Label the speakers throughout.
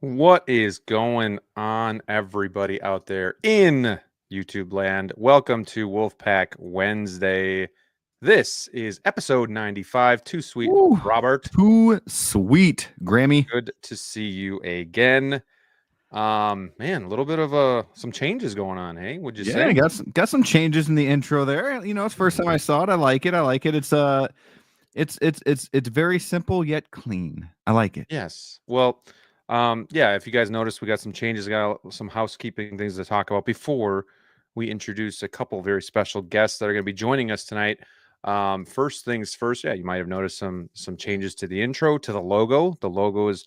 Speaker 1: What is going on, everybody out there in YouTube land? Welcome to Wolfpack Wednesday. This is episode 95. Too sweet,
Speaker 2: Ooh,
Speaker 1: Robert.
Speaker 2: Too sweet, Grammy.
Speaker 1: Good to see you again. Man, a little bit of some changes going on, hey? Would you say?
Speaker 2: Got some changes in the intro there. You know, it's the first time I saw it. I like it. It's very simple yet clean. I like it.
Speaker 1: Yes. Well, yeah, if you guys noticed, we got some changes, got some housekeeping things to talk about before we introduce a couple very special guests that are going to be joining us tonight. First things first, yeah, you might have noticed some changes to the intro, to the logo. The logo is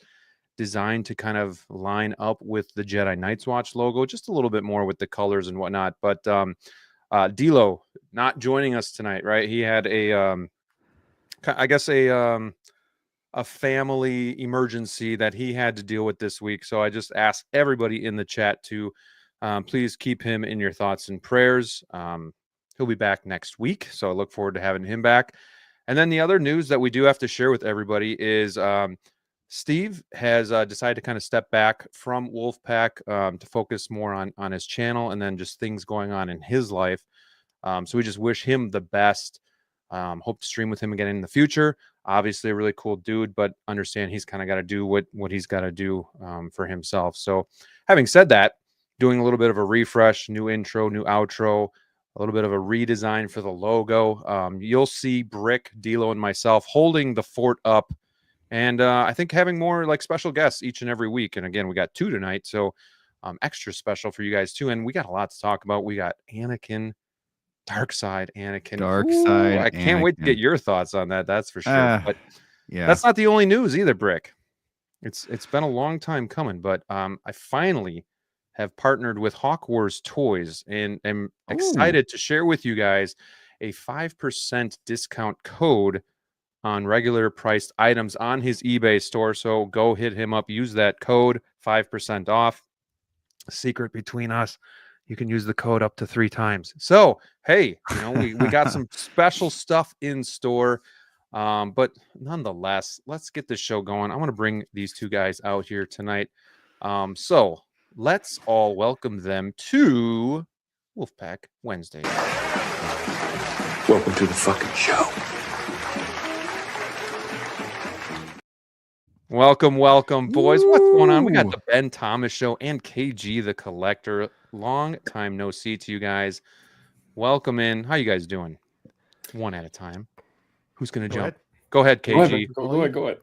Speaker 1: designed to kind of line up with the Jedi Night's Watch logo, just a little bit more with the colors and whatnot. But DLO not joining us tonight, right? He had a family emergency that he had to deal with this week. So I just asked everybody in the chat to please keep him in your thoughts and prayers. He'll be back next week. So I look forward to having him back. And then the other news that we do have to share with everybody is Steve has decided to kind of step back from Wolfpack to focus more on his channel and then just things going on in his life. So we just wish him the best. Hope to stream with him again in the future. Obviously a really cool dude, but understand he's kind of got to do what he's got to do for himself. So having said that, doing a little bit of a refresh, new intro, new outro, a little bit of a redesign for the logo. You'll see Brick, Dilo, and myself holding the fort up. And I think having more like special guests each and every week. And again, we got 2 tonight. So extra special for you guys too. And we got a lot to talk about. We got Anakin, Dark Side Anakin. I can't wait to get your thoughts on that. That's for sure. But yeah, that's not the only news either, Brick. It's been a long time coming, but I finally have partnered with Hawk Wars Toys and am excited to share with you guys a 5% discount code on regular priced items on his eBay store. So go hit him up, use that code, 5% off. Secret between us, you can use the code up to 3 times. So, hey, you know, we got some special stuff in store. But nonetheless, let's get this show going. I want to bring these 2 guys out here tonight. So let's all welcome them to Wolfpack Wednesday.
Speaker 3: Welcome to the fucking show.
Speaker 1: Welcome, boys. What's going on? We got the Ben Thomas Show and KG the Collector. Long time no see to you guys. Welcome in. How you guys doing? One at a time. Who's going to jump? Go ahead, KG.
Speaker 3: Go ahead.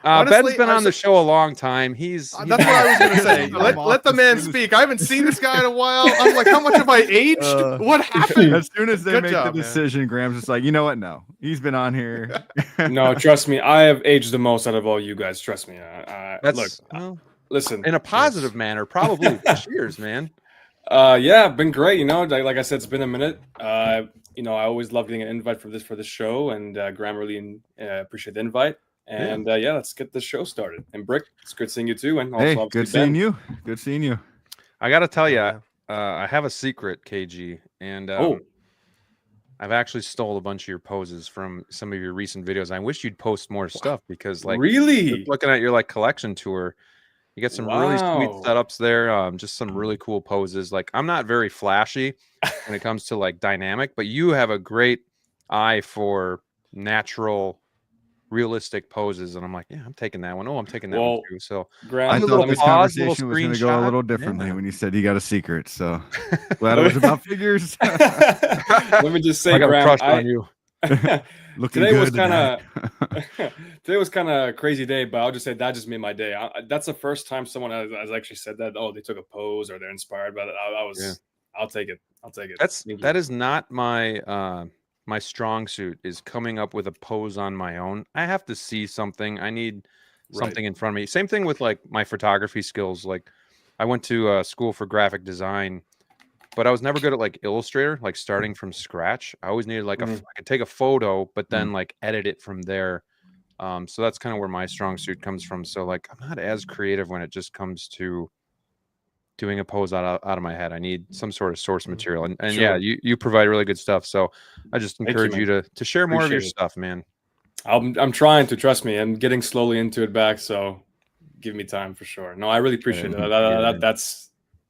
Speaker 1: Honestly, Ben's been on the show a long time. That's
Speaker 4: what I was going to say. Let the man speak. I haven't seen this guy in a while. I'm like, how much have I aged? What happened?
Speaker 2: As soon as they make the decision, Graham's just like, you know what? No, he's been on here.
Speaker 3: No, trust me. I have aged the most out of all you guys. Trust me. Listen.
Speaker 1: In a positive manner, probably. Cheers, man.
Speaker 3: Yeah, been great. You know, like I said, it's been a minute. You know, I always love getting an invite for this show, and Graham really appreciate the invite. And yeah, let's get the show started. And Brick, it's good seeing you too. And also,
Speaker 2: good seeing you. Good seeing you.
Speaker 1: I got to tell you, I have a secret, KG, and I've actually stole a bunch of your poses from some of your recent videos. I wish you'd post more stuff because, like,
Speaker 3: really
Speaker 1: looking at your like collection tour, you get some really sweet setups there. Just some really cool poses. Like, I'm not very flashy when it comes to like dynamic, but you have a great eye for natural, realistic poses, and I'm like, yeah, I'm taking that one. Oh, I'm taking that one too. So
Speaker 2: I thought this conversation was going to go a little differently when you said you got a secret. So glad it was about figures.
Speaker 3: Let me just say,
Speaker 1: I got a crush on you.
Speaker 3: Today was kind of a crazy day, but I'll just say that just made my day. That's the first time someone has actually said that. Oh, they took a pose or they're inspired by it. I'll take it.
Speaker 1: That is not my my strong suit is coming up with a pose on my own. I have to see something. I need something in front of me. Same thing with like my photography skills. Like I went to school for graphic design, but I was never good at like Illustrator, like starting from scratch. I always needed like I could take a photo, but then like edit it from there. So that's kind of where my strong suit comes from. So like I'm not as creative when it just comes to doing a pose out of my head. I need some sort of source material, and sure. Yeah, you provide really good stuff. So I just encourage you to share more of your stuff, man.
Speaker 3: I'm trying to, trust me. I'm getting slowly into it back. So giving me time for sure. No, I really appreciate it.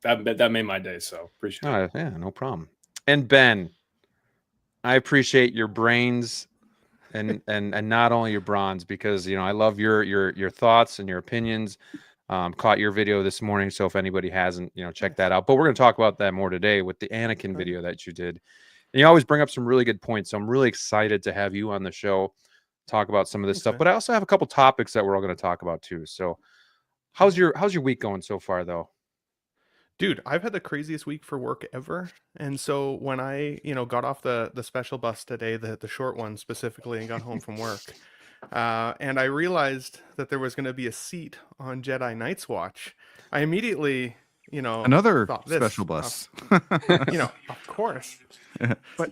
Speaker 3: That made my day. So appreciate it.
Speaker 1: Yeah, no problem. And Ben, I appreciate your brains and not only your bronze, because I love your thoughts and your opinions. Caught your video this morning, so if anybody hasn't, check that out. But we're going to talk about that more today with the Anakin video that you did. And you always bring up some really good points, so I'm really excited to have you on the show, talk about some of this stuff. Man. But I also have a couple topics that we're all going to talk about too. So how's your week going so far, though?
Speaker 4: Dude, I've had the craziest week for work ever. And so when I, got off the special bus today, the short one specifically, and got home from work, and I realized that there was going to be a seat on Jedi Night's Watch, I immediately,
Speaker 2: another special bus.
Speaker 4: Of course. But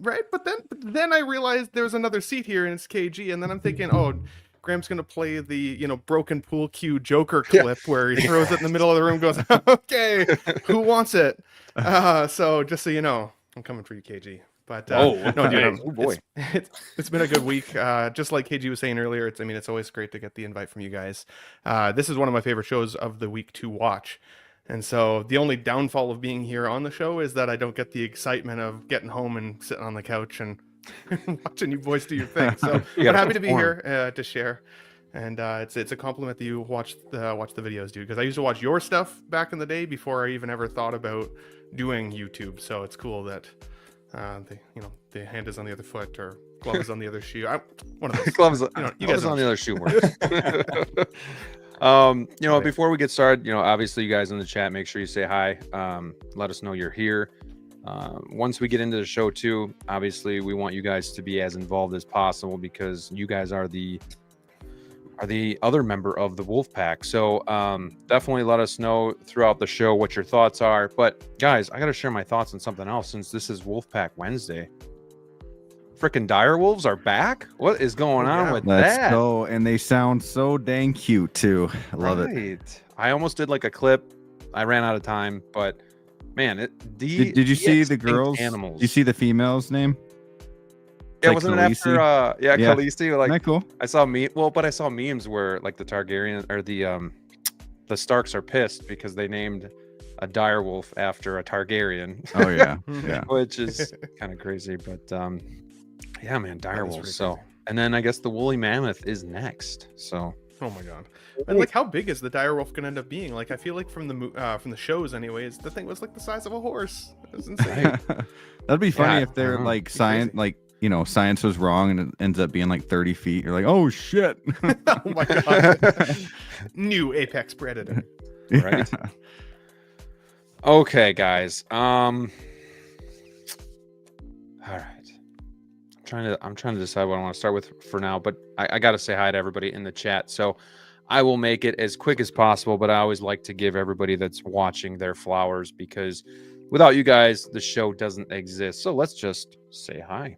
Speaker 4: right, but then I realized there's another seat here and it's KG, and then I'm thinking, oh, Graham's going to play the, broken pool cue Joker clip where he throws it in the middle of the room, goes, okay, who wants it? So just so you know, I'm coming for you, KG. But no, dude, it's been a good week. Just like KG was saying earlier, it's always great to get the invite from you guys. This is one of my favorite shows of the week to watch. And so the only downfall of being here on the show is that I don't get the excitement of getting home and sitting on the couch and watching you boys do your thing. So I'm happy to be here to share. And it's a compliment that you watch the videos, dude, because I used to watch your stuff back in the day before I even ever thought about doing YouTube. So it's cool that the hand is on the other foot or glove is on the other shoe. One of those
Speaker 1: gloves.
Speaker 4: You guys
Speaker 1: on the other shoe. Before we get started, obviously you guys in the chat, make sure you say hi. Let us know you're here. Once we get into the show too, obviously we want you guys to be as involved as possible because you guys are the other member of the Wolfpack. So definitely let us know throughout the show what your thoughts are. But guys, I got to share my thoughts on something else since this is Wolfpack Wednesday. Freaking Direwolves are back. What is going on with that?
Speaker 2: Let's go. And they sound so dang cute too. I love it.
Speaker 1: I almost did like a clip. I ran out of time, but man,
Speaker 2: did you see the girls?
Speaker 1: Animals.
Speaker 2: Did you see the female's name?
Speaker 1: Yeah, like wasn't Khaleesi? It after Khaleesi? Like,
Speaker 2: isn't that cool?
Speaker 1: I saw memes where like the Targaryen or the Starks are pissed because they named a direwolf after a Targaryen.
Speaker 2: Oh yeah, yeah.
Speaker 1: Which is kind of crazy, but yeah, man, direwolves. So, and then I guess the woolly mammoth is next. So,
Speaker 4: oh my god, and like, how big is the direwolf gonna end up being? Like, I feel like from the shows, anyways, the thing was like the size of a horse. It was insane.
Speaker 2: That'd be funny if they're like science, like. Science was wrong and it ends up being like 30 feet. You're like, oh shit.
Speaker 4: Oh my god. New apex predator.
Speaker 1: Right. Okay, guys. All right. I'm trying to decide what I want to start with for now, but I got to say hi to everybody in the chat. So I will make it as quick as possible, but I always like to give everybody that's watching their flowers because without you guys, the show doesn't exist. So let's just say hi.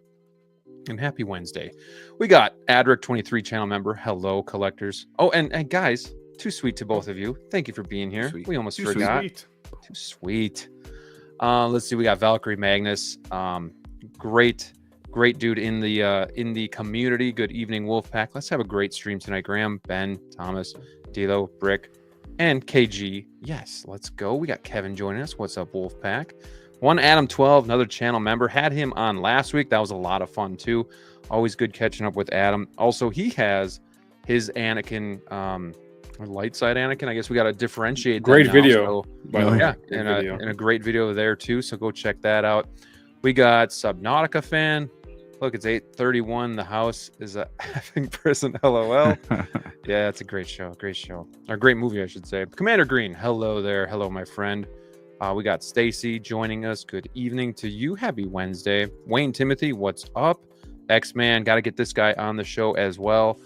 Speaker 1: And happy Wednesday. We got Adric23 channel member. Hello, collectors. Oh, and guys, too sweet to both of you. Thank you for being here. We almost forgot. Too sweet. Let's see. We got Valkyrie Magnus. Great dude in the community. Good evening, Wolfpack. Let's have a great stream tonight. Graham, Ben, Thomas, DLO, Brick, and KG. Yes, let's go. We got Kevin joining us. What's up, Wolfpack? One Adam12, another channel member, had him on last week. That was a lot of fun too. Always good catching up with Adam. Also, he has his Anakin, light side Anakin. I guess we got to differentiate.
Speaker 3: Great video,
Speaker 1: by the way. Yeah, and a great video there too. So go check that out. We got Subnautica fan. Look, it's 8:31. The house is a effing prison. LOL. Yeah, it's a great show. Great show. Or great movie, I should say. Commander Green. Hello there. Hello, my friend. We got Stacy joining us. Good evening to you. Happy Wednesday. Wayne Timothy, what's up? X-Man, got to get this guy on the show as well.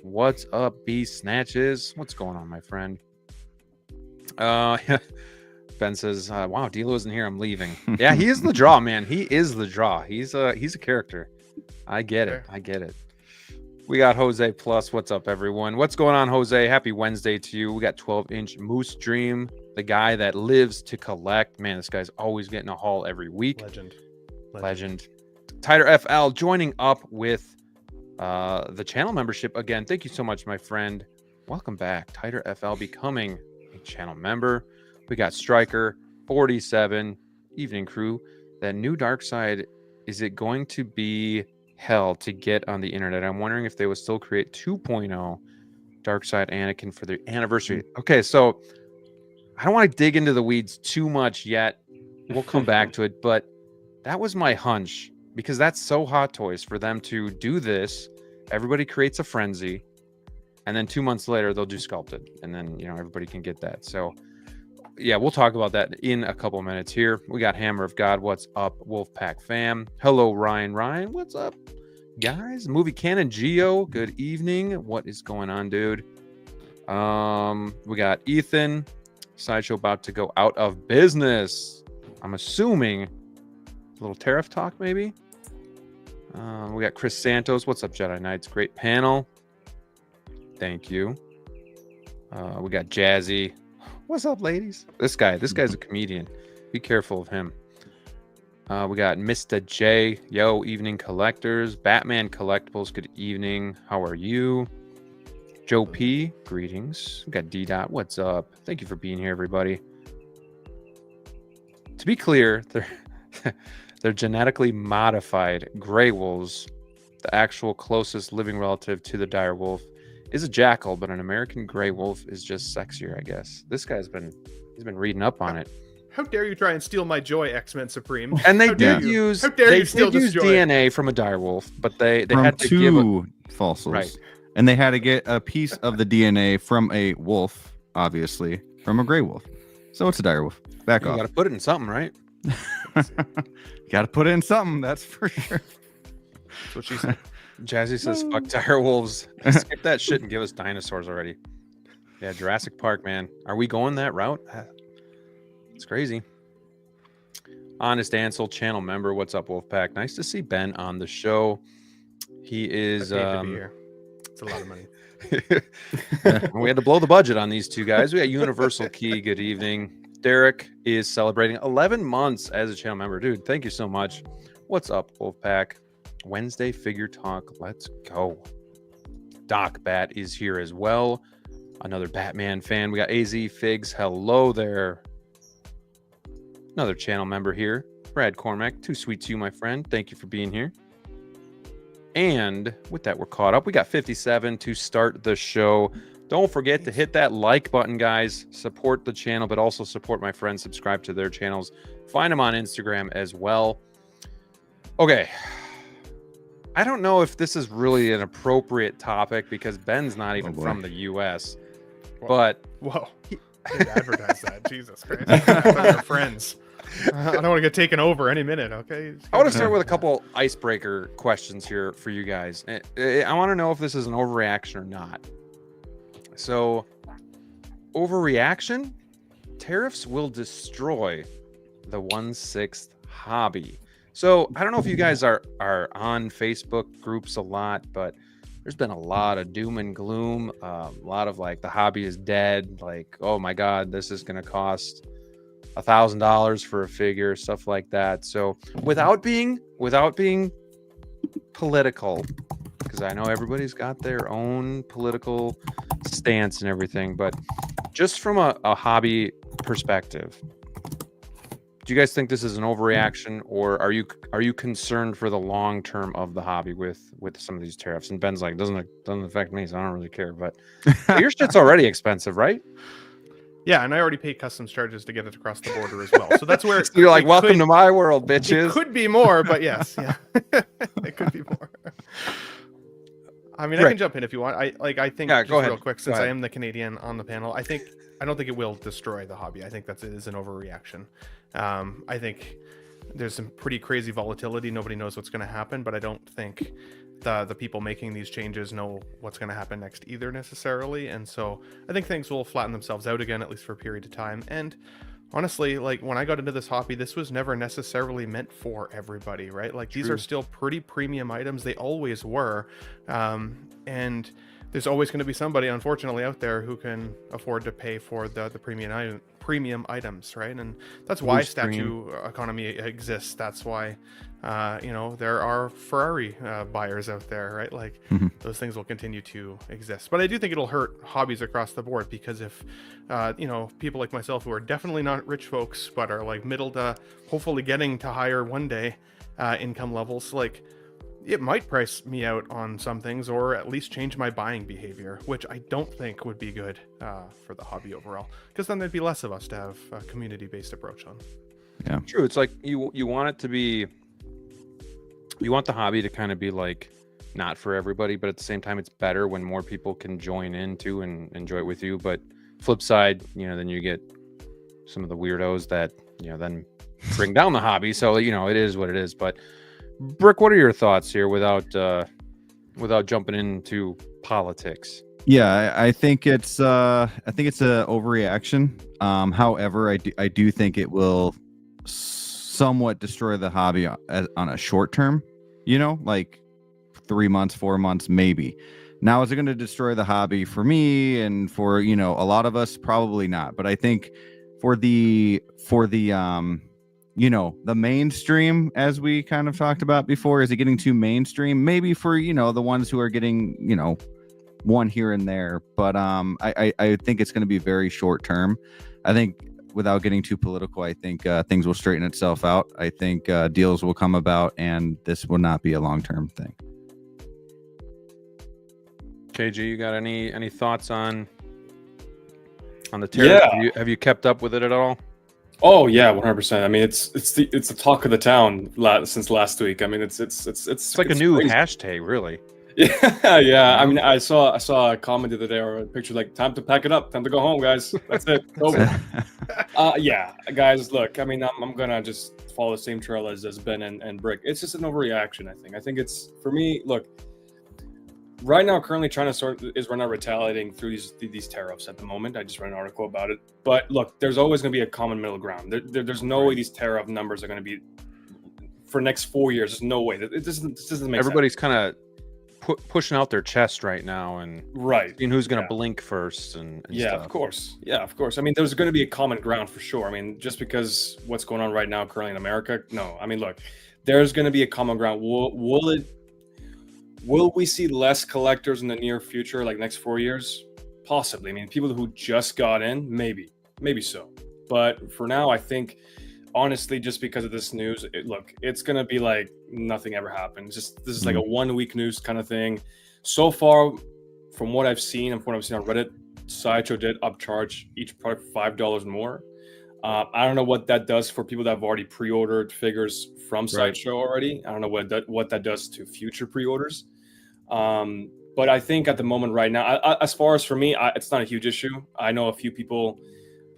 Speaker 1: What's up, B Snatches? What's going on, my friend? Ben says, wow, DLO isn't here. I'm leaving. Yeah, he is the draw, man. He is the draw. He's a character. I get it. I get it. We got Jose Plus. What's up, everyone? What's going on, Jose? Happy Wednesday to you. We got 12-inch Moose Dream, the guy that lives to collect. Man, this guy's always getting a haul every week. Legend. Tighter FL joining up with the channel membership again. Thank you so much, my friend. welcome back. Tighter FL becoming a channel member. We got Striker 47, Evening Crew. That new dark side, is it going to be hell to get on the internet? I'm wondering if they will still create 2.0 dark side Anakin for their anniversary. Okay, so I don't want to dig into the weeds too much yet. We'll come back to it, but that was my hunch, because that's so Hot Toys for them to do this. Everybody creates a frenzy, and then 2 months later they'll do sculpted, and then everybody can get that. So yeah, we'll talk about that in a couple minutes here. We got Hammer of God, what's up? Wolfpack fam, hello Ryan, what's up guys? Movie Canon Geo, good evening. What is going on, dude? We got Ethan, Sideshow about to go out of business. I'm assuming a little tariff talk, maybe. We got Chris Santos. What's up, Jedi Knights? Great panel. Thank you. We got Jazzy. What's up, ladies? This guy's a comedian. Be careful of him. We got Mr. J. Yo, evening collectors. Batman Collectibles. Good evening. How are you? Joe P. Greetings. We got D. Dot. What's up? Thank you for being here, everybody. To be clear, they're genetically modified gray wolves. The actual closest living relative to the direwolf is a jackal, but an American gray wolf is just sexier, I guess. This guy's been reading up on it.
Speaker 4: How dare you try and steal my joy, X-Men Supreme?
Speaker 1: And they did use DNA from a direwolf, but they had to give
Speaker 2: fossils,
Speaker 1: right?
Speaker 2: And they had to get a piece of the DNA from a wolf, obviously from a gray wolf. So it's a direwolf. Back off.
Speaker 1: You got to put it in something, right?
Speaker 2: Got to put it in something. That's for sure.
Speaker 1: That's what she said. Jazzy says, "Fuck direwolves. Skip that shit and give us dinosaurs already." Yeah, Jurassic Park, man. Are we going that route? It's crazy. Honest Ansel, channel member. What's up, Wolfpack? Nice to see Ben on the show. He is.
Speaker 4: To be here. It's a lot of money.
Speaker 1: We had to blow the budget on these two guys. We got Universal Key. Good evening. Derek is celebrating 11 months as a channel member. Dude, thank you so much. What's up, Wolfpack? Wednesday figure talk. Let's go. Doc Bat is here as well. Another Batman fan. We got AZ Figs. Hello there. Another channel member here. Brad Cormack. Too sweet to you, my friend. Thank you for being here. And with that, we're caught up. We got 57 to start the show. Don't forget to hit that like button, guys. Support the channel, but also support my friends. Subscribe to their channels. Find them on Instagram as well. Okay. I don't know if this is really an appropriate topic because Ben's not even from the U.S. But
Speaker 4: whoa, advertise that, Jesus Christ! We're friends. I don't want to get taken over any minute. Okay.
Speaker 1: I want to start with a couple icebreaker questions here for you guys. I want to know if this is an overreaction or not. So, overreaction? Tariffs will destroy the 1/6 hobby. So I don't know if you guys are on Facebook groups a lot, but there's been a lot of doom and gloom, a lot of like the hobby is dead, like, oh my God, this is going to cost $1,000 for a figure, stuff like that. So without being political, because I know everybody's got their own political stance and everything, but just from a hobby perspective, do you guys think this is an overreaction, or are you concerned for the long term of the hobby with some of these tariffs? And Ben's like, doesn't affect me, so I don't really care. But your shit's already expensive, right?
Speaker 4: Yeah, and I already paid customs charges to get it across the border as well. So that's where
Speaker 1: so you're like, welcome to my world, bitches.
Speaker 4: It could be more, but yes, yeah, it could be more. I mean, I can jump in if you want. I think just real quick, since I am the Canadian on the panel, I don't think it will destroy the hobby. I think it is an overreaction. I think there's some pretty crazy volatility. Nobody knows what's going to happen, but I don't think the people making these changes know what's going to happen next either necessarily. And so I think things will flatten themselves out again, at least for a period of time. And honestly, like when I got into this hobby, this was never necessarily meant for everybody, right? Like these are still pretty premium items. They always were. And there's always going to be somebody, unfortunately, out there who can afford to pay for the premium items, right? And that's why statue economy exists. That's why, there are Ferrari buyers out there, right? Like those things will continue to exist. But I do think it'll hurt hobbies across the board, because if, people like myself who are definitely not rich folks, but are like middle to hopefully getting to higher one day income levels, like, it might price me out on some things, or at least change my buying behavior, which I don't think would be good for the hobby overall, because then there'd be less of us to have a community-based approach on.
Speaker 2: Yeah,
Speaker 1: true. It's like you want it to be, you want the hobby to kind of be like not for everybody, but at the same time, it's better when more people can join in too and enjoy it with you. But flip side, then you get some of the weirdos that then bring down the hobby. So it is what it is. But Brick, what are your thoughts here without jumping into politics?
Speaker 2: Yeah, I think it's a overreaction. However, I do think it will somewhat destroy the hobby on a short term. Like 3 months, 4 months, maybe. Now, is it going to destroy the hobby for me and for a lot of us? Probably not. But I think for the the mainstream, as we kind of talked about before, is it getting too mainstream? Maybe for the ones who are getting one here and there, but I think it's going to be very short term. I think, without getting too political, I think things will straighten itself out. I think deals will come about, and this will not be a long term thing.
Speaker 1: KG, you got any thoughts on the tariff?
Speaker 3: Yeah.
Speaker 1: Have you kept up with it at all?
Speaker 3: Oh yeah, 100%. I mean, it's the talk of the town since last week. I mean, it's
Speaker 1: like a new
Speaker 3: crazy.
Speaker 1: Hashtag, really.
Speaker 3: Yeah. I mean, I saw a comment the other day, or a picture like, "Time to pack it up, time to go home, guys. That's it, over." Yeah, guys. Look, I mean, I'm gonna just follow the same trail as Ben and Brick. It's just an overreaction. I think it's, for me. Look, right now, currently trying to is right now retaliating through these tariffs at the moment. I just read an article about it. But look, there's always going to be a common middle ground. There's no way these tariff numbers are going to be for next 4 years. There's no way. This doesn't make
Speaker 1: Everybody's
Speaker 3: sense.
Speaker 1: kind of pushing out their chest right now and seeing who's going to blink first and stuff.
Speaker 3: Of course. Yeah, of course. I mean, there's going to be a common ground for sure. I mean, just because what's going on right now currently in America, no. I mean, look, there's going to be a common ground. Will we see less collectors in the near future, like next 4 years? Possibly. I mean, people who just got in, maybe so. But for now, I think, honestly, just because of this news, it's going to be like nothing ever happened. This is like a 1 week news kind of thing. So far, from what I've seen and from what I've seen on Reddit, Sideshow did upcharge each product $5 more. I don't know what that does for people that have already pre-ordered figures from Sideshow already. I don't know what that does to future pre-orders. But I think at the moment right now, as far as for me, it's not a huge issue. I know a few people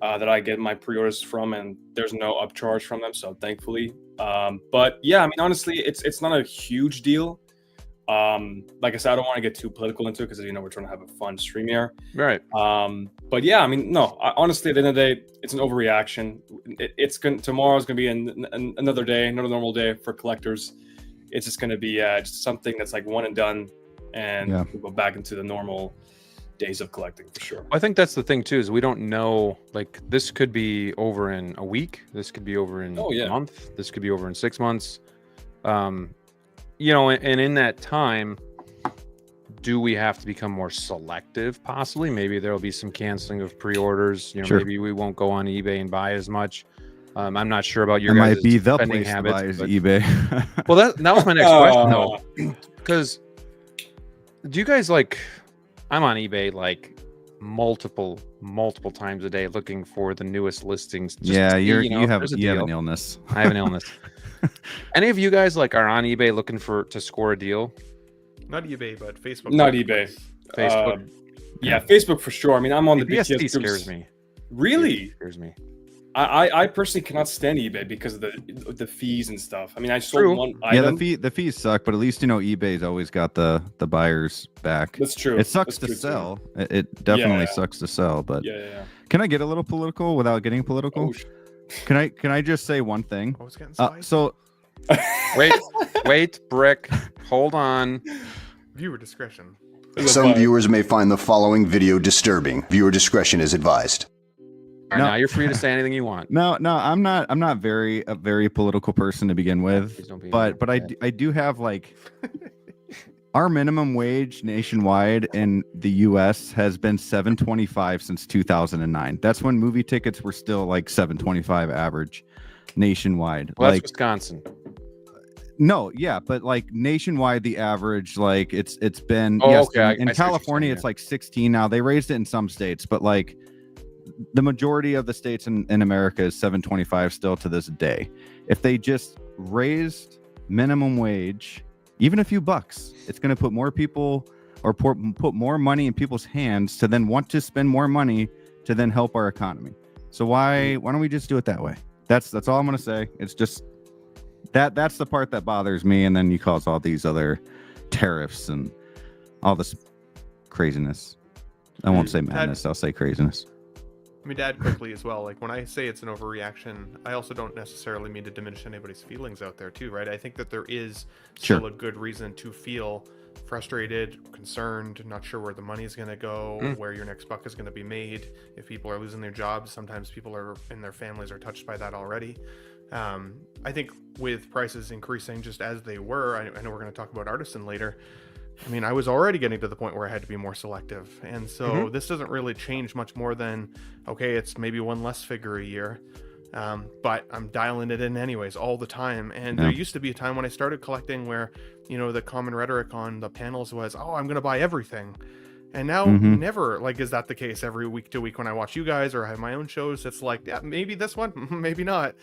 Speaker 3: that I get my pre-orders from, and there's no upcharge from them, so thankfully. But yeah, I mean, honestly, it's not a huge deal. Like I said, I don't want to get too political into it because we're trying to have a fun stream here.
Speaker 1: Right.
Speaker 3: But yeah, I mean, no. Honestly, at the end of the day, it's an overreaction. Tomorrow's gonna be another day, another normal day for collectors. It's just gonna be just something that's like one and done, and we'll go back into the normal days of collecting for sure.
Speaker 1: I think that's the thing too, is we don't know. Like, this could be over in a week. This could be over in a month. This could be over in 6 months. And in that time, do we have to become more selective? Possibly. Maybe there'll be some canceling of pre-orders. Maybe we won't go on eBay and buy as much. I'm not sure about your guys'
Speaker 2: might be the
Speaker 1: spending
Speaker 2: place
Speaker 1: habits,
Speaker 2: to buy is
Speaker 1: but...
Speaker 2: eBay.
Speaker 1: Well, that was my next question though, because do you guys I'm on eBay like multiple times a day looking for the newest listings.
Speaker 2: You have an illness.
Speaker 1: I have an illness. Any of you guys are on eBay looking to score a deal?
Speaker 4: Not eBay, but Facebook.
Speaker 3: Not eBay.
Speaker 1: Facebook.
Speaker 3: Yeah, Facebook for sure. I mean, I'm on the
Speaker 1: BST
Speaker 3: BTS
Speaker 1: scares me.
Speaker 3: Really?
Speaker 1: It scares me.
Speaker 3: I personally cannot stand eBay because of the fees and stuff. I mean, I sold one item.
Speaker 2: Yeah, the fees suck, but at least eBay's always got the buyers back.
Speaker 3: That's true.
Speaker 2: It sucks to sell. It definitely sucks to sell. But
Speaker 3: yeah.
Speaker 2: Can I get a little political without getting political?
Speaker 3: Oh,
Speaker 2: Can I just say one thing?
Speaker 4: I was getting spicy.
Speaker 2: So
Speaker 1: wait, Brick, hold on.
Speaker 4: Viewer discretion.
Speaker 5: Some viewers may find the following video disturbing. Viewer discretion is advised.
Speaker 1: All right, now you're free to say anything you want.
Speaker 2: No, I'm not a very political person to begin with.
Speaker 1: Please don't be
Speaker 2: But I do have like our minimum wage nationwide in the US has been $7.25 since 2009. That's when movie tickets were still like $7.25 average nationwide.
Speaker 1: Well, that's
Speaker 2: like
Speaker 1: Wisconsin.
Speaker 2: no, yeah, but like nationwide the average like it's been
Speaker 1: Oh,
Speaker 2: yes,
Speaker 1: okay.
Speaker 2: in
Speaker 1: I see what you're
Speaker 2: California
Speaker 1: saying,
Speaker 2: it's like 16 now. They raised it in some states, but like the majority of the states in America is $7.25 still to this day. If they just raised minimum wage, even a few bucks, it's going to put more people or put more money in people's hands to then want to spend more money to then help our economy. So why don't we just do it that way? That's all I'm going to say. It's just that's the part that bothers me. And then you cause all these other tariffs and all this craziness. I won't say madness. I'll say craziness.
Speaker 4: I mean, Dad, quickly as well. Like when I say it's an overreaction, I also don't necessarily mean to diminish anybody's feelings out there, too, right? I think that there is still a good reason to feel frustrated, concerned, not sure where the money is going to go, where your next buck is going to be made. If people are losing their jobs, sometimes people are and their families are touched by that already. I think with prices increasing just as they were, I know we're going to talk about artisan later. I mean, I was already getting to the point where I had to be more selective. And so this doesn't really change much more than, okay, it's maybe one less figure a year. But I'm dialing it in anyways all the time. And there used to be a time when I started collecting where, you know, the common rhetoric on the panels was, oh, I'm going to buy everything. And now never like is that the case every week to week when I watch you guys or I have my own shows. It's like, yeah, maybe this one, maybe not.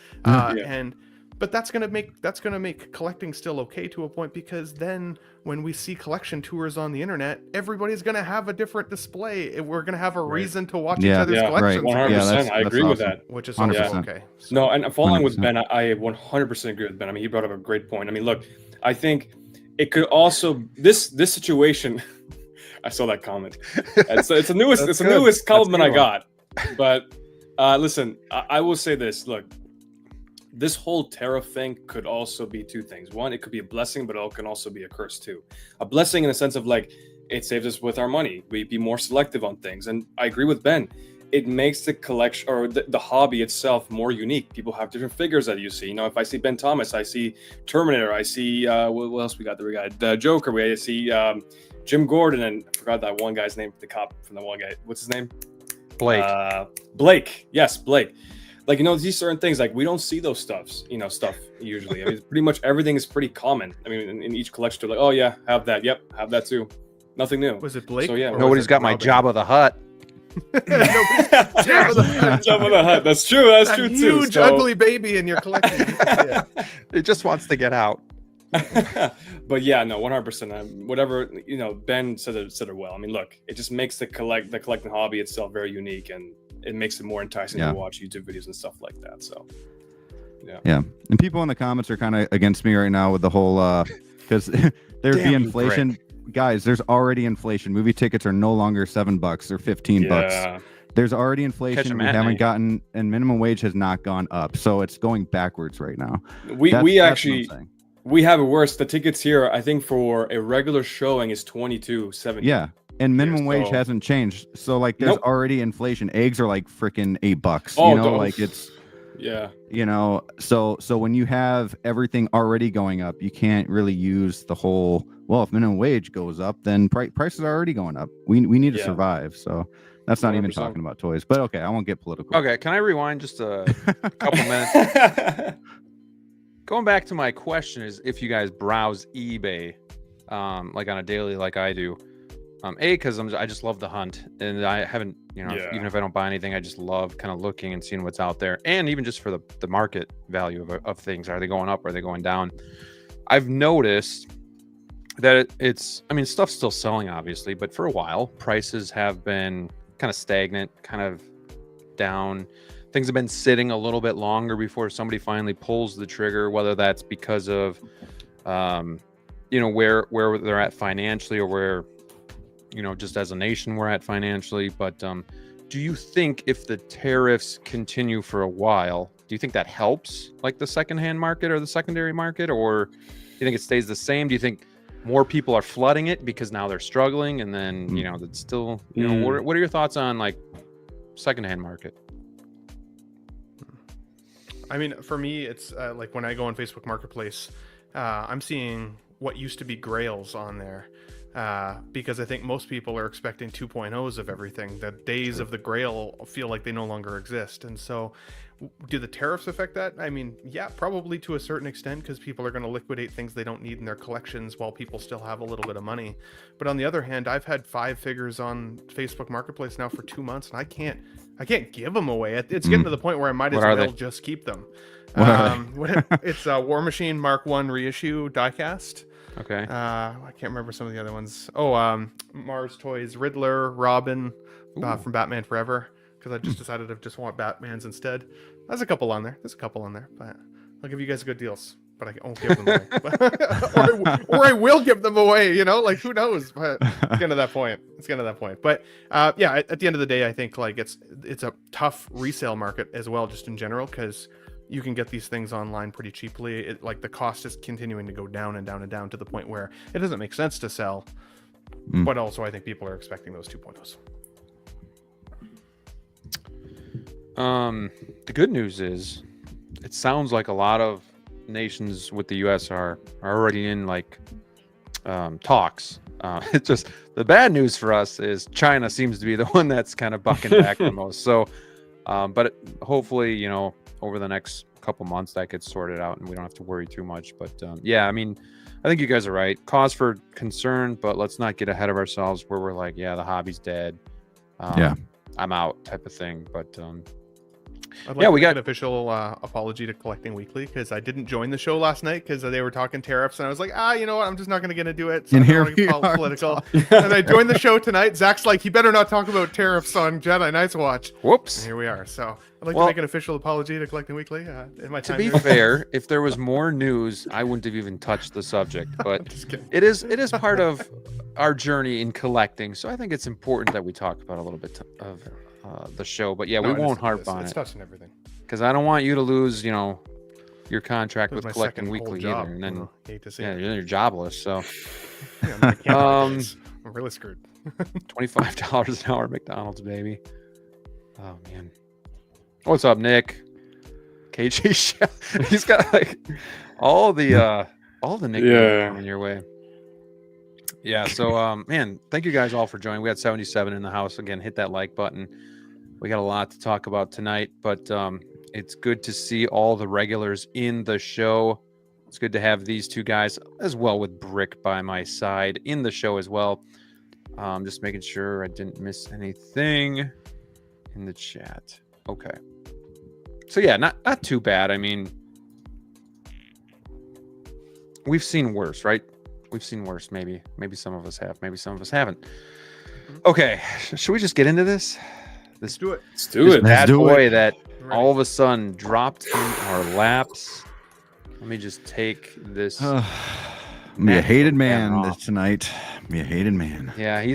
Speaker 4: But that's gonna make collecting still okay to a point, because then when we see collection tours on the internet, everybody's gonna have a different display. We're gonna have a reason to watch each other's collections.
Speaker 3: 100%. I agree with that.
Speaker 4: Which is also okay.
Speaker 3: So, no, and following
Speaker 2: 100%.
Speaker 3: with Ben, I 100% agree with Ben. I mean, he brought up a great point. I mean, look, I think it could also this situation. I saw that comment. It's the newest compliment I got. But listen, I will say this. Look. This whole tariff thing could also be two things. One, it could be a blessing, but it can also be a curse too. A blessing in the sense of like, it saves us with our money. We'd be more selective on things. And I agree with Ben. It makes the collection or the hobby itself more unique. People have different figures that you see. You know, if I see Ben Thomas, I see Terminator. I see, what else we got there? We got the Joker. We see Jim Gordon. And I forgot that one guy's name, the cop from the one guy. What's his name?
Speaker 1: Blake.
Speaker 3: Blake. Yes, Blake. Like, you know, these certain things, like we don't see those stuff usually. I mean, pretty much everything is pretty common. I mean, in each collection, like, oh yeah, have that. Yep, have that too. Nothing new.
Speaker 4: Was it Blake?
Speaker 3: So yeah,
Speaker 1: nobody's got my Jabba the Hutt.
Speaker 3: Jabba the Hutt. That's true. That's true too.
Speaker 4: Huge ugly baby in your collection. Yeah.
Speaker 1: It just wants to get out.
Speaker 3: But yeah, no, 100%. Whatever, you know, Ben said it well. I mean, look, it just makes the collecting hobby itself very unique, and it makes it more enticing to watch YouTube videos and stuff like that. So, yeah. And
Speaker 2: people in the comments are kind of against me right now with the whole because there'd be inflation. Guys, there's already inflation. Movie tickets are no longer $7; they're $15. There's already inflation. We haven't gotten, and minimum wage has not gone up, so it's going backwards right now.
Speaker 3: We actually. We have it worse. The tickets here, I think, for a regular showing is $22.70.
Speaker 2: Yeah, and minimum wage hasn't changed. So like, there's already inflation. Eggs are like freaking $8.
Speaker 3: Oh,
Speaker 2: you know, like it's you know. So when you have everything already going up, you can't really use the whole. Well, if minimum wage goes up, then prices are already going up. We need to survive. So that's not 100%. Even talking about toys. But okay, I won't get political.
Speaker 1: Okay, can I rewind just a couple minutes? Going back to my question is if you guys browse eBay, like on a daily, like I do, because I just love the hunt, and I haven't, you know, even if I don't buy anything, I just love kind of looking and seeing what's out there, and even just for the market value of things. Are they going up? Are they going down? I've noticed that it's, I mean, stuff's still selling, obviously, but for a while, prices have been kind of stagnant, kind of down. Things have been sitting a little bit longer before somebody finally pulls the trigger, whether that's because of, you know, where they're at financially, or where, you know, just as a nation we're at financially. But do you think if the tariffs continue for a while, do you think that helps like the secondhand market or the secondary market, or do you think it stays the same? Do you think more people are flooding it because now they're struggling, and then it's still what are your thoughts on like secondhand market?
Speaker 4: I mean, for me, it's like when I go on Facebook Marketplace, I'm seeing what used to be grails on there. Because I think most people are expecting 2.0s of everything. The days of the grail feel like they no longer exist. And so do the tariffs affect that? I mean, yeah, probably to a certain extent, because people are going to liquidate things they don't need in their collections while people still have a little bit of money. But on the other hand, I've had 5 figures on Facebook Marketplace now for 2 months, and I can't give them away. It's getting to the point where I might as well just keep them. It's War Machine Mark 1 reissue diecast.
Speaker 1: Okay.
Speaker 4: I can't remember some of the other ones. Mars Toys Riddler, Robin from Batman Forever, because I just decided to just want Batmans instead. There's a couple on there, but I'll give you guys good deals, but I won't give them away. or I will give them away, like who knows, but it's getting to that point. But yeah, at the end of the day, I think like it's a tough resale market as well, just in general, because you can get these things online pretty cheaply. Like the cost is continuing to go down and down and down to the point where it doesn't make sense to sell. But also, I think people are expecting those 2.0s.
Speaker 1: The good news is, it sounds like a lot of nations with the U.S. are already in like talks. It's just the bad news for us is China seems to be the one that's kind of bucking back the most. So, but hopefully, over the next couple months that gets sorted out and we don't have to worry too much. But yeah, I mean, I think you guys are right. Cause for concern, but let's not get ahead of ourselves where we're like, yeah, the hobby's dead. I'm out type of thing. But
Speaker 4: I'd like to make an official apology to Collecting Weekly, because I didn't join the show last night because they were talking tariffs, and I was like, you know what, I'm just not going to get into it. So
Speaker 2: and
Speaker 4: I
Speaker 2: here
Speaker 4: don't want to get political. And I joined the show tonight. Zach's like, he better not talk about tariffs on Jedi Night's Watch.
Speaker 1: Whoops.
Speaker 4: And here we are. So I'd like to make an official apology to Collecting Weekly. In my time
Speaker 1: to be fair, if there was more news, I wouldn't have even touched the subject. But it is part of our journey in collecting, so I think it's important that we talk about a little bit of the show. But yeah, we won't harp on it.
Speaker 4: It's touching everything.
Speaker 1: Because I don't want you to lose, your contract with Collecting Weekly
Speaker 4: job,
Speaker 1: either, and then
Speaker 4: hate to see
Speaker 1: you're jobless. So
Speaker 4: I'm really screwed.
Speaker 1: $25 an hour at McDonald's, baby. Oh man, what's up, Nick? KJ Shell. He's got like all the nicknames coming your way. Yeah. So man, thank you guys all for joining. We had 77 in the house. Again, hit that like button. We got a lot to talk about tonight, but it's good to see all the regulars in the show. It's good to have these two guys as well, with Brick by my side in the show as well. Just making sure I didn't miss anything in the chat. Okay. So yeah, not too bad. I mean, we've seen worse, right? We've seen worse. Maybe some of us have. Maybe some of us haven't. Okay. Should we just get into this?
Speaker 4: Let's do it.
Speaker 3: Let's do it.
Speaker 1: Bad boy that all of a sudden dropped in our laps. Let me just take this.
Speaker 2: Me a hated man tonight. Me a hated man.
Speaker 1: Yeah,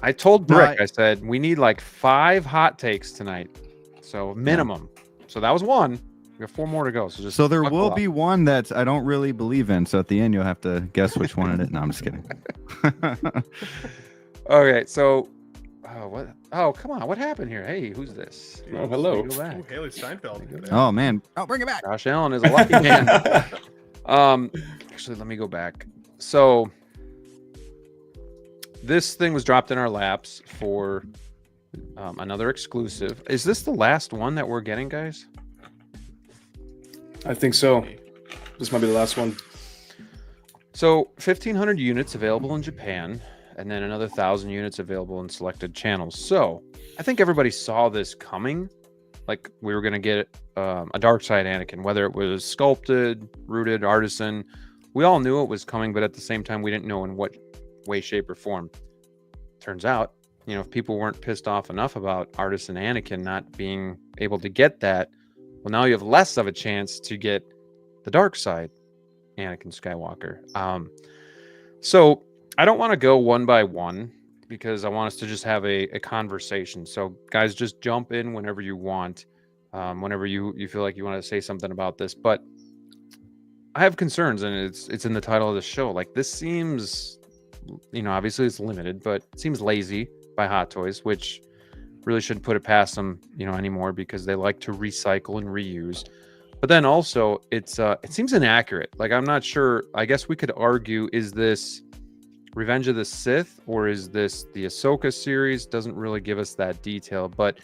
Speaker 1: I told Brick, I said, we need like 5 hot takes tonight. So minimum. So that was one. We got 4 more to go. So
Speaker 2: there will be one that I don't really believe in. So at the end, you'll have to guess which one it is. No, I'm just kidding.
Speaker 1: Okay, so what? Oh, come on! What happened here? Hey, who's this?
Speaker 3: Oh, hello.
Speaker 4: Haley Steinfeld.
Speaker 2: Oh man! Oh, bring it back.
Speaker 1: Josh Allen is a lucky man. Actually, let me go back. So this thing was dropped in our laps for another exclusive. Is this the last one that we're getting, guys?
Speaker 3: I think so. This might be the last one.
Speaker 1: So 1,500 units available in Japan, and then another 1,000 units available in selected channels. So I think everybody saw this coming. Like, we were going to get a dark side Anakin, whether it was sculpted, rooted, artisan. We all knew it was coming, but at the same time, we didn't know in what way, shape, or form. Turns out, if people weren't pissed off enough about artisan Anakin not being able to get that, well, now you have less of a chance to get the dark side Anakin Skywalker. So I don't want to go one by one, because I want us to just have a conversation. So guys, just jump in whenever you want, whenever you feel like you want to say something about this. But I have concerns, and it's in the title of the show. Like, this seems, obviously it's limited, but it seems lazy by Hot Toys, which really shouldn't put it past them, anymore, because they like to recycle and reuse. But then also it seems inaccurate. Like, I'm not sure. I guess we could argue, is this Revenge of the Sith or is this the Ahsoka series? Doesn't really give us that detail, but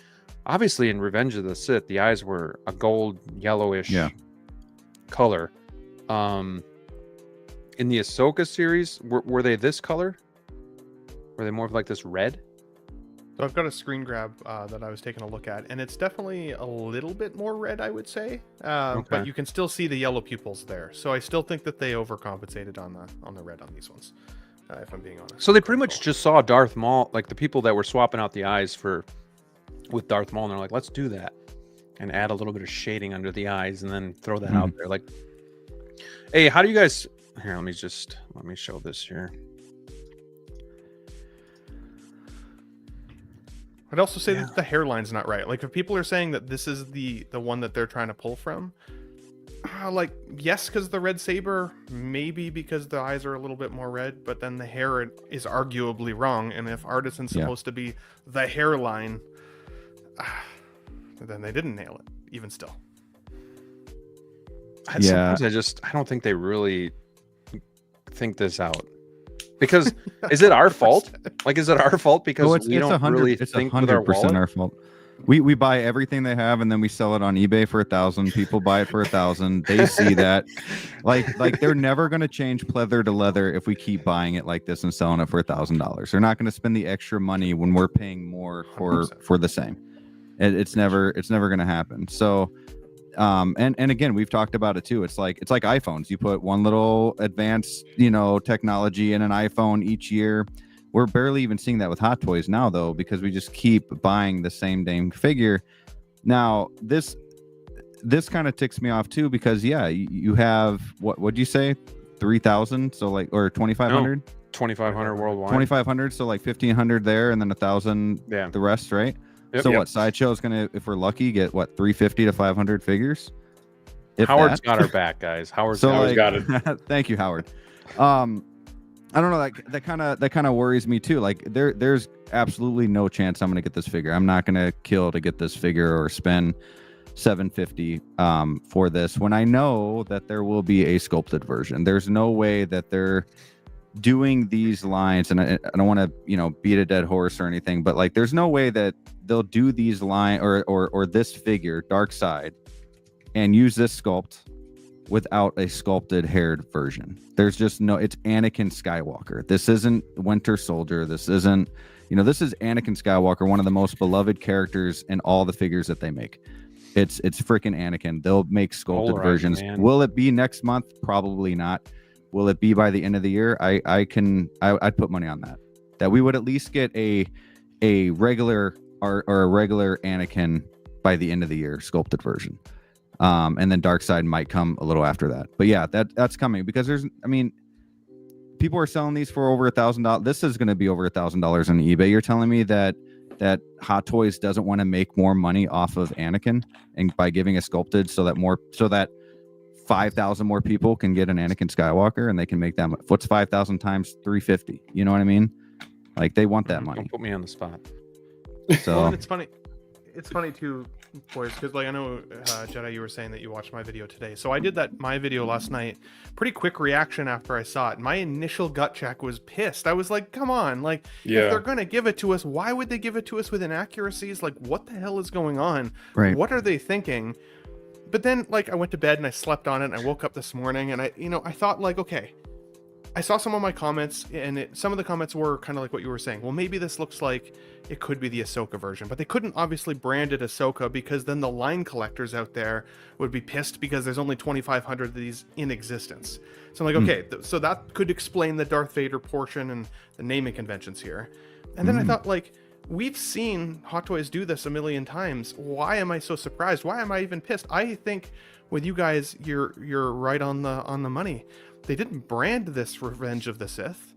Speaker 1: obviously in Revenge of the Sith, the eyes were a gold yellowish color. In the Ahsoka series, were they this color? Were they more of like this red?
Speaker 4: So I've got a screen grab that I was taking a look at, and it's definitely a little bit more red, I would say. But you can still see the yellow pupils there. So I still think that they overcompensated on the red on these ones, if I'm being honest.
Speaker 1: So they pretty much just saw Darth Maul, like the people that were swapping out the eyes with Darth Maul, and they're like, let's do that and add a little bit of shading under the eyes and then throw that out there. Like, hey, how do you guys... Here, let me show this here.
Speaker 4: I'd also say that the hairline's not right. Like, if people are saying that this is the one that they're trying to pull from, like, yes, because the red saber, maybe because the eyes are a little bit more red, but then the hair is arguably wrong. And if Artisan's supposed to be the hairline, then they didn't nail it, even still.
Speaker 1: Sometimes I don't think they really think this out. Because is it our fault? Like, is it our fault because we don't really think with our wallet?
Speaker 2: 100% our fault. We buy everything they have and then we sell it on eBay for 1,000. People buy it for 1,000. They see that, like they're never going to change pleather to leather if we keep buying it like this and selling it for $1,000. They're not going to spend the extra money when we're paying more for the same. It's never going to happen. So. And again, we've talked about it too. It's like iPhones. You put one little advanced, technology in an iPhone each year. We're barely even seeing that with Hot Toys now, though, because we just keep buying the same dang figure. Now, this kind of ticks me off too, because you have what'd you say, 3,000? So like, or 2,500?
Speaker 1: 2,500 worldwide.
Speaker 2: 2,500. So like 1,500 there, and then 1,000. Yeah. The rest, right? So what, Sideshow is gonna, if we're lucky, get what, 350 to 500 figures?
Speaker 1: Howard's got our back, guys. Howard's got it.
Speaker 2: Thank you, Howard. I don't know. That kind of worries me too. Like there's absolutely no chance I'm gonna get this figure. I'm not gonna kill to get this figure or spend $750 for this when I know that there will be a sculpted version. There's no way that they're doing these lines, and I don't want to beat a dead horse or anything, but like there's no way that they'll do these line or this figure Darkseid and use this sculpt without a sculpted haired version. There's just no, it's Anakin Skywalker. This isn't Winter Soldier. This isn't, this is Anakin Skywalker, one of the most beloved characters in all the figures that they make. It's freaking Anakin. They'll make sculpted versions. Man. Will it be next month? Probably not. Will it be by the end of the year? I'd put money on that we would at least get a regular or a regular Anakin by the end of the year, sculpted version. And then Darkseid might come a little after that. But yeah, that's coming, because people are selling these for over $1,000. This is going to be over $1,000 on eBay. You're telling me that Hot Toys doesn't want to make more money off of Anakin and by giving a sculpted so that 5,000 more people can get an Anakin Skywalker and they can make that much. What's 5,000 times 350? You know what I mean? Like, they want that money.
Speaker 1: Don't put me on the spot.
Speaker 4: So well, it's funny too, boys, because like I know Jedi, you were saying that you watched my video today. So I did my video last night. Pretty quick reaction after I saw it. My initial gut check was pissed. I was like, come on, like if they're gonna give it to us, why would they give it to us with inaccuracies? Like, what the hell is going on?
Speaker 2: Right.
Speaker 4: What are they thinking? But then, like, I went to bed and I slept on it, and I woke up this morning and I thought, like, okay, I saw some of my comments, and some of the comments were kind of like what you were saying. Well, maybe this looks like it could be the Ahsoka version, but they couldn't obviously brand it Ahsoka, because then the line collectors out there would be pissed because there's only 2,500 of these in existence. So I'm like, okay, so that could explain the Darth Vader portion and the naming conventions here. And then I thought, like, we've seen Hot Toys do this a million times. Why am I so surprised? Why am I even pissed? I think with you guys, you're right on the money. They didn't brand this Revenge of the Sith.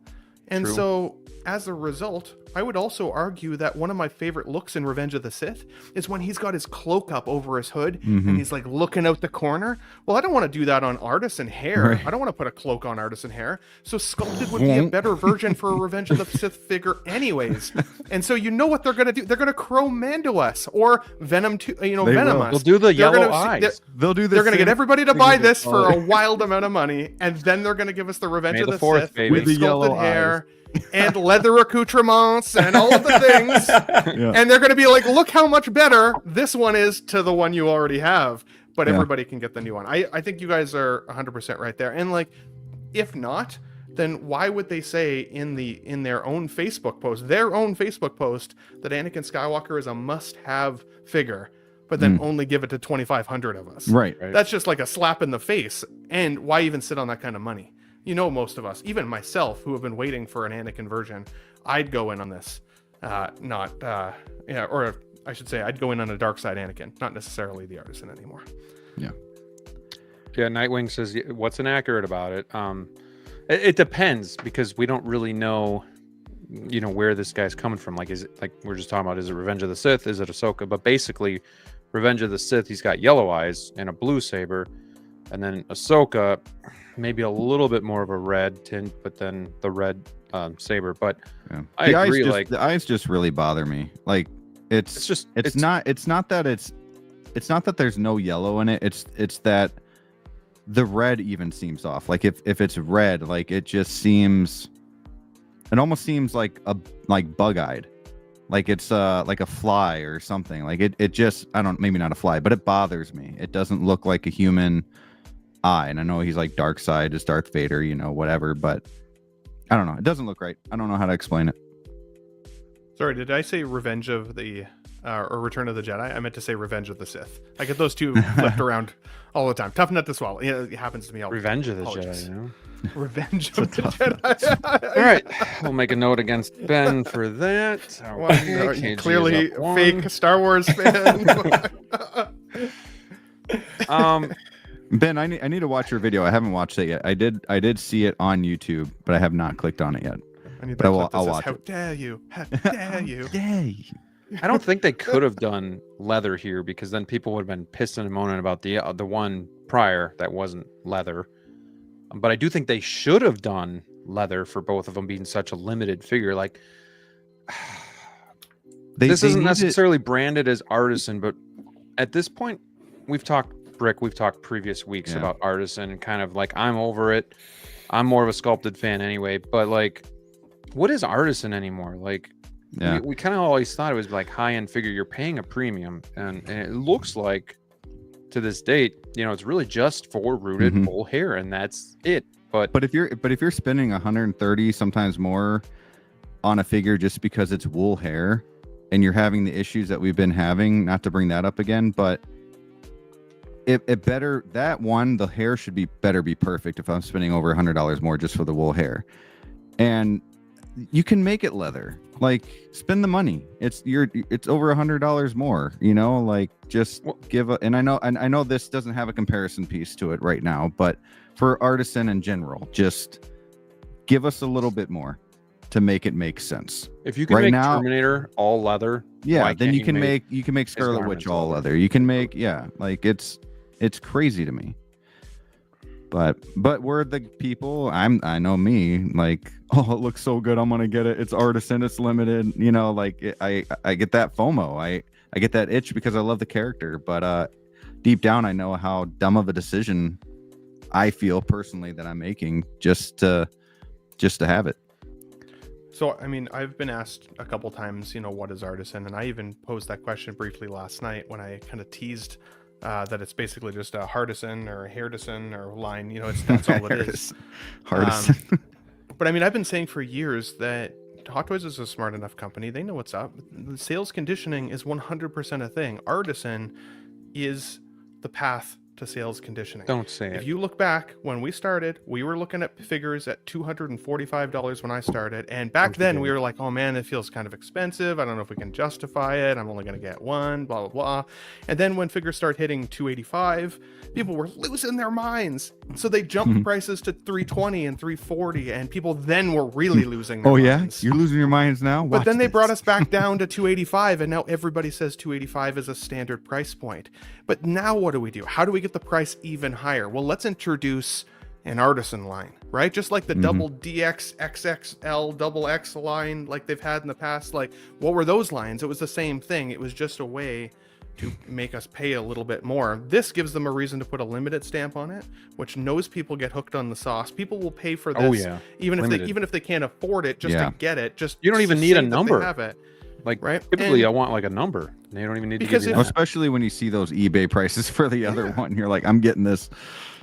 Speaker 4: And so as a result, I would also argue that one of my favorite looks in Revenge of the Sith is when he's got his cloak up over his hood and he's like looking out the corner. Well, I don't want to do that on artisan hair.
Speaker 2: Right.
Speaker 4: I don't want to put a cloak on artisan hair. So sculpted would be a better version for a Revenge of the Sith figure anyways. And so you know what they're going to do? They're going to chromando us or Venom to, Venom us.
Speaker 1: They'll do the
Speaker 4: They're
Speaker 1: yellow
Speaker 4: gonna-
Speaker 1: eyes.
Speaker 2: They'll do this.
Speaker 4: They're going to get everybody to
Speaker 2: thing
Speaker 4: buy
Speaker 2: with
Speaker 4: this
Speaker 2: the-
Speaker 4: for a wild amount of money, and then they're going to give us the Revenge
Speaker 1: May
Speaker 4: of
Speaker 1: the
Speaker 4: the
Speaker 1: 4th,
Speaker 4: Sith
Speaker 1: baby.
Speaker 4: with
Speaker 2: With the
Speaker 4: sculpted
Speaker 2: yellow
Speaker 4: hair and leather accoutrements and all of the things.
Speaker 2: Yeah.
Speaker 4: And they're going to be like, look how much better this one is to the one you already have. But
Speaker 2: Yeah.
Speaker 4: everybody can get the new one. I think you guys are 100% right there. And like, if not, then why would they say in their own Facebook post, that Anakin Skywalker is a must-have figure, but then only give it to 2,500 of us?
Speaker 2: Right.
Speaker 4: That's just like a slap in the face. And why even sit on that kind of money? Most of us, even myself, who have been waiting for an Anakin version, I'd go in on this. Or I should say, I'd go in on a dark side Anakin, not necessarily the artisan anymore.
Speaker 2: Yeah.
Speaker 1: Yeah, Nightwing says, what's inaccurate about it? It depends, because we don't really know, where this guy's coming from. Like, is it, like we're just talking about, is it Revenge of the Sith? Is it Ahsoka? But basically, Revenge of the Sith, he's got yellow eyes and a blue saber. And then Ahsoka, maybe a little bit more of a red tint, but then the red saber. But
Speaker 2: Yeah.
Speaker 1: I agree.
Speaker 2: The eyes just really bother me. Like it's not that there's no yellow in it. It's that the red even seems off. Like if it's red, like it almost seems like bug-eyed. Like it's like a fly or something. Like it just, maybe not a fly, but it bothers me. It doesn't look like a human eye. And I know he's like dark side is Darth Vader, whatever, but I don't know. It doesn't look right. I don't know how to explain it.
Speaker 4: Sorry, did I say Revenge of the or Return of the Jedi? I meant to say Revenge of the Sith. I get those two flipped around all the time. Tough nut to swallow. Yeah, it happens to me all the time.
Speaker 1: Revenge of the
Speaker 4: Apologies.
Speaker 1: Jedi,
Speaker 4: Revenge of the Jedi.
Speaker 1: All right, we'll make a note against Ben for that.
Speaker 4: Well,
Speaker 1: Okay, KG
Speaker 4: clearly
Speaker 1: is up one.
Speaker 4: fake Star Wars fan.
Speaker 2: Ben, I need to watch your video. I haven't watched it yet. I did see it on YouTube, but I have not clicked on it yet.
Speaker 4: I need
Speaker 2: But
Speaker 4: that
Speaker 2: I will-
Speaker 4: clip that
Speaker 2: I'll
Speaker 4: says,
Speaker 2: watch
Speaker 4: how
Speaker 2: it.
Speaker 4: dare you? How dare you?
Speaker 2: Yay.
Speaker 1: I don't think they could have done leather here, because then people would have been pissed and moaning about the one prior that wasn't leather. But I do think they should have done leather for both of them being such a limited figure. Like, this isn't necessarily branded as artisan, but at this point, we've talked previous weeks
Speaker 2: Yeah.
Speaker 1: about artisan, and kind of like, I'm over it. I'm more of a sculpted fan anyway, but like, what is artisan anymore? Like,
Speaker 2: Yeah.
Speaker 1: we kind of always thought it was like high-end figure. You're paying a premium, and it looks like to this date, it's really just for rooted
Speaker 2: Mhm.
Speaker 1: full hair, and that's it.
Speaker 2: But if you're spending 130, sometimes more, on a figure just because it's wool hair, and you're having the issues that we've been having, not to bring that up again, but it better, that one, the hair should be perfect if I'm spending over $100 more just for the wool hair. And you can make it leather. Like, spend the money. It's over $100 more, like, just give a, and I know this doesn't have a comparison piece to it right now, but for artisan in general, just give us a little bit more to make it make sense.
Speaker 1: If you can
Speaker 2: Right
Speaker 1: make
Speaker 2: now-
Speaker 1: Terminator all leather,
Speaker 2: Yeah,
Speaker 1: why
Speaker 2: then
Speaker 1: can't
Speaker 2: you can make Scarlet
Speaker 1: garments
Speaker 2: Witch all
Speaker 1: leather?
Speaker 2: leather. You can make, like, it's crazy to me. But we're the people, I know me, like, oh, it looks so good, I'm gonna get it. It's artisan, it's limited, like, I get that FOMO. I get that itch because I love the character, but deep down I know how dumb of a decision I feel personally that I'm making just to have it.
Speaker 4: So, I mean, I've been asked a couple times, what is artisan? And I even posed that question briefly last night when I kind of teased that it's basically just a hartisan or a hairtisan or line, that's all it is.
Speaker 2: Artisan.
Speaker 4: But I mean, I've been saying for years that Hot Toys is a smart enough company. They know what's up. The sales conditioning is 100% a thing. Artisan is the path to sales conditioning.
Speaker 1: Don't say
Speaker 4: If
Speaker 1: it.
Speaker 4: you look back when we started, we were looking at figures at $245 when I started, and back then we were like, oh man, it feels kind of expensive. I don't know if we can justify it. I'm only going to get one, blah blah blah. And then when figures start hitting 285, people were losing their minds, so they jumped prices to 320 and 340, and people then were really losing their minds.
Speaker 2: You're losing your minds now.
Speaker 4: But then they brought us back down to 285, and now everybody says 285 is a standard price point. But now what do we do? How do we get the price even higher? Well, let's introduce an artisan line, right? Just like the double DX, XXL, double X line like they've had in the past. Like, what were those lines? It was the same thing. It was just a way to make us pay a little bit more. This gives them a reason to put a limited stamp on it, which knows people get hooked on the sauce. People will pay for this, even if they can't afford it, just to get it. Just
Speaker 1: you don't even need a number.
Speaker 4: Have it.
Speaker 1: Like,
Speaker 4: right?
Speaker 1: Typically, I want like a number. They don't even need to give you that.
Speaker 2: Especially when you see those eBay prices for the other one, you're like, I'm getting this.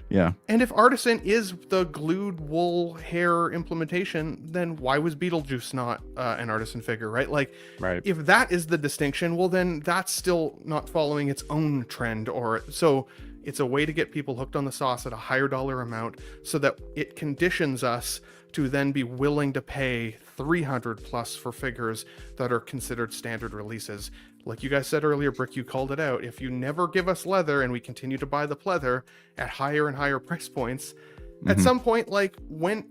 Speaker 2: Yeah.
Speaker 4: And if artisan is the glued wool hair implementation, then why was Beetlejuice not an artisan figure, right? Like, if that is the distinction, well, then that's still not following its own trend. So it's a way to get people hooked on the sauce at a higher dollar amount so that it conditions us to then be willing to pay 300 plus for figures that are considered standard releases. Like you guys said earlier, Brick, you called it out. If you never give us leather and we continue to buy the pleather at higher and higher price points, at some point, we're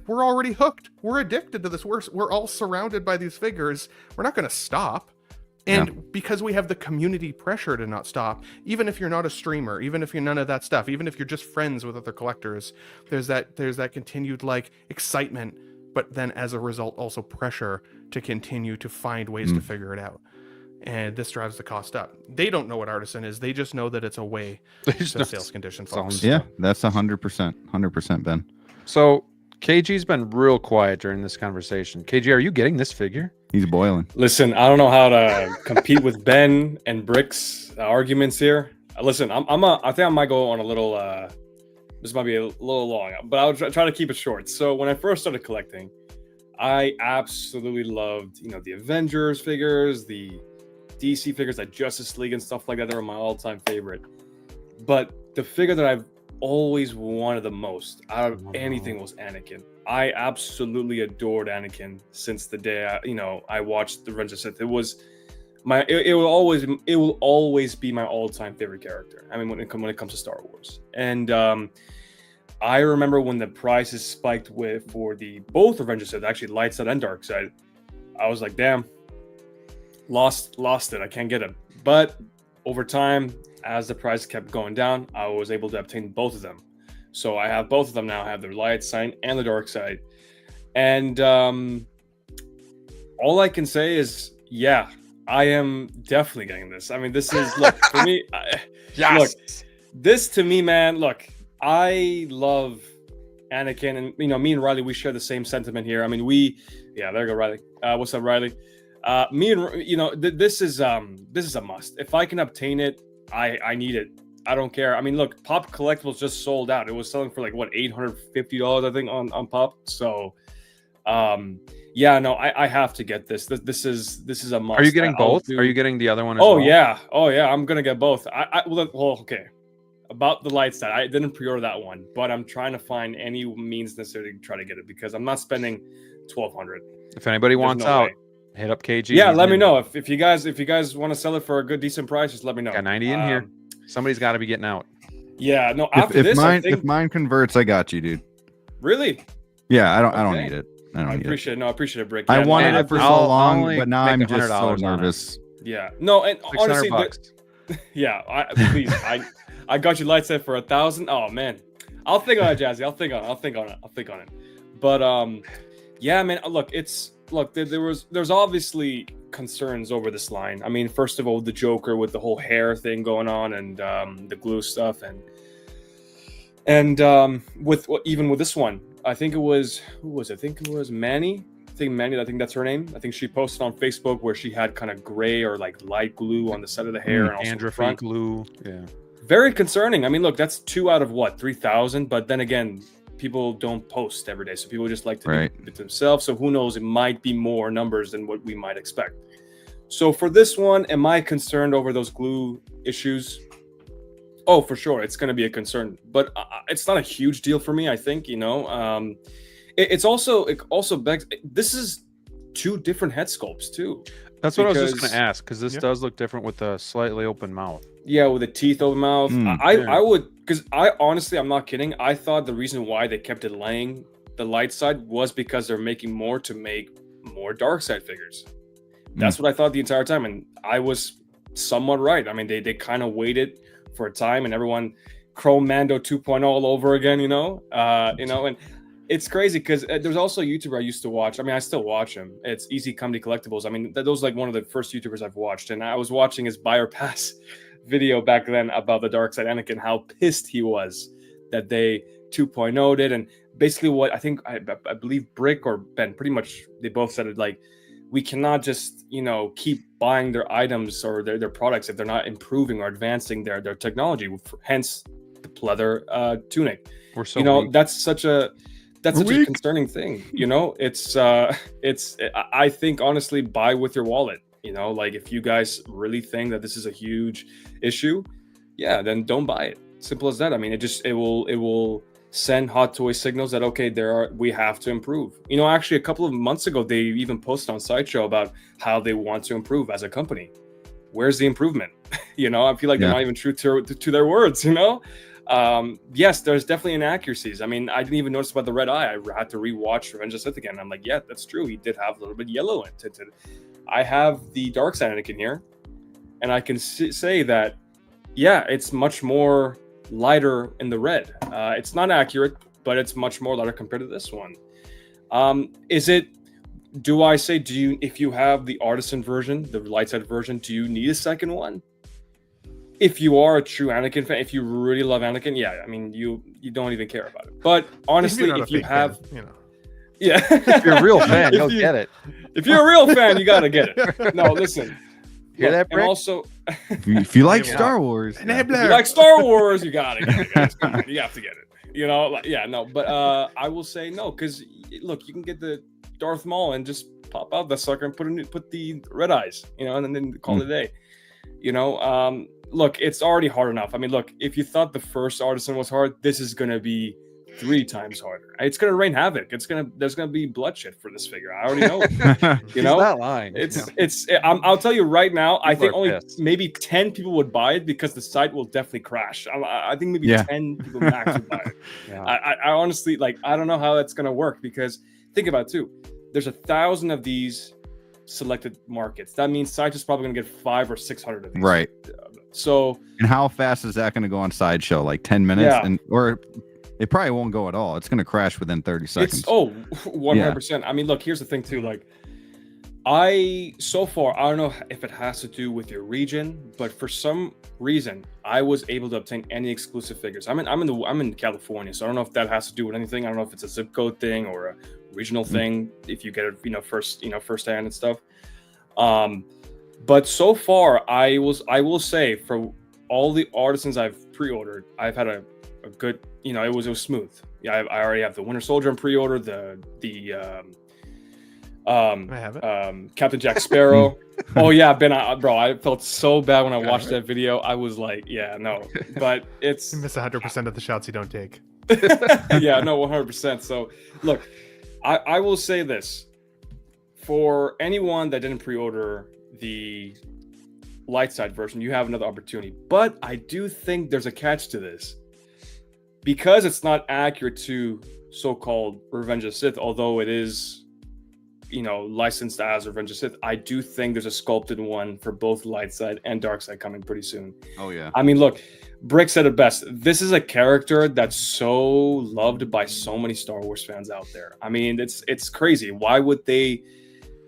Speaker 4: already hooked. We're addicted to this. We're all surrounded by these figures. We're not going to stop. And because we have the community pressure to not stop, even if you're not a streamer, even if you're none of that stuff, even if you're just friends with other collectors, there's that continued excitement, but then as a result also pressure to continue to find ways to figure it out. And this drives the cost up. They don't know what artisan is. They just know that it's a way to sales condition folks.
Speaker 2: Yeah, that's 100%, Ben.
Speaker 1: So KG's been real quiet during this conversation. KG, are you getting this figure?
Speaker 2: He's boiling.
Speaker 3: Listen, I don't know how to compete with Ben and Brick's arguments here. Listen, I think I might go on a little. This might be a little long, but I'll try to keep it short. So when I first started collecting, I absolutely loved, the Avengers figures, the DC figures, like Justice League and stuff like that. They were my all-time favorite. But the figure that I've always wanted the most out of anything was Anakin. I absolutely adored Anakin since the day I watched the Revenge of the Sith. It was it will always be my all-time favorite character. I mean, when it comes to Star Wars. And I remember when the prices spiked for both Revenge of the Sith, actually light side and dark side. I was like, damn, lost it. I can't get it. But over time, as the price kept going down, I was able to obtain both of them. So I have both of them now. I have the light side and the dark side. And all I can say is, yeah, I am definitely getting this. I mean, this is, look, for me, look, this to me, man, look, I love Anakin. And, me and Riley, we share the same sentiment here. I mean, there you go, Riley. What's up, Riley? Me and, this is a must. If I can obtain it, I need it. I don't care. I mean, look, Pop Collectibles just sold out. It was selling for $850, I think, on Pop. So, I have to get this. This is a must.
Speaker 1: Are you getting both? Are you getting the other one as
Speaker 3: well? Oh yeah, I'm gonna get both. Okay. About the light side, I didn't pre-order that one, but I'm trying to find any means necessary to try to get it because I'm not spending $1,200.
Speaker 1: If anybody wants out, hit up KG.
Speaker 3: Yeah, let me know if you guys want to sell it for a good decent price. Just let me know.
Speaker 1: Got 90 in here. Somebody's got to be getting out.
Speaker 3: Yeah, no.
Speaker 2: If mine converts, I got you, dude.
Speaker 3: Really?
Speaker 2: Yeah, I don't need it.
Speaker 3: I appreciate it. No, I appreciate it, Brick.
Speaker 2: I wanted it for so long, but now I'm just so nervous.
Speaker 3: Yeah. No, and honestly,
Speaker 1: $600.
Speaker 3: Please, I got you light set for $1,000. Oh man, I'll think on it, Jazzy. I'll think on it. But yeah, man. There's obviously concerns over this line. I mean, first of all, the Joker with the whole hair thing going on and the glue stuff, and even with this one, I think it was Manny. I think that's her name. I think she posted on Facebook where she had kind of gray or light glue on the side of the hair and also the front
Speaker 1: glue. Yeah.
Speaker 3: Very concerning. I mean, look, that's 2 out of 3,000. But then again, people don't post every day, so people just like to do it themselves. So who knows? It might be more numbers than what we might expect. So for this one, am I concerned over those glue issues? Oh, for sure, it's going to be a concern, but it's not a huge deal for me. I think it also begs. This is 2 different head sculpts too.
Speaker 1: That's what I was just going to ask, because this does look different with a slightly open mouth.
Speaker 3: Yeah, with the teeth open mouth. I would, because I honestly, I'm not kidding. I thought the reason why they kept delaying the light side was because they're making more to make more dark side figures. That's what I thought the entire time, and I was somewhat right. I mean, they kind of waited for a time, and everyone Chrome Mando 2.0 all over again, and it's crazy because there's also a YouTuber I used to watch. I mean, I still watch him. It's Easy Comedy Collectibles. I mean, that was like one of the first YouTubers I've watched, and I was watching his buyer pass video back then about the Dark Side Anakin, how pissed he was that they 2.0'd it, and basically what I think I believe Brick or Ben pretty much they both said it, like, we cannot just keep buying their items or their products if they're not improving or advancing their technology. Hence the pleather tunic.
Speaker 1: We're so
Speaker 3: that's such a concerning thing. It's I think honestly, buy with your wallet. Like if you guys really think that this is a huge issue, then don't buy it. Simple as that. I mean, it will send Hot Toy signals that we have to improve. Actually a couple of months ago they even posted on Sideshow about how they want to improve as a company. Where's the improvement? I feel like they're not even true to their words. Yes, there's definitely inaccuracies. I mean, I didn't even notice about the red eye. I had to rewatch Revenge of the Sith again. I'm like, yeah, that's true. He did have a little bit yellow in it. I have the dark side Anakin here, and I can say that, it's much more lighter in the red. It's not accurate, but it's much more lighter compared to this one. If you have the artisan version, the light side version, do you need a second one? If you are a true Anakin fan, if you really love Anakin, I mean, you don't even care about it. But honestly, if you have,
Speaker 1: if you're a real fan, you'll get it.
Speaker 3: If you're a real fan, you gotta get it. No, listen.
Speaker 1: Hear that, Brick?
Speaker 3: And also,
Speaker 2: if you like Star Wars,
Speaker 3: you like Star Wars, you gotta get it. You have to get it. But I will say no, because look, you can get the Darth Maul and just pop out the sucker and put the red eyes, and then call it a day. Look, it's already hard enough. I mean, look, if you thought the first artisan was hard, this is gonna be 3 times harder. It's gonna rain havoc. There's gonna be bloodshed for this figure. I already know it.
Speaker 1: He's not lying.
Speaker 3: I'll tell you right now.
Speaker 1: People
Speaker 3: I think only
Speaker 1: pissed.
Speaker 3: maybe 10 people would buy it because the site will definitely crash. I think maybe 10 people max would buy it. I honestly, I don't know how that's gonna work, because think about it too. There's 1,000 of these selected markets. That means site is probably gonna get 500 or 600 of these.
Speaker 2: right?
Speaker 3: So,
Speaker 2: And how fast is that going to go on Sideshow? Like 10 minutes,
Speaker 3: Yeah.
Speaker 2: or it probably won't go at all. It's going to crash within 30 seconds.
Speaker 3: 100%. I mean, look, here's the thing too. Like, so far, I don't know if it has to do with your region, but for some reason, I was able to obtain any exclusive figures. I'm in California, so I don't know if that has to do with anything. I don't know if it's a zip code thing or a regional thing. If you get it, first hand and stuff. But so far, I will say, for all the artisans I've pre-ordered, I've had a good, it was smooth. I already have the Winter Soldier in pre-order,
Speaker 4: I have it.
Speaker 3: Captain Jack Sparrow. Oh yeah, Ben, I felt so bad when I watched that video. I was like, but it's
Speaker 4: You miss 100% of the shots you don't take.
Speaker 3: 100%. So look, I will say this, for anyone that didn't pre-order the light side version, you have another opportunity, but I do think there's a catch to this, because it's not accurate to so-called Revenge of the Sith, although it is licensed as Revenge of the Sith. I do think there's a sculpted one for both light side and dark side coming pretty soon.
Speaker 2: Oh yeah.
Speaker 3: I mean, look, Brick said it best. This is a character that's so loved by so many Star Wars fans out there. I mean, it's crazy. Why would they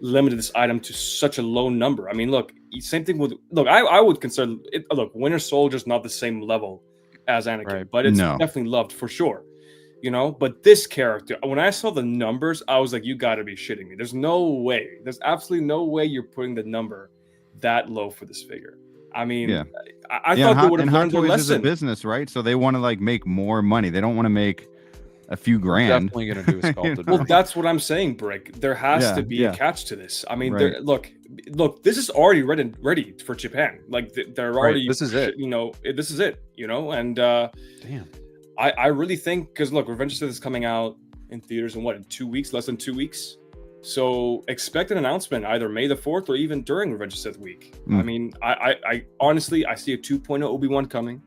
Speaker 3: limit this item to such a low number? I mean, look, same thing with, I would consider it, Winter Soldier's not the same level as Anakin,
Speaker 1: Right.
Speaker 3: but it's
Speaker 2: No.
Speaker 3: definitely loved for sure. But this character, when I saw the numbers, I was like, you got to be shitting me. There's no way. There's absolutely no way you're putting the number that low for this figure. I mean,
Speaker 2: Yeah.
Speaker 3: I thought they would have learned their
Speaker 2: Hot Toys is a
Speaker 3: lesson.
Speaker 2: business, right? So they want to make more money. They don't want to make a few grand.
Speaker 1: Definitely gonna do a sculpted.
Speaker 3: Well,
Speaker 1: version.
Speaker 3: that's what I'm saying, Brick. There has to be a catch to this. I mean,
Speaker 2: Right.
Speaker 3: look, this is already ready for Japan. Like they're already.
Speaker 1: This is it.
Speaker 3: You know, this is it. You know, and
Speaker 1: Damn.
Speaker 3: I really think because look, Revenge of the Sith is coming out in theaters in in 2 weeks, less than 2 weeks. So expect an announcement either May the 4th or even during Revenge of the Sith week. I mean, I honestly I see a 2.0 Obi-Wan coming.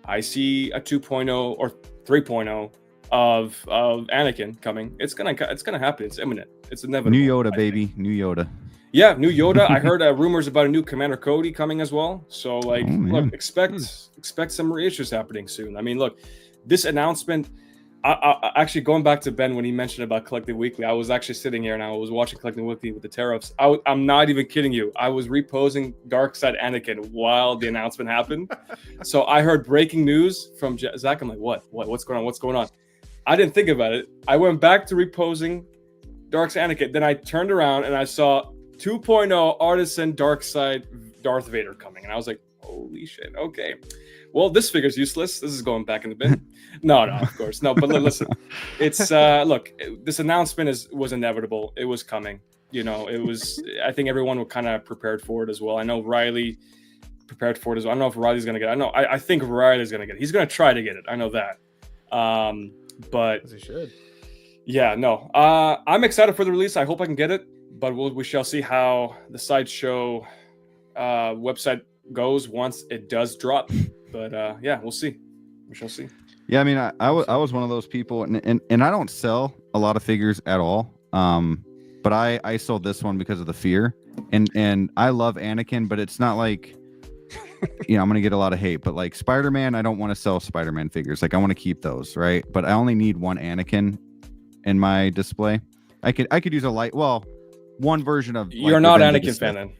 Speaker 3: I see a 2.0 or 3.0 of Anakin coming. It's gonna happen. It's imminent. It's inevitable.
Speaker 2: New Yoda, baby. New Yoda.
Speaker 3: Yeah, new Yoda. I heard rumors about a new Commander Cody coming as well. So like, look, expect some reissues happening soon. I mean, look, this announcement. I actually going back to Ben when he mentioned about Collecting Weekly. I was actually sitting here and I was watching Collecting Weekly with the tariffs. I'm not even kidding you. I was reposing Darkside Anakin while the announcement happened. So I heard breaking news from Zach. I'm like, what's going on? What's going on? I didn't think about it. I went back to reposing Darkside Anakin. Then I turned around and I saw 2.0 Artisan Darkside Darth Vader coming. And I was like, holy shit. Okay. Well, this figure's useless. This is going back in the bin. No, of course. No, but listen, it's look, this announcement was inevitable. It was coming. You know, it was, I think everyone was kind of prepared for it as well. I know Riley prepared for it as well. I don't know if Riley's going to get it. I think Riley's going to get it. He's going to try to get it. I know that. But
Speaker 4: As he should.
Speaker 3: Yeah, no. I'm excited for the release. I hope I can get it, but we shall see how the Sideshow website goes once it does drop. But yeah, we'll see. We shall see.
Speaker 2: Yeah, I mean, I was one of those people, and I don't sell a lot of figures at all. But I sold this one because of the fear, and I love Anakin, but it's not like, you know, I'm gonna get a lot of hate. But like Spider-Man, I don't want to sell Spider-Man figures. Like I want to keep those, right? But I only need one Anakin in my display. I could use one version of.
Speaker 3: You're not Anakin fan then.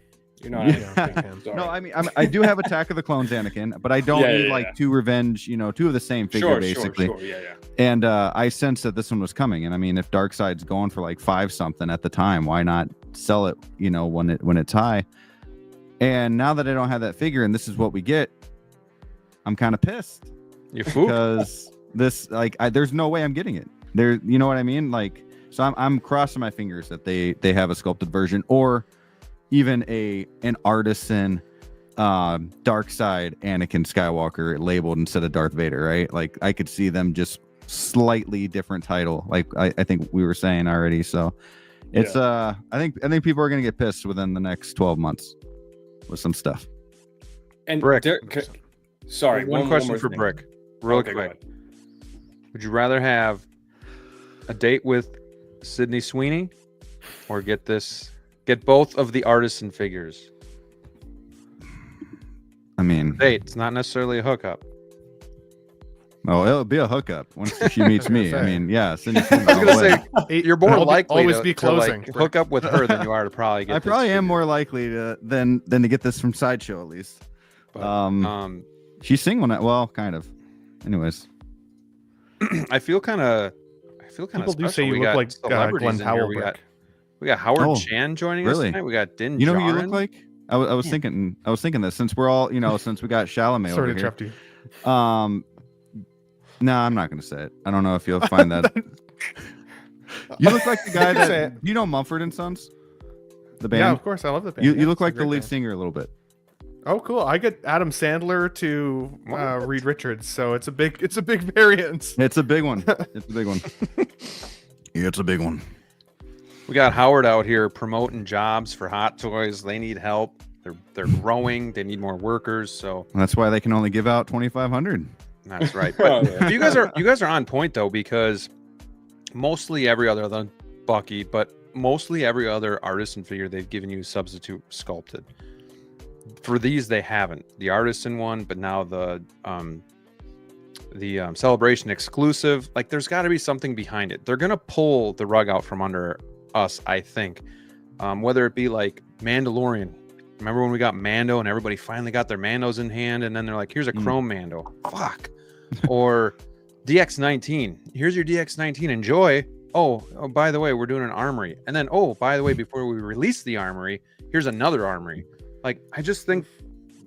Speaker 3: You're not Anakin fan. Sorry.
Speaker 2: No, I mean I do have Attack of the Clones Anakin, but I don't need like two Revenge, two of the same figure basically.
Speaker 3: Sure. Yeah.
Speaker 2: And I sensed that this one was coming, and I mean, if Darkseid's going for like 5 something at the time, why not sell it? When it's high. And now that I don't have that figure, and this is what we get, I'm kind of pissed.
Speaker 1: You fool.
Speaker 2: Because this, there's no way I'm getting it. There, you know what I mean? Like, so I'm crossing my fingers that they have a sculpted version, or even an artisan Darkseid Anakin Skywalker labeled instead of Darth Vader, right? Like I could see them just slightly different title, like I think we were saying already. So it's I think people are gonna get pissed within the next 12 months with some stuff.
Speaker 3: And
Speaker 1: Brick.
Speaker 3: Sorry,
Speaker 1: one question for
Speaker 3: thing.
Speaker 1: Brick, real quick. Would you rather have a date with Sydney Sweeney, or get both of the artisan figures?
Speaker 2: I mean,
Speaker 1: Date. It's not necessarily a hookup.
Speaker 2: Oh, it'll be a hookup once she meets me. I mean, yeah. Sydney Sweeney,
Speaker 1: I was gonna say you're more likely
Speaker 4: always
Speaker 1: to,
Speaker 4: be closing.
Speaker 1: to hook up with her than you are to probably get.
Speaker 2: I probably
Speaker 1: this
Speaker 2: am
Speaker 1: figure.
Speaker 2: more likely than to get this from Sideshow at least.
Speaker 1: But,
Speaker 2: She's single now. Well, kind of. Anyways,
Speaker 1: I feel kind of.
Speaker 4: People do
Speaker 1: special.
Speaker 4: say you
Speaker 1: We
Speaker 4: look
Speaker 1: got
Speaker 4: like
Speaker 1: celebrities
Speaker 4: Glenn
Speaker 1: in here.
Speaker 4: Powell.
Speaker 1: We got Howard
Speaker 2: Oh,
Speaker 1: Chan joining
Speaker 2: really?
Speaker 1: us tonight. We got Din.
Speaker 2: you know who you
Speaker 1: Djarin.
Speaker 2: look like? I was thinking this, since we're all, since we got Chalamet
Speaker 4: Sorry
Speaker 2: over
Speaker 4: to
Speaker 2: here.
Speaker 4: interrupt you.
Speaker 2: No, I'm not gonna say it. I don't know if you'll find that. You look like the guy
Speaker 4: Say
Speaker 2: that
Speaker 4: it.
Speaker 2: you know Mumford and Sons, the band.
Speaker 4: Yeah, of course. I love the band.
Speaker 2: You
Speaker 4: Yeah,
Speaker 2: look
Speaker 4: it's a
Speaker 2: like the
Speaker 4: great
Speaker 2: lead
Speaker 4: band.
Speaker 2: singer a little bit.
Speaker 4: Oh, cool. I get Adam Sandler to Reed Richards, so it's a big variance.
Speaker 2: It's a big one. It's a big one. Yeah, it's a big one.
Speaker 1: We got Howard out here promoting jobs for Hot Toys. They need help. They're growing. They need more workers. So
Speaker 2: That's why they can only give out 2,500.
Speaker 1: that's right. But you guys are on point though, because mostly every other than Bucky, but mostly every other artisan figure they've given you substitute sculpted. For these, they haven't. The artisan one, but now the Celebration exclusive. Like, there's got to be something behind it. They're gonna pull the rug out from under us, I think. Whether it be like Mandalorian. Remember when we got Mando and everybody finally got their Mandos in hand, and then they're like, "Here's a Chrome Mando." Fuck. Or DX19. Here's your DX19. Enjoy. Oh, by the way, we're doing an armory. And then, oh, by the way, before we release the armory, here's another armory. Like, I just think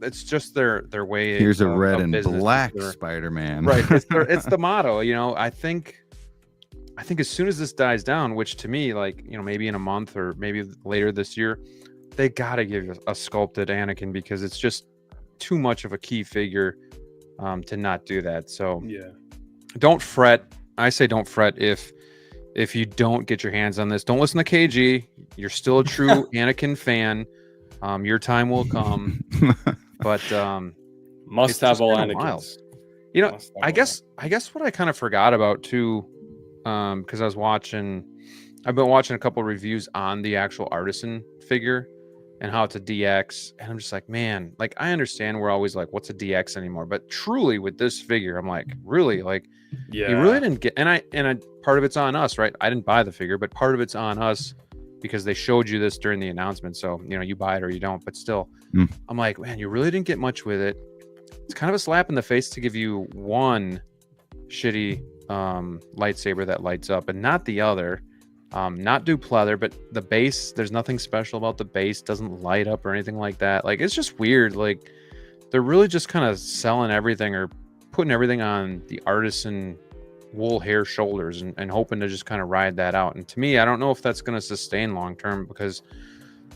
Speaker 1: it's just their way.
Speaker 2: Here's a red
Speaker 1: of
Speaker 2: and
Speaker 1: business.
Speaker 2: black
Speaker 1: Their-
Speaker 2: Spider-Man.
Speaker 1: Right. It's the motto. I think I think as soon as this dies down, which to me, like, you know, maybe in a month or maybe later this year, they got to give a sculpted Anakin, because it's just too much of a key figure to not do that. So
Speaker 3: Yeah.
Speaker 1: don't fret. I say don't fret if you don't get your hands on this. Don't listen to KG. You're still a true Anakin fan. Your time will come. But
Speaker 3: Must
Speaker 1: it's
Speaker 3: have
Speaker 1: just
Speaker 3: all
Speaker 1: kinda wild.
Speaker 3: Anakins.
Speaker 1: You know,
Speaker 3: Must have
Speaker 1: I
Speaker 3: all
Speaker 1: guess what I kind of forgot about too, because I've been watching a couple reviews on the actual artisan figure and how it's a DX, and I'm just like, man, like I understand we're always like, what's a DX anymore? But truly with this figure, I'm like, really, like,
Speaker 3: Yeah.
Speaker 1: you really didn't get, and I part of it's on us, right? I didn't buy the figure, but part of it's on us because they showed you this during the announcement. So, you know, you buy it or you don't, but still, I'm like, man, you really didn't get much with it. It's kind of a slap in the face to give you one shitty lightsaber that lights up and not the other. Not dupe leather, but the base, there's nothing special about the base, doesn't light up or anything like that. Like, it's just weird. Like, they're really just kind of selling everything or putting everything on the artisan wool hair shoulders and hoping to just kind of ride that out. And to me, I don't know if that's going to sustain long term, because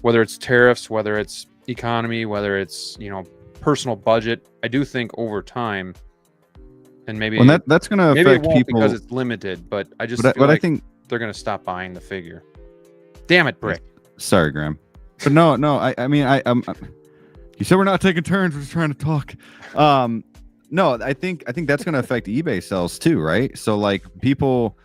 Speaker 1: whether it's tariffs, whether it's economy, whether it's, you know, personal budget, I do think over time, and maybe
Speaker 2: that's going to
Speaker 1: maybe it
Speaker 2: affect
Speaker 1: won't
Speaker 2: people
Speaker 1: because it's limited, but I just
Speaker 2: but
Speaker 1: feel like
Speaker 2: I think
Speaker 1: they're going to stop buying the figure. Damn it, Brick.
Speaker 2: Sorry, Graham. But no, I mean, you said we're not taking turns. We're just trying to talk. No, I think that's going to affect eBay sales too, right? So like people,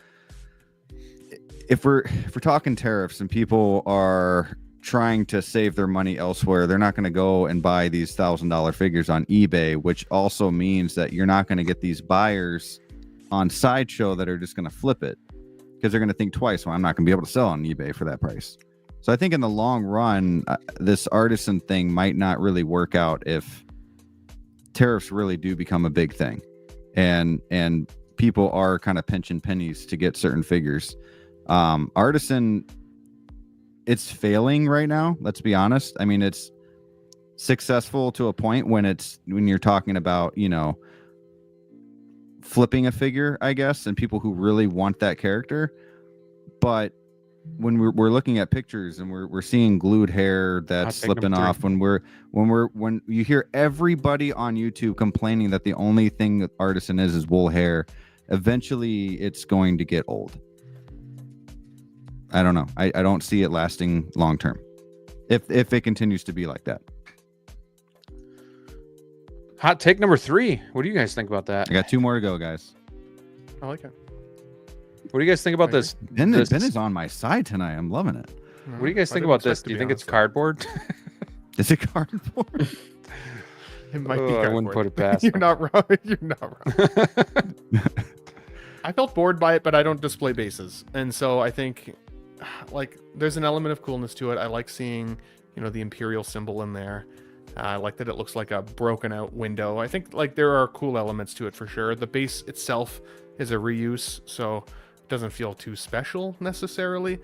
Speaker 2: if we're talking tariffs and people are trying to save their money elsewhere, they're not going to go and buy these $1,000 figures on eBay, which also means that you're not going to get these buyers on Sideshow that are just going to flip it, because they're going to think twice. Well, I'm not going to be able to sell on eBay for that price. So I think in the long run, this artisan thing might not really work out if tariffs really do become a big thing, and people are kind of pinching pennies to get certain figures. Artisan, it's failing right now. Let's be honest. I mean, it's successful to a point when you're talking about, you know, flipping a figure, I guess, and people who really want that character. But when we're looking at pictures and we're seeing glued hair that's slipping off, when you hear everybody on YouTube complaining that the only thing that artisan is wool hair, eventually it's going to get old. I don't know. I don't see it lasting long term if it continues to be like that.
Speaker 1: Hot take number 3. What do you guys think about that?
Speaker 2: I got 2 more to go, guys.
Speaker 4: I like it.
Speaker 1: What do you guys think about this?
Speaker 2: Ben is on my side tonight. I'm loving it.
Speaker 1: What do you guys think about this? Do you think it's cardboard?
Speaker 2: Is it cardboard?
Speaker 4: It might be cardboard.
Speaker 1: I wouldn't put it past.
Speaker 4: You're not wrong. You're not wrong. I felt bored by it, but I don't display bases, and so I think, like, there's an element of coolness to it. I like seeing, you know, the Imperial symbol in there. I like that it looks like a broken out window. I think, like, there are cool elements to it for sure. The base itself is a reuse, so it doesn't feel too special necessarily.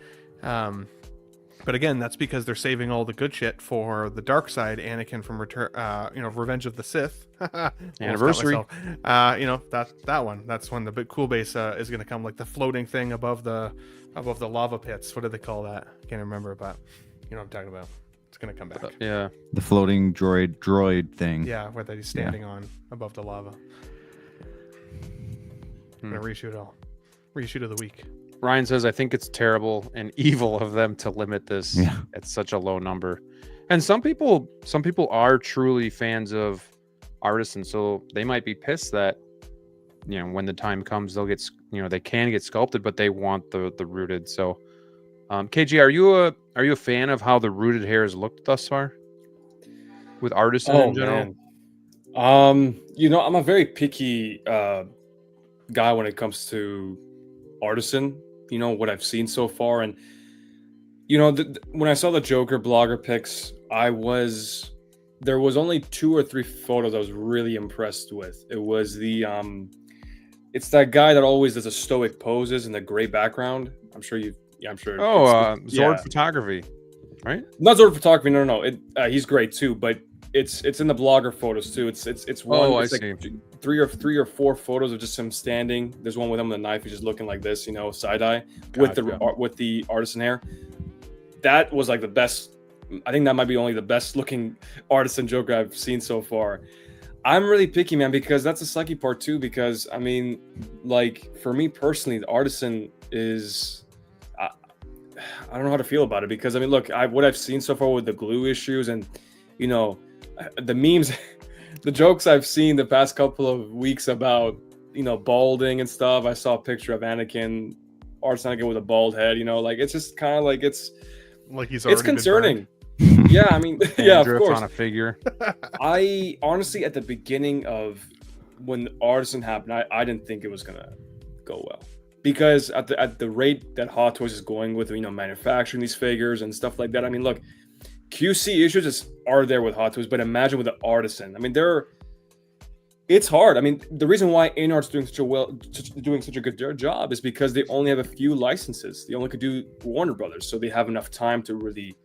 Speaker 4: But again, that's because they're saving all the good shit for the dark side Anakin from Revenge of the Sith
Speaker 1: anniversary.
Speaker 4: You know, that one. That's when the big cool base is going to come, like the floating thing above the lava pits. What do they call that? I can't remember, but you know what I'm talking about. It's going to come back.
Speaker 1: Yeah.
Speaker 2: The floating droid thing.
Speaker 4: Yeah, where he's standing on above the lava. I'm going to reshoot it all. Reshoot of the week.
Speaker 1: Ryan says, I think it's terrible and evil of them to limit this at such a low number. And some people are truly fans of artisan, so they might be pissed that, you know, when the time comes, they'll get, you know, they can get sculpted, but they want the rooted. So, KG, are you a fan of how the rooted hair has looked thus far with artisan in general?
Speaker 3: Man. You know, I'm a very picky guy when it comes to artisan. You know what I've seen so far, and you know, when I saw the Joker blogger pics, there was only 2 or 3 photos I was really impressed with. It was it's that guy that always does a stoic poses in the gray background. I'm sure.
Speaker 1: Zord photography, right?
Speaker 3: Not Zord photography. No. He's great too. But it's in the blogger photos too. It's one.
Speaker 1: Oh, I
Speaker 3: it's like
Speaker 1: see.
Speaker 3: three or four photos of just him standing. There's one with him with a knife. He's just looking like this, side eye
Speaker 1: Gotcha.
Speaker 3: with the artisan hair. That was like the best. I think that might be only the best looking artisan Joker I've seen so far. I'm really picky, man, because that's a sucky part too. Because I mean, like for me personally, the artisan is. I don't know how to feel about it because I mean, look, what I've seen so far with the glue issues and the memes, the jokes I've seen the past couple of weeks about balding and stuff. I saw a picture of Anakin, Anakin with a bald head. Like it's just kind of like it's concerning. Yeah, I mean, yeah, of course.
Speaker 1: On a figure.
Speaker 3: I honestly, at the beginning of when the artisan happened, I didn't think it was gonna go well. Because at the rate that Hot Toys is going with manufacturing these figures and stuff like that, I mean, look, QC issues are there with Hot Toys, but imagine with the artisan. I mean, it's hard. I mean, the reason why Inart's doing such a good job is because they only have a few licenses. They only could do Warner Brothers, so they have enough time to really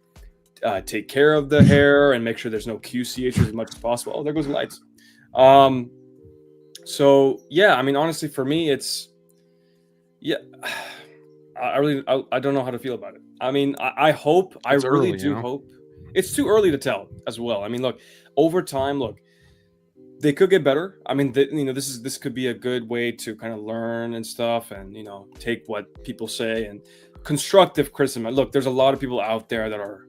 Speaker 3: take care of the hair and make sure there's no QC issues as much as possible. Oh, there goes the lights. So yeah, I mean, honestly, for me, it's. Yeah, I don't know how to feel about it. I mean, I hope, I really do hope. It's too early to tell as well. I mean, look, over time, they could get better. I mean, this could be a good way to kind of learn and stuff, and take what people say and constructive criticism. Look, there's a lot of people out there that are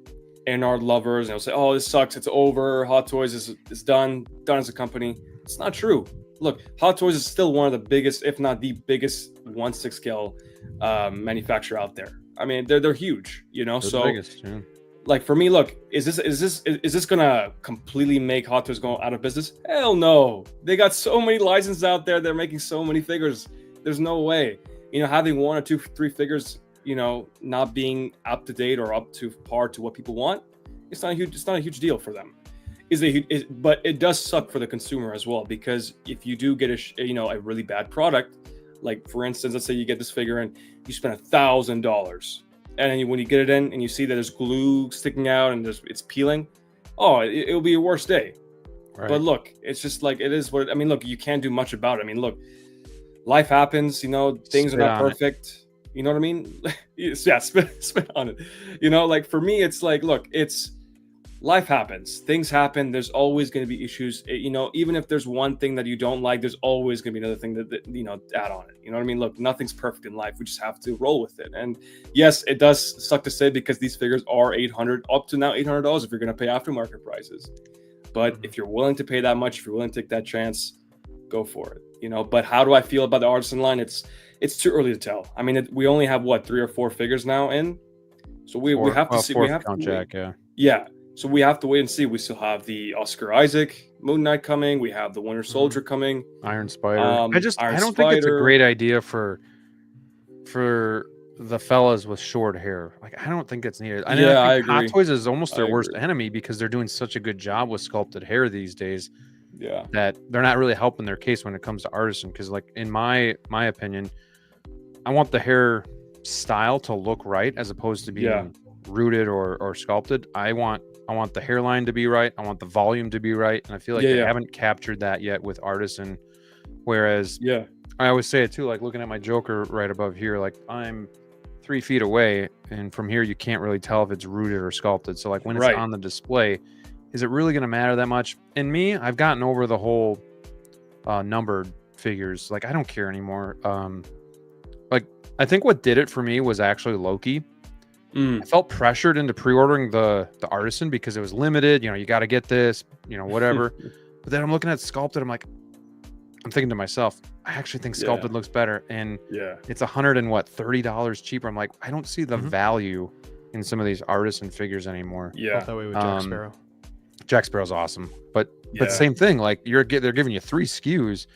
Speaker 3: NR lovers, and they'll say, "Oh, this sucks. It's over. Hot Toys is done as a company." It's not true. Look, Hot Toys is still one of the biggest, if not the biggest, 1/6 scale manufacturer out there. I mean, they're huge,
Speaker 1: They're
Speaker 3: so
Speaker 1: the biggest, yeah.
Speaker 3: Like for me, look, is this gonna completely make Hot Toys go out of business? Hell no. They got so many licenses out there. They're making so many figures. There's no way. Having 1 or 2, 3 figures, not being up to date or up to par to what people want, it's not a huge deal for them. But it does suck for the consumer as well, because if you do get a really bad product, like for instance, let's say you get this figure and you spend $1,000, and then when you get it in and you see that there's glue sticking out and it's peeling, it'll be your worst day. Right. But look, it's just like it is what I mean. Look, you can't do much about it. I mean, look, life happens. Things are not perfect. You know what I mean? Yeah, spit on it. Like for me, it's like, look, it's. Life happens. Things happen. There's always going to be issues. Even if there's one thing that you don't like, there's always going to be another thing that add on it. You know what I mean? Look, nothing's perfect in life. We just have to roll with it. And yes, it does suck to say because these figures are $800 up to now $800 if you're going to pay aftermarket prices. But if you're willing to pay that much, if you're willing to take that chance, go for it. But how do I feel about the artisan line? It's too early to tell. I mean, we only have 3 or 4 figures now in, so we have to see. We have to
Speaker 1: Jack, yeah.
Speaker 3: Yeah. So we have to wait and see. We still have the Oscar Isaac Moon Knight coming. We have the Winter Soldier coming.
Speaker 1: Iron Spider. I don't think it's a great idea for the fellas with short hair. Like, I don't think it's needed. I agree. Hot Toys is almost their worst enemy because they're doing such a good job with sculpted hair these days.
Speaker 3: Yeah.
Speaker 1: That they're not really helping their case when it comes to artisan. Because, like, in my opinion, I want the hair style to look right as opposed to being rooted or sculpted. I want the hairline to be right. I want the volume to be right. And I feel like they haven't captured that yet with artisan. Whereas I always say it too, like looking at my Joker right above here, like I'm 3 feet away, and from here you can't really tell if it's rooted or sculpted. So like when it's on the display, is it really going to matter that much? And me, I've gotten over the whole numbered figures. Like I don't care anymore. Like I think what did it for me was actually Loki. I felt pressured into pre-ordering the artisan because it was limited. You got to get this, whatever. But then I'm looking at sculpted. I'm thinking to myself, I actually think sculpted looks better. And it's $30 cheaper. I'm like, I don't see the value in some of these artisan figures anymore.
Speaker 4: Yeah, that way with Jack Sparrow.
Speaker 1: Jack Sparrow's awesome, but same thing. Like they're giving you 3 SKUs.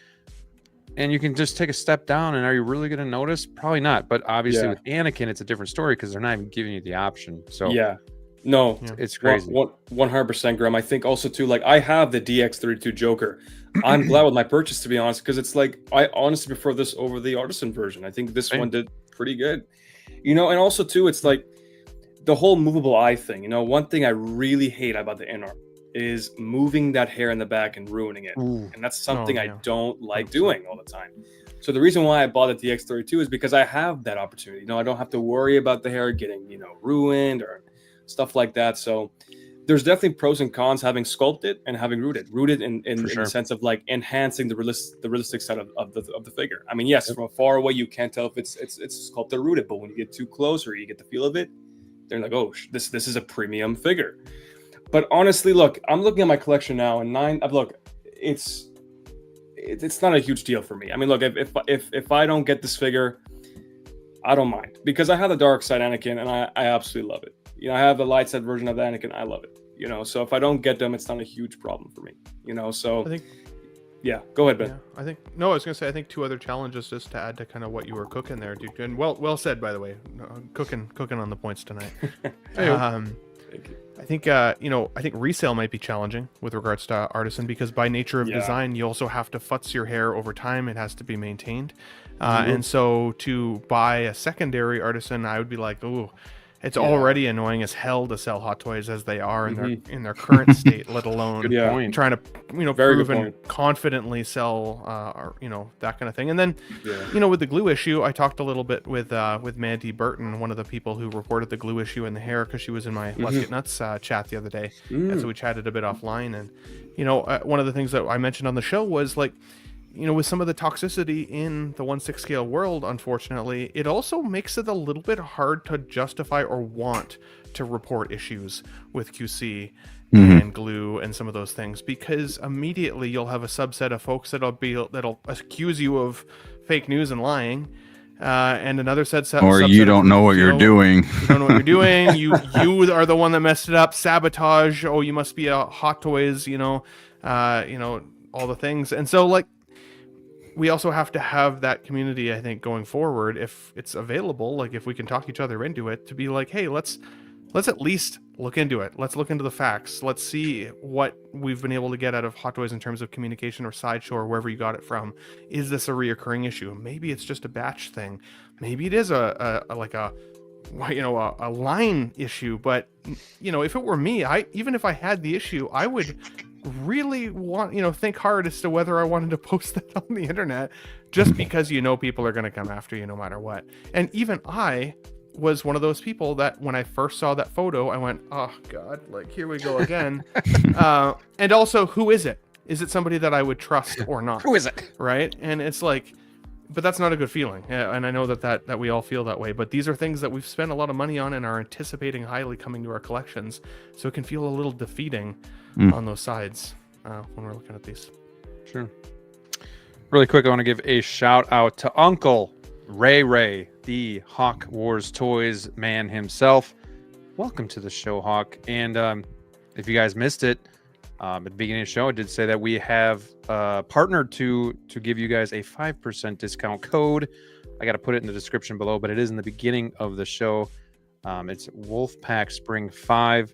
Speaker 1: And you can just take a step down, and are you really going to notice? Probably not. But obviously with Anakin, it's a different story because they're not even giving you the option. So
Speaker 3: it's crazy. 100%, Graham. I think also too, like I have the DX32 Joker. I'm glad with my purchase, to be honest, because it's like I honestly prefer this over the artisan version. I think this one did pretty good. And also too, it's like the whole movable eye thing. One thing I really hate about the NR is moving that hair in the back and ruining it.
Speaker 1: Ooh.
Speaker 3: And that's something I
Speaker 4: yeah.
Speaker 3: don't like
Speaker 4: 100%.
Speaker 3: doing all the time. So the reason why I bought the TX32 is because I have that opportunity. I don't have to worry about the hair getting, ruined or stuff like that. So there's definitely pros and cons having sculpted and having rooted in
Speaker 1: sure.
Speaker 3: the sense of like enhancing the realistic side of the figure. I mean, yes, from far away you can't tell if it's sculpted or rooted, but when you get too close or you get the feel of it, they're like, oh, this is a premium figure. But honestly, look, I'm looking at my collection now, and it's not a huge deal for me. I mean, look, if I don't get this figure, I don't mind, because I have the dark side Anakin and I absolutely love it. I have the light side version of the Anakin. I love it. So if I don't get them, it's not a huge problem for me. So
Speaker 4: I think,
Speaker 3: yeah, go ahead, Ben.
Speaker 4: yeah, I was gonna say, I think two other challenges just to add to kind of what you were cooking there, dude. And well said, by the way. Cooking on the points tonight.
Speaker 3: Thank you.
Speaker 4: I think I think resale might be challenging with regards to artisan, because by nature of design, you also have to futz your hair over time. It has to be maintained, and so to buy a secondary artisan, I would be like, oh, it's already annoying as hell to sell Hot Toys as they are in their current state, let alone
Speaker 1: Good point.
Speaker 4: trying to
Speaker 3: Very
Speaker 4: prove
Speaker 3: good
Speaker 4: and
Speaker 3: point.
Speaker 4: confidently sell that kind of thing. And then with the glue issue, I talked a little bit with Mandy Burton, one of the people who reported the glue issue in the hair, because she was in my Let's Get Nuts chat the other day, and so we chatted a bit offline. And one of the things that I mentioned on the show was like, with some of the toxicity in the 1/6 scale world, unfortunately, it also makes it a little bit hard to justify or want to report issues with QC and glue and some of those things, because immediately you'll have a subset of folks that'll accuse you of fake news and lying, and another subset,
Speaker 2: or you don't know what you're doing.
Speaker 4: You don't know what you're doing. You are the one that messed it up. Sabotage. Oh, you must be a Hot Toys. All the things. And so like, we also have to have that community, I think, going forward, if it's available, like if we can talk each other into it, to be like, hey, let's at least look into it. Let's look into the facts. Let's see what we've been able to get out of Hot Toys in terms of communication or Sideshow or wherever you got it from. Is this a reoccurring issue? Maybe it's just a batch thing. Maybe it is a line issue. But if it were me, even if I had the issue, I would really want think hard as to whether I wanted to post that on the internet, just because people are going to come after you no matter what. And even I was one of those people that when I first saw that photo, I went, oh god, like here we go again. And also, who is it? Is it somebody that I would trust or not?
Speaker 1: Who is it?
Speaker 4: Right? And it's like, but that's not a good feeling. Yeah, and I know that we all feel that way, but these are things that we've spent a lot of money on and are anticipating highly coming to our collections, so it can feel a little defeating on those sides when we're looking at these.
Speaker 1: Sure. Really quick, I want to give a shout out to Uncle Ray, the Hawk Wars Toys man himself. Welcome to the show, Hawk. And if you guys missed it, at the beginning of the show, I did say that we have partnered to give you guys a 5% discount code. I got to put it in the description below, but it is in the beginning of the show. It's Wolfpack Spring 5.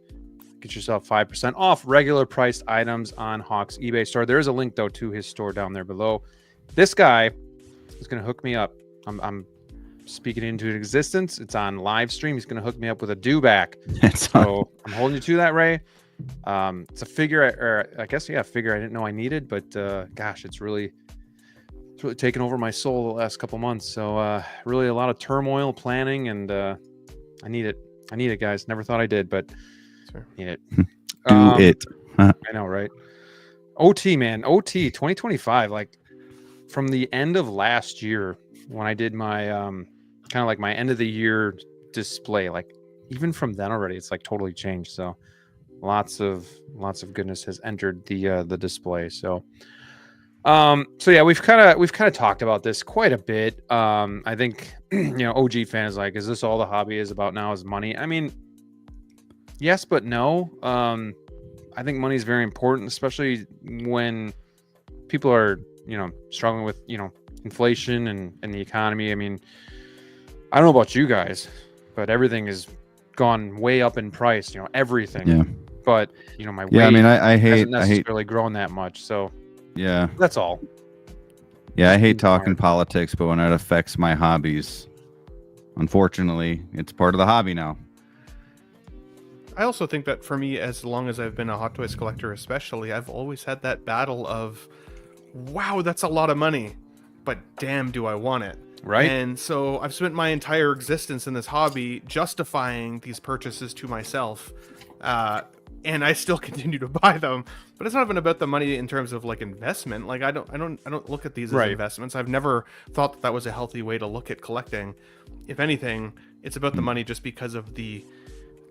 Speaker 1: Get yourself 5% off regular priced items on Hawk's eBay store. There is a link, though, to his store down there below. This guy is going to hook me up. I'm speaking into existence. It's on live stream. He's going to hook me up with a do-back. So I'm holding you to that, Ray. It's a figure, a figure I didn't know I needed, but gosh, it's really taken over my soul the last couple months. So really a lot of turmoil, planning, and I need it, guys. Never thought I did, but need it.
Speaker 2: Do it.
Speaker 1: I know, right? OT 2025, like from the end of last year when I did my kind of like my end of the year display, like even from then already, it's like totally changed. So lots of goodness has entered the display. So yeah, we've kind of talked about this quite a bit. I think OG fans like, is this all the hobby is about now, is money? I mean, yes, but no. I think money is very important, especially when people are struggling with inflation and the economy. I mean, I don't know about you guys, but everything has gone way up in price. Everything. Yeah. But my weight.
Speaker 2: Yeah, I mean, I
Speaker 1: hasn't necessarily grown that much. So
Speaker 2: yeah,
Speaker 1: that's all.
Speaker 2: Yeah, I hate talking politics, but when it affects my hobbies, unfortunately, it's part of the hobby now.
Speaker 4: I also think that for me, as long as I've been a Hot Toys collector, especially, I've always had that battle of, wow, that's a lot of money, but damn, do I want it.
Speaker 1: Right.
Speaker 4: And so I've spent my entire existence in this hobby justifying these purchases to myself. And I still continue to buy them, but it's not even about the money in terms of like investment. Like I don't look at these as investments. I've never thought that was a healthy way to look at collecting. If anything, it's about the money just because of the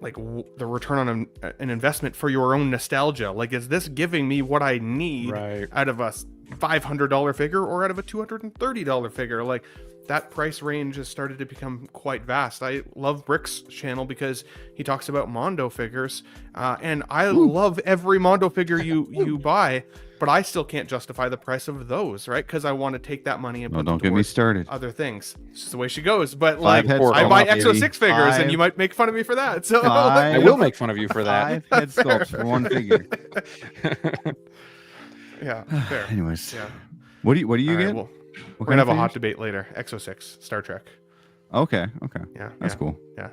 Speaker 4: the return on an investment for your own nostalgia. Like, is this giving me what I need out of a $500 figure or out of a $230 figure? Like, that price range has started to become quite vast. I love Brick's channel because he talks about Mondo figures, and I love every Mondo figure you buy, but I still can't justify the price of those, right? Because I want to take that money and put
Speaker 2: don't
Speaker 4: it
Speaker 2: get me
Speaker 4: towards
Speaker 2: started.
Speaker 4: other things. It's just the way she goes. But like,
Speaker 2: head
Speaker 4: I buy
Speaker 2: sculpts,
Speaker 4: Exo
Speaker 2: baby.
Speaker 4: 6 figures, and you might make fun of me for that. So
Speaker 1: I will make fun of you for that.
Speaker 2: 5 head sculpts for one figure.
Speaker 4: yeah, fair.
Speaker 2: Anyways,
Speaker 4: Yeah.
Speaker 2: what do you
Speaker 4: All
Speaker 2: get?
Speaker 4: right, well, we're gonna have a hot debate later. Exo 6, Star Trek.
Speaker 2: Okay.
Speaker 4: Yeah,
Speaker 2: That's cool.
Speaker 4: Yeah.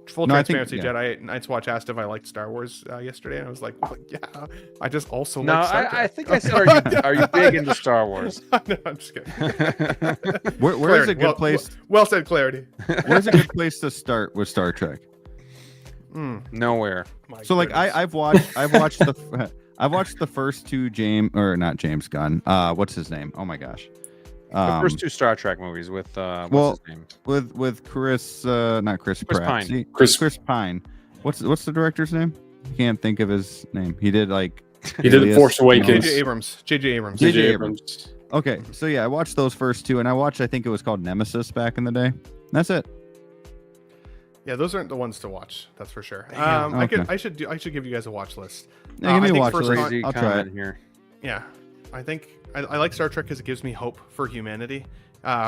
Speaker 4: Full
Speaker 2: No, I think-
Speaker 4: transparency, Jedi Night's Watch asked if I liked Star Wars yesterday, and I was like, well, yeah, I just also
Speaker 1: No,
Speaker 4: like Star Trek.
Speaker 1: I think I said, are you big into Star Wars?
Speaker 4: No, I'm just kidding.
Speaker 2: Where's a
Speaker 4: Clarity.
Speaker 2: good place?
Speaker 4: Well said, Clarity.
Speaker 2: Where's a good place to start with Star Trek?
Speaker 1: Nowhere.
Speaker 4: My
Speaker 2: So like
Speaker 4: goodness.
Speaker 2: I've watched the first two not James Gunn. What's his name? Oh my gosh.
Speaker 1: The first two Star Trek movies with what's
Speaker 2: well,
Speaker 1: his name?
Speaker 2: with Chris not Chris Pratt.
Speaker 1: Pine.
Speaker 2: See,
Speaker 3: Chris-
Speaker 2: Chris Pine. What's the director's name? Can't think of his name. He did like
Speaker 3: He did
Speaker 2: Alias,
Speaker 3: Force Awakens.
Speaker 4: J.J. Abrams. J.J. Abrams.
Speaker 2: J.J.
Speaker 3: J.J.
Speaker 2: Abrams. Okay, so yeah, I watched those first two, and I think it was called Nemesis back in the day. That's it.
Speaker 4: Yeah, those aren't the ones to watch. That's for sure.
Speaker 2: Damn.
Speaker 4: I should give you guys a watch list.
Speaker 2: Yeah, give me
Speaker 4: I
Speaker 2: a
Speaker 4: think
Speaker 2: watch
Speaker 4: first
Speaker 2: list.
Speaker 4: con-
Speaker 1: Crazy
Speaker 2: I'll try
Speaker 1: comment
Speaker 2: it.
Speaker 1: here.
Speaker 4: Yeah, I think I like Star Trek because it gives me hope for humanity.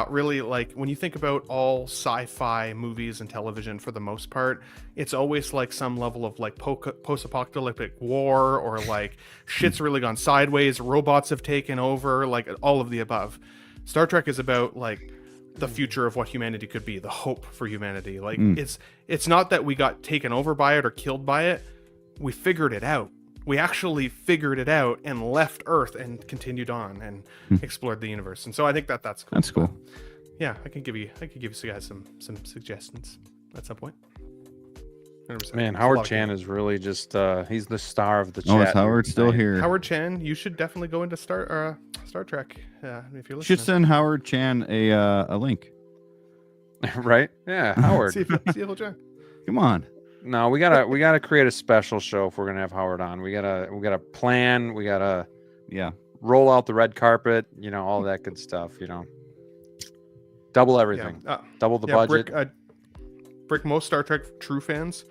Speaker 4: Really, like when you think about all sci-fi movies and television, for the most part, it's always like some level of like post-apocalyptic war, or like shit's really gone sideways, robots have taken over, like all of the above. Star Trek is about like the future of what humanity could be, the hope for humanity. Like it's not that we got taken over by it or killed by it. We figured it out. We actually figured it out and left Earth and continued on and explored the universe. And so I think that's cool.
Speaker 2: That's cool.
Speaker 4: Yeah, I can give you guys some suggestions at some point. 100%.
Speaker 1: Man,
Speaker 4: It's a
Speaker 1: Howard
Speaker 4: lot of
Speaker 1: Chan
Speaker 4: good.
Speaker 1: is really just he's the star of the chat.
Speaker 2: Oh, is Howard still
Speaker 1: tonight.
Speaker 2: here?
Speaker 4: Howard Chan, you should definitely go into Star Trek. If you're
Speaker 2: Should
Speaker 4: listening.
Speaker 2: send Howard Chan a link.
Speaker 1: Right? Yeah, Howard.
Speaker 4: See if he'll join.
Speaker 2: Come on.
Speaker 1: No, we gotta create a special show if we're gonna have Howard on. We gotta plan. We gotta
Speaker 2: Yeah.
Speaker 1: roll out the red carpet. You know, all that good stuff. You know, double everything. Double the budget.
Speaker 4: Brick, most Star Trek true fans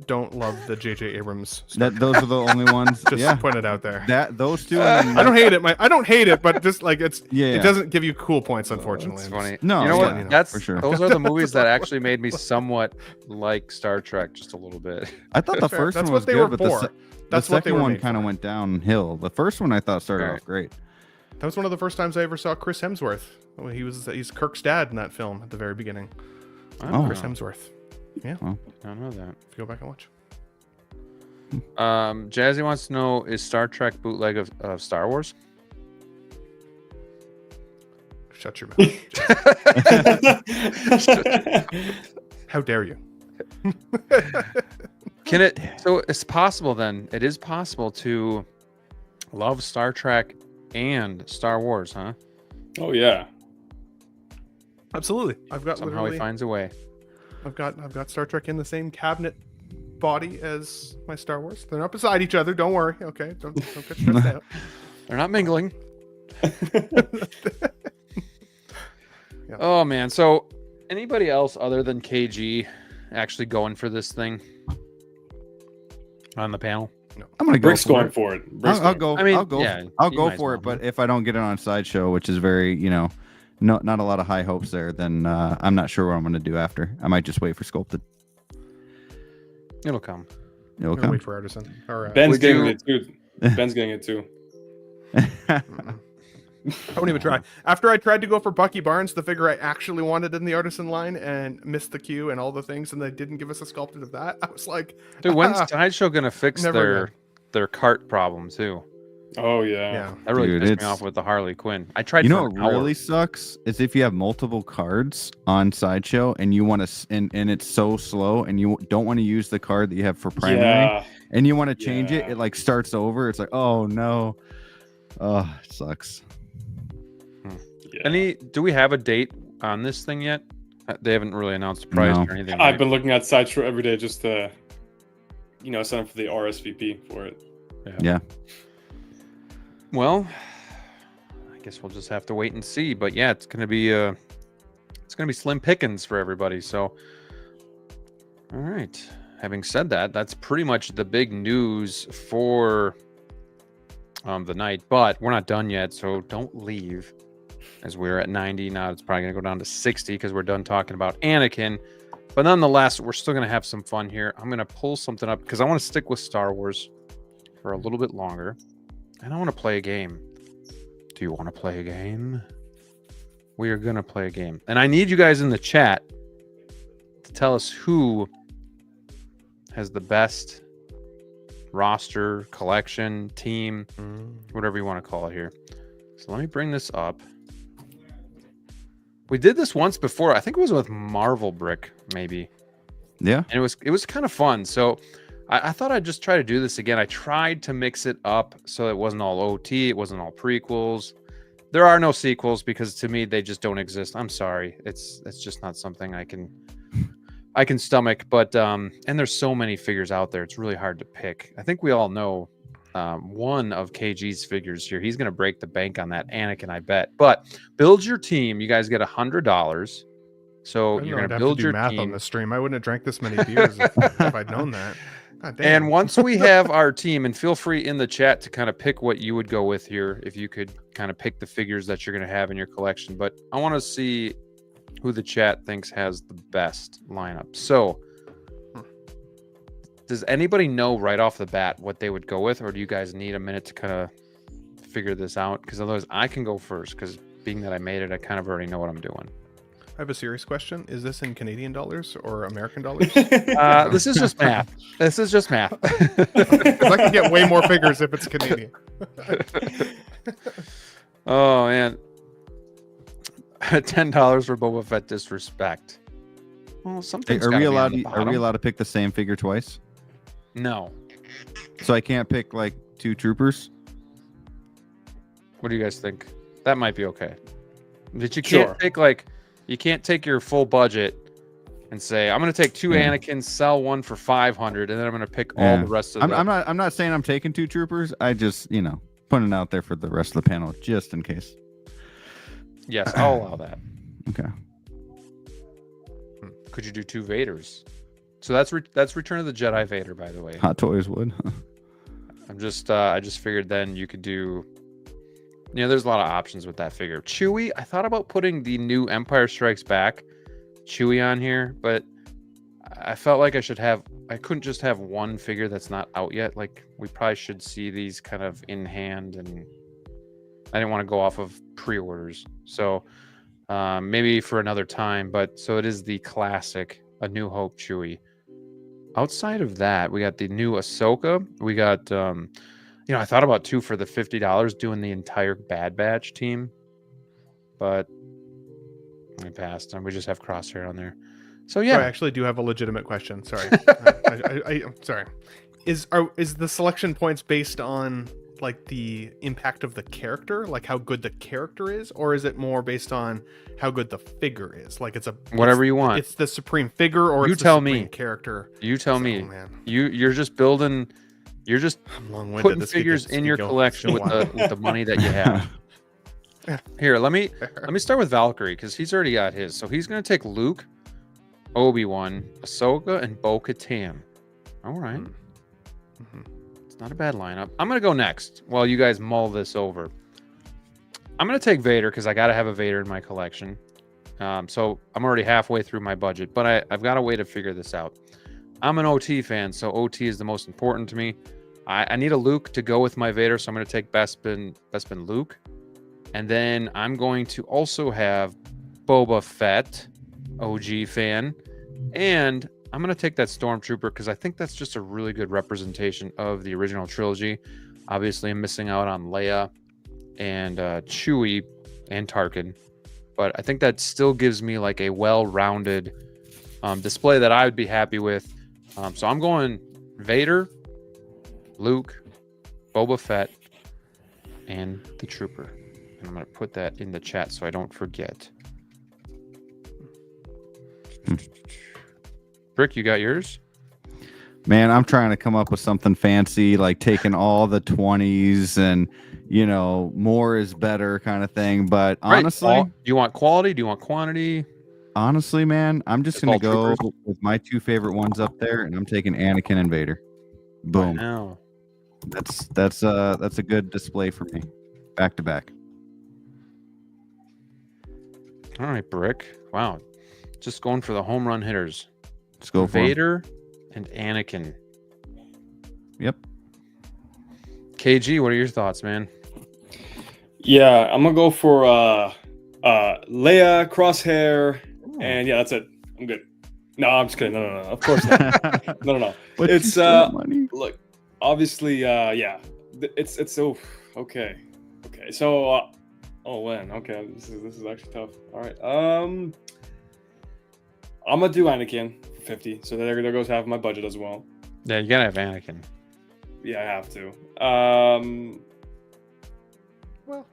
Speaker 4: don't love the J.J. Abrams Star
Speaker 2: Those are the only ones.
Speaker 4: Just
Speaker 2: yeah.
Speaker 4: put it out there.
Speaker 2: Those two. And then
Speaker 4: I don't hate it. I don't hate it, but just like it
Speaker 2: Yeah.
Speaker 4: doesn't give you cool points, unfortunately.
Speaker 1: It's funny.
Speaker 2: No,
Speaker 1: you know
Speaker 2: yeah,
Speaker 1: what? That's
Speaker 2: for sure.
Speaker 1: Those are the movies that actually made me somewhat like Star Trek just a little bit.
Speaker 2: I thought the
Speaker 4: Fair.
Speaker 2: first
Speaker 4: That's
Speaker 2: one
Speaker 4: what
Speaker 2: was
Speaker 4: they
Speaker 2: good,
Speaker 4: were
Speaker 2: but
Speaker 4: for.
Speaker 2: the
Speaker 4: That's what they
Speaker 2: second
Speaker 4: were
Speaker 2: one
Speaker 4: made
Speaker 2: kind of
Speaker 4: for.
Speaker 2: went downhill. The first one I thought started
Speaker 1: Right.
Speaker 2: off great.
Speaker 4: That was one of the first times I ever saw Chris Hemsworth. He's Kirk's dad in that film at the very beginning.
Speaker 2: Oh.
Speaker 4: Chris Hemsworth. Yeah,
Speaker 2: Well,
Speaker 1: I don't know that.
Speaker 4: if you go back and watch.
Speaker 1: Jazzy wants to know: is Star Trek bootleg of Star Wars?
Speaker 4: Shut your mouth. How dare you?
Speaker 1: Can it? So it's possible then. It is possible to love Star Trek and Star Wars, huh?
Speaker 3: Oh yeah.
Speaker 4: Absolutely. I've got
Speaker 1: Somehow he finds a way.
Speaker 4: I've got Star Trek in the same cabinet body as my Star Wars. They're not beside each other. Don't worry. Okay. Don't get stressed out.
Speaker 1: They're not mingling. Oh man. So anybody else other than KG actually going for this thing on the panel?
Speaker 2: I'm gonna go
Speaker 3: Brick's
Speaker 2: for
Speaker 3: going
Speaker 2: it.
Speaker 3: for it. Brick's
Speaker 2: I'll
Speaker 3: going
Speaker 2: go.
Speaker 1: I mean,
Speaker 2: I'll go.
Speaker 1: yeah,
Speaker 2: I'll
Speaker 1: you
Speaker 2: go
Speaker 1: might as
Speaker 2: for it.
Speaker 1: well.
Speaker 2: But if I don't get it on Sideshow, which is very, not a lot of high hopes there, then I'm not sure what I'm gonna do after. I might just wait for Sculpted.
Speaker 1: It'll come.
Speaker 2: It'll
Speaker 4: I'm gonna
Speaker 2: come.
Speaker 4: wait for Artisan. Or,
Speaker 3: Ben's
Speaker 1: Would
Speaker 3: getting
Speaker 1: you-
Speaker 3: it too. Ben's getting it too.
Speaker 4: I won't even try. After I tried to go for Bucky Barnes, the figure I actually wanted in the artisan line, and missed the queue and all the things, and they didn't give us a sculpted of that, I was like,
Speaker 1: Dude, when's Sideshow gonna fix
Speaker 4: Never
Speaker 1: their cart problem too?
Speaker 3: Oh yeah.
Speaker 4: yeah.
Speaker 1: That really
Speaker 2: Dude,
Speaker 1: pissed me
Speaker 2: it's-
Speaker 1: off with the Harley Quinn. I tried.
Speaker 2: You
Speaker 1: for
Speaker 2: know
Speaker 1: an
Speaker 2: what
Speaker 1: hour.
Speaker 2: really sucks is if you have multiple cards on Sideshow and you want to, and it's so slow, and you don't want to use the card that you have for primary,
Speaker 3: Yeah.
Speaker 2: and you want to change it,
Speaker 3: Yeah.
Speaker 2: it like starts over. It's like, oh no, oh, it sucks.
Speaker 3: Yeah.
Speaker 1: Do we have a date on this thing yet? They haven't really announced a price
Speaker 2: No.
Speaker 1: or anything.
Speaker 3: I've
Speaker 1: right?
Speaker 3: been looking at Sideshow every day just to, sign up for the RSVP for it.
Speaker 2: Yeah.
Speaker 1: Well, I guess we'll just have to wait and see. But yeah, it's gonna be slim pickings for everybody. So, all right. Having said that, that's pretty much the big news for the night. But we're not done yet, so don't leave. As we're at 90 now, it's probably gonna go down to 60 because we're done talking about Anakin. But nonetheless, we're still gonna have some fun here. I'm gonna pull something up because I want to stick with Star Wars for a little bit longer. And I want to play a game. Do you want to play a game? We are going to play a game. And I need you guys in the chat to tell us who has the best roster, collection, team, whatever you want to call it here. So let me bring this up. We did this once before. I think it was with Marvel Brick, maybe.
Speaker 2: Yeah.
Speaker 1: And it was kind of fun. So I thought I'd just try to do this again. I tried to mix it up so it wasn't all OT, it wasn't all prequels. There are no sequels because to me they just don't exist. I'm sorry. It's just not something I can stomach. But and there's so many figures out there. It's really hard to pick. I think we all know one of KG's figures here. He's gonna break the bank on that Anakin, I bet. But build your team. You guys get $100. So you're gonna build your
Speaker 4: math
Speaker 1: team
Speaker 4: on the stream. I wouldn't have drank this many beers if I'd known that. God damn.
Speaker 1: And once we have our team, and feel free in the chat to kind of pick what you would go with here, if you could kind of pick the figures that you're going to have in your collection. But I want to see who the chat thinks has the best lineup. So, does anybody know right off the bat what they would go with, or do you guys need a minute to kind of figure this out? Because otherwise, I can go first. Because being that I made it, I kind of already know what I'm doing.
Speaker 4: I have a serious question. Is this in Canadian dollars or American dollars?
Speaker 1: This is just math. This is just math.
Speaker 4: Because I can get way more figures if it's Canadian.
Speaker 1: Oh man, $10 for Boba Fett disrespect. Well,
Speaker 2: Hey,
Speaker 1: something's
Speaker 2: are
Speaker 1: gotta
Speaker 2: we
Speaker 1: be on
Speaker 2: allowed?
Speaker 1: the
Speaker 2: Are we
Speaker 1: bottom.
Speaker 2: allowed to pick the same figure twice?
Speaker 1: No.
Speaker 2: So I can't pick like two troopers.
Speaker 1: What do you guys think? That might be okay. But you
Speaker 3: Sure.
Speaker 1: can't take like you can't take your full budget and say I'm going to take two
Speaker 2: Yeah.
Speaker 1: Anakins, sell one for 500, and then I'm going to pick all
Speaker 2: Yeah.
Speaker 1: the rest of
Speaker 2: I'm not saying I'm taking two troopers. I just putting it out there for the rest of the panel just in case.
Speaker 1: Yes, I'll allow that.
Speaker 2: Okay.
Speaker 1: Could you do two Vaders? So that's Return of the Jedi Vader, by the way.
Speaker 2: Hot Toys would.
Speaker 1: I'm just I just figured then you could do. There's a lot of options with that figure. Chewie, I thought about putting the new Empire Strikes Back Chewie on here, but I felt like I couldn't just have one figure that's not out yet. Like we probably should see these kind of in hand, and I didn't want to go off of pre-orders. So maybe for another time, but so it is the classic A New Hope Chewie. Outside of that, we got the new Ahsoka. We got I thought about two for the $50 doing the entire Bad Batch team, but I passed, and we just have Crosshair on there. So
Speaker 4: So I
Speaker 1: yeah,
Speaker 4: actually do have a legitimate question. Sorry. I'm sorry. Is the selection points based on like the impact of the character, like how good the character is, or is it more based on how good the figure is? Like
Speaker 1: whatever you want.
Speaker 4: It's the supreme figure, or
Speaker 1: You
Speaker 4: it's
Speaker 1: tell
Speaker 4: the supreme
Speaker 1: me.
Speaker 4: character.
Speaker 1: You tell me.
Speaker 4: Oh, man.
Speaker 1: You're just building. You're just
Speaker 4: I'm long-winded.
Speaker 1: putting
Speaker 4: This could
Speaker 1: figures
Speaker 4: get-
Speaker 1: in
Speaker 4: could
Speaker 1: your
Speaker 4: go
Speaker 1: collection
Speaker 4: so
Speaker 1: with
Speaker 4: wild.
Speaker 1: the money that you have. Here, let me start with Valkyrie because he's already got his. So he's gonna take Luke, Obi-Wan, Ahsoka, and Bo-Katan. All right.
Speaker 4: Mhm.
Speaker 1: It's not a bad lineup. I'm gonna go next while you guys mull this over. I'm gonna take Vader because I gotta have a Vader in my collection. So I'm already halfway through my budget, but I've got a way to figure this out. I'm an OT fan, so OT is the most important to me. I need a Luke to go with my Vader, so I'm gonna take Bespin Luke. And then I'm going to also have Boba Fett, OG fan. And I'm going to take that Stormtrooper because I think that's just a really good representation of the original trilogy. Obviously, I'm missing out on Leia and Chewie and Tarkin. But I think that still gives me like a well-rounded display that I would be happy with. So I'm going Vader, Luke, Boba Fett, and the Trooper. And I'm going to put that in the chat so I don't forget. Brick, you got yours?
Speaker 2: Man, I'm trying to come up with something fancy, like taking all the 20s and, you know, more is better kind of thing. But honestly,
Speaker 1: do you want quality? Do you want quantity?
Speaker 2: Honestly, man, I'm just going to go
Speaker 1: Troopers.
Speaker 2: with my two favorite ones up there, and I'm taking Anakin and Vader. Boom.
Speaker 1: Wow.
Speaker 2: That's a good display for me. Back to back.
Speaker 1: All right, Brick. Wow. Just going for the home run hitters.
Speaker 2: Let's go for 'em.
Speaker 1: Vader and Anakin.
Speaker 2: Yep.
Speaker 1: KG, what are your thoughts, man?
Speaker 3: Yeah, I'm gonna go for Leia, Crosshair, and yeah, that's it. I'm good. No, I'm just kidding. No. Of course not. No.
Speaker 2: But
Speaker 3: It's
Speaker 2: you still have money.
Speaker 3: look, obviously, yeah. It's so okay. So, oh man, okay, this is actually tough. All right, I'm gonna do Anakin for 50. So there goes half of my budget as well.
Speaker 1: Yeah, you gotta have Anakin.
Speaker 3: Yeah, I have to.
Speaker 4: Well,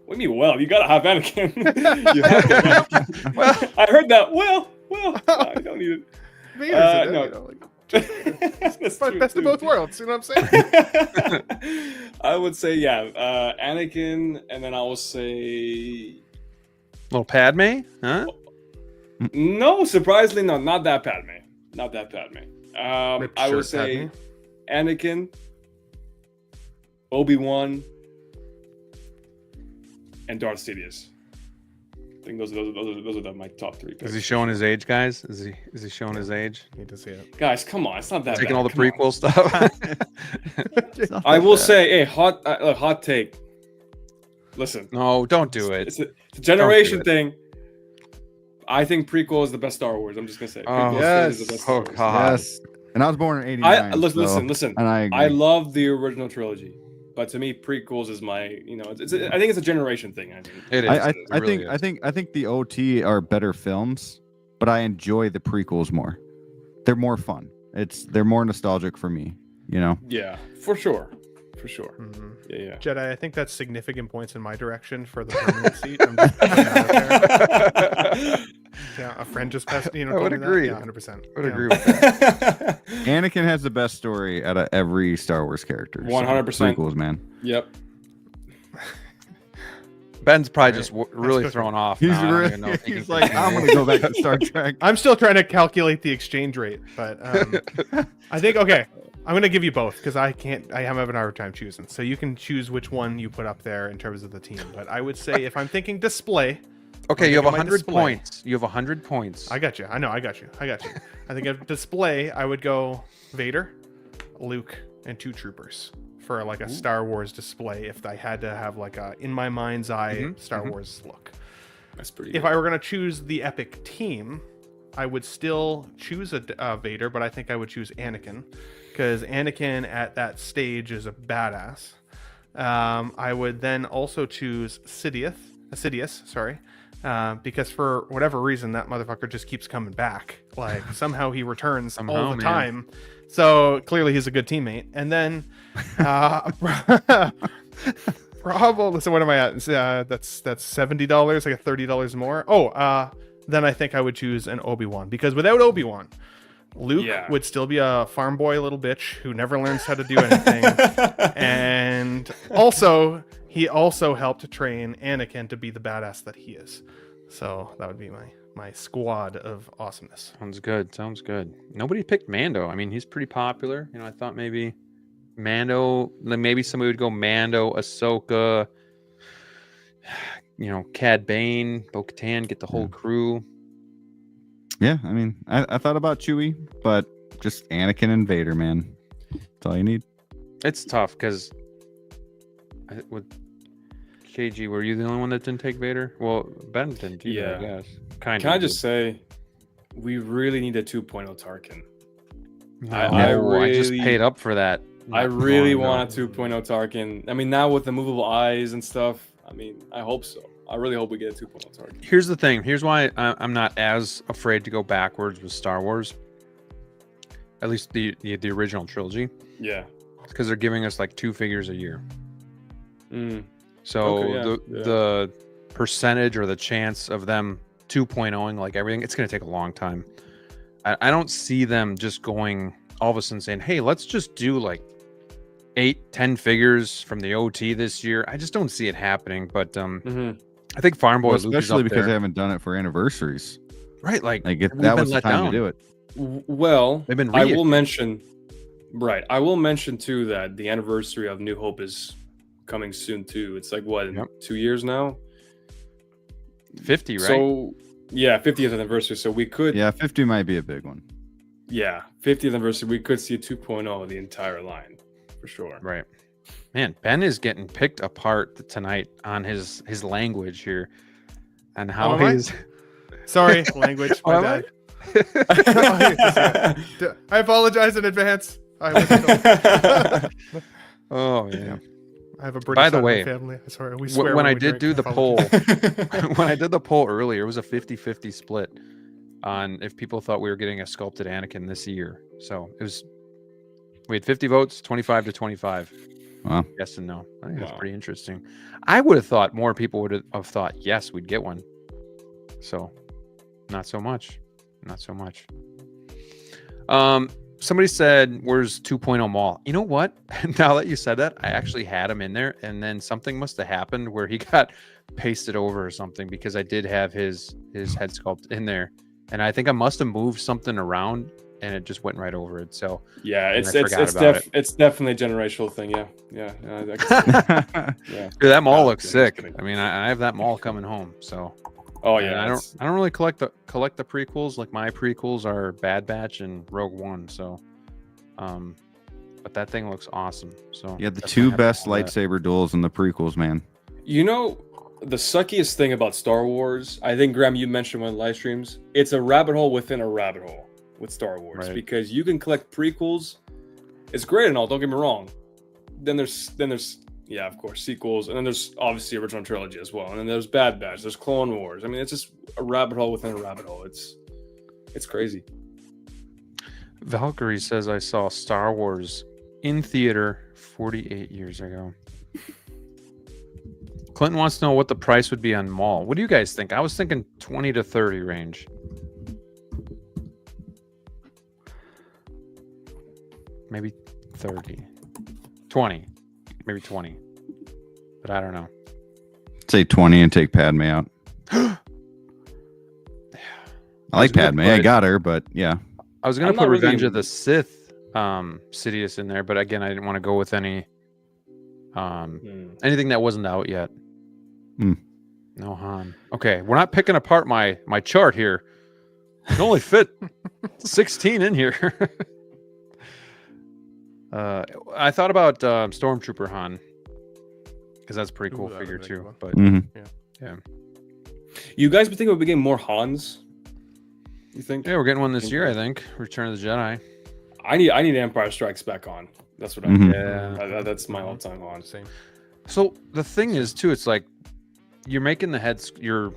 Speaker 3: What do you mean? Well, you gotta have Anakin. You have to have Anakin. Well, I heard that. Well, I don't need it.
Speaker 4: Vader's
Speaker 3: no.
Speaker 4: you know, like,
Speaker 3: That's
Speaker 4: but
Speaker 3: true,
Speaker 4: best of
Speaker 3: too.
Speaker 4: both worlds. You know what I'm saying?
Speaker 3: I would say Anakin, and then I will say
Speaker 1: Little Padme, huh?
Speaker 3: no. Surprisingly, no, not that Padme.
Speaker 4: Ripped
Speaker 3: I would
Speaker 4: shirt
Speaker 3: say
Speaker 4: Padme.
Speaker 3: Anakin, Obi-Wan, and Darth Sidious. I think those are my top three picks.
Speaker 1: Is he showing his age, guys? Is he showing his age?
Speaker 4: Need to see it.
Speaker 3: Guys, come on, it's not that
Speaker 1: Taking
Speaker 3: bad.
Speaker 1: all the
Speaker 3: Come on.
Speaker 1: prequel stuff.
Speaker 3: I will say, hey, hot take. Listen,
Speaker 1: No, don't do it.
Speaker 3: it's a generation
Speaker 1: it.
Speaker 3: thing. I think prequel is the best Star Wars. I'm just gonna say.
Speaker 1: Oh,
Speaker 3: Prequel
Speaker 2: yes.
Speaker 3: is the best
Speaker 1: Oh,
Speaker 3: Star Wars.
Speaker 1: God.
Speaker 2: Yes. And I was born in '89.
Speaker 3: Listen.
Speaker 2: And I agree.
Speaker 3: I love the original trilogy, but to me, prequels is my. I think it's a generation thing. I think.
Speaker 1: It is.
Speaker 2: I
Speaker 1: It really is.
Speaker 2: think the OT are better films, but I enjoy the prequels more. They're more fun. They're more nostalgic for me. You know.
Speaker 3: Yeah, for sure.
Speaker 4: Mhm.
Speaker 3: Yeah.
Speaker 4: Jedi, I think that's significant points in my direction for the permanent seat. I'm just putting that out there. Yeah, a friend just passed.
Speaker 1: I
Speaker 4: told
Speaker 1: would
Speaker 4: me that.
Speaker 1: agree.
Speaker 4: Yeah, 100%.
Speaker 1: I would agree with that.
Speaker 2: Anakin has the best story out of every Star Wars character.
Speaker 3: 100%.
Speaker 2: Prequels, man.
Speaker 3: Yep.
Speaker 1: Ben's probably
Speaker 4: Right.
Speaker 1: just really
Speaker 4: go.
Speaker 1: thrown off.
Speaker 2: He's
Speaker 1: now. I don't
Speaker 2: really,
Speaker 1: even know if he
Speaker 2: he's
Speaker 1: can
Speaker 2: like, I'm
Speaker 1: continue.
Speaker 2: gonna go back to Star Trek.
Speaker 4: I'm still trying to calculate the exchange rate, but I think I'm gonna give you both because I am having a hard time choosing. So you can choose which one you put up there in terms of the team. But I would say if I'm thinking display,
Speaker 1: Okay, you have
Speaker 4: Look at my
Speaker 1: 100
Speaker 4: display.
Speaker 1: points. You have 100 points.
Speaker 4: I got you. I know, I got you. I think if display, I would go Vader, Luke, and 2 troopers for like a Star Wars display. If I had to have like a in my mind's eye Star Wars look.
Speaker 3: That's pretty.
Speaker 4: If
Speaker 3: good.
Speaker 4: I were gonna choose the epic team, I would still choose a Vader, but I think I would choose Anakin because Anakin at that stage is a badass. I would then also choose Sidious, sorry, because for whatever reason that motherfucker just keeps coming back. Like somehow he returns all
Speaker 1: Somehow,
Speaker 4: the
Speaker 1: man.
Speaker 4: time. So clearly he's a good teammate. And then probably, so what am I at? That's $70, like $30 more. Then I think I would choose an Obi-Wan because without Obi-Wan, Luke
Speaker 3: Yeah.
Speaker 4: would still be a farm boy little bitch who never learns how to do anything. And he also helped train Anakin to be the badass that he is. So that would be my squad of awesomeness.
Speaker 1: Sounds good. Nobody picked Mando. I mean, he's pretty popular. I thought maybe Mando, maybe somebody would go Mando, Ahsoka, Cad Bane, Bo-Katan, get the whole crew.
Speaker 2: Yeah, I mean, I thought about Chewie, but just Anakin and Vader, man. That's all you need.
Speaker 1: It's tough because with KG, were you the only one that didn't take Vader? Well, Ben didn't either, I guess.
Speaker 3: Can I just say, we really need a 2.0 Tarkin.
Speaker 1: I just paid up for that.
Speaker 3: I really want a 2.0 Tarkin. I mean, now with the movable eyes and stuff, I mean, I hope so. I really hope we get a 2.0 Tarkin.
Speaker 1: Here's the thing. Here's why I'm not as afraid to go backwards with Star Wars. At least the original trilogy.
Speaker 3: Yeah.
Speaker 1: Because they're giving us like 2 figures a year. So the percentage or the chance of them 2.0ing like everything, it's going to take a long time. I don't see them just going all of a sudden saying, hey, let's just do like 8-10 figures from the OT this year. I just don't see it happening. But I think Farm Boy,
Speaker 2: especially because they haven't done it for anniversaries,
Speaker 1: right? Like
Speaker 2: that was the time to do it.
Speaker 3: Well,
Speaker 1: they've been.
Speaker 3: I will mention too that the anniversary of New Hope is coming soon too. It's like what, 2 years now?
Speaker 1: 50, right?
Speaker 3: So yeah, 50th anniversary. So we could
Speaker 2: 50 might be a big one.
Speaker 3: Yeah, 50th anniversary. We could see a 2.0 of the entire line for sure.
Speaker 1: Right. Man, Ben is getting picked apart tonight on his language here, and how he's.
Speaker 4: Sorry, language. My bad. I apologize in advance.
Speaker 1: Oh yeah.
Speaker 4: I have a British
Speaker 1: By the way,
Speaker 4: family. Sorry, we swear
Speaker 1: when I
Speaker 4: we
Speaker 1: did
Speaker 4: drink.
Speaker 1: do the poll, when I did the poll earlier, it was a 50-50 split on if people thought we were getting a sculpted Anakin this year. So it was, we had 50 votes, 25 to 25.
Speaker 2: Wow.
Speaker 1: Yes and no. I think that's pretty interesting. I would have thought more people would have thought, yes, we'd get one. So not so much. Not so much. Somebody said, where's 2.0 Maul? You know what? Now that you said that, I actually had him in there, and then something must have happened where he got pasted over or something, because I did have his head sculpt in there. And I think I must have moved something around, and it just went right over it. So
Speaker 3: yeah, it's definitely a generational thing. Yeah.
Speaker 1: Dude, that Maul looks sick. I mean, I have that Maul coming home. So
Speaker 3: oh yeah,
Speaker 1: I don't really collect the prequels. Like my prequels are Bad Batch and Rogue One. So, but that thing looks awesome. So
Speaker 2: yeah, the 2 best lightsaber duels in the prequels, man.
Speaker 3: You know, the suckiest thing about Star Wars, I think, Graham, you mentioned one of the live streams, it's a rabbit hole within a rabbit hole with Star Wars, right? Because you can collect prequels. It's great and all, don't get me wrong. Then there's yeah, of course, sequels, and then there's obviously original trilogy as well, and then there's Bad Batch, there's Clone Wars. I mean, it's just a rabbit hole within a rabbit hole. It's crazy.
Speaker 1: Valkyrie says, I saw Star Wars in theater 48 years ago. Clinton wants to know what the price would be on Maul. What do you guys think? I was thinking 20 to 30 range. Maybe 30. 20. Maybe 20. But I don't know.
Speaker 2: Say 20 and take Padme out. I like Padme. I got her, but yeah.
Speaker 1: I was going to put Revenge of the Sith Sidious in there, but again, I didn't want to go with any anything that wasn't out yet. No Han. Okay, we're not picking apart my chart here. You can only fit 16 in here. I thought about Stormtrooper Han, because that's a pretty cool figure too. But yeah.
Speaker 3: You guys be thinking about getting more Hans? You think?
Speaker 1: Yeah, we're getting one this year. I think Return of the Jedi.
Speaker 3: I need Empire Strikes Back on. That's what I need. Yeah, that's my all-time Han. Same.
Speaker 1: So the thing is too, it's like you're making the heads, you're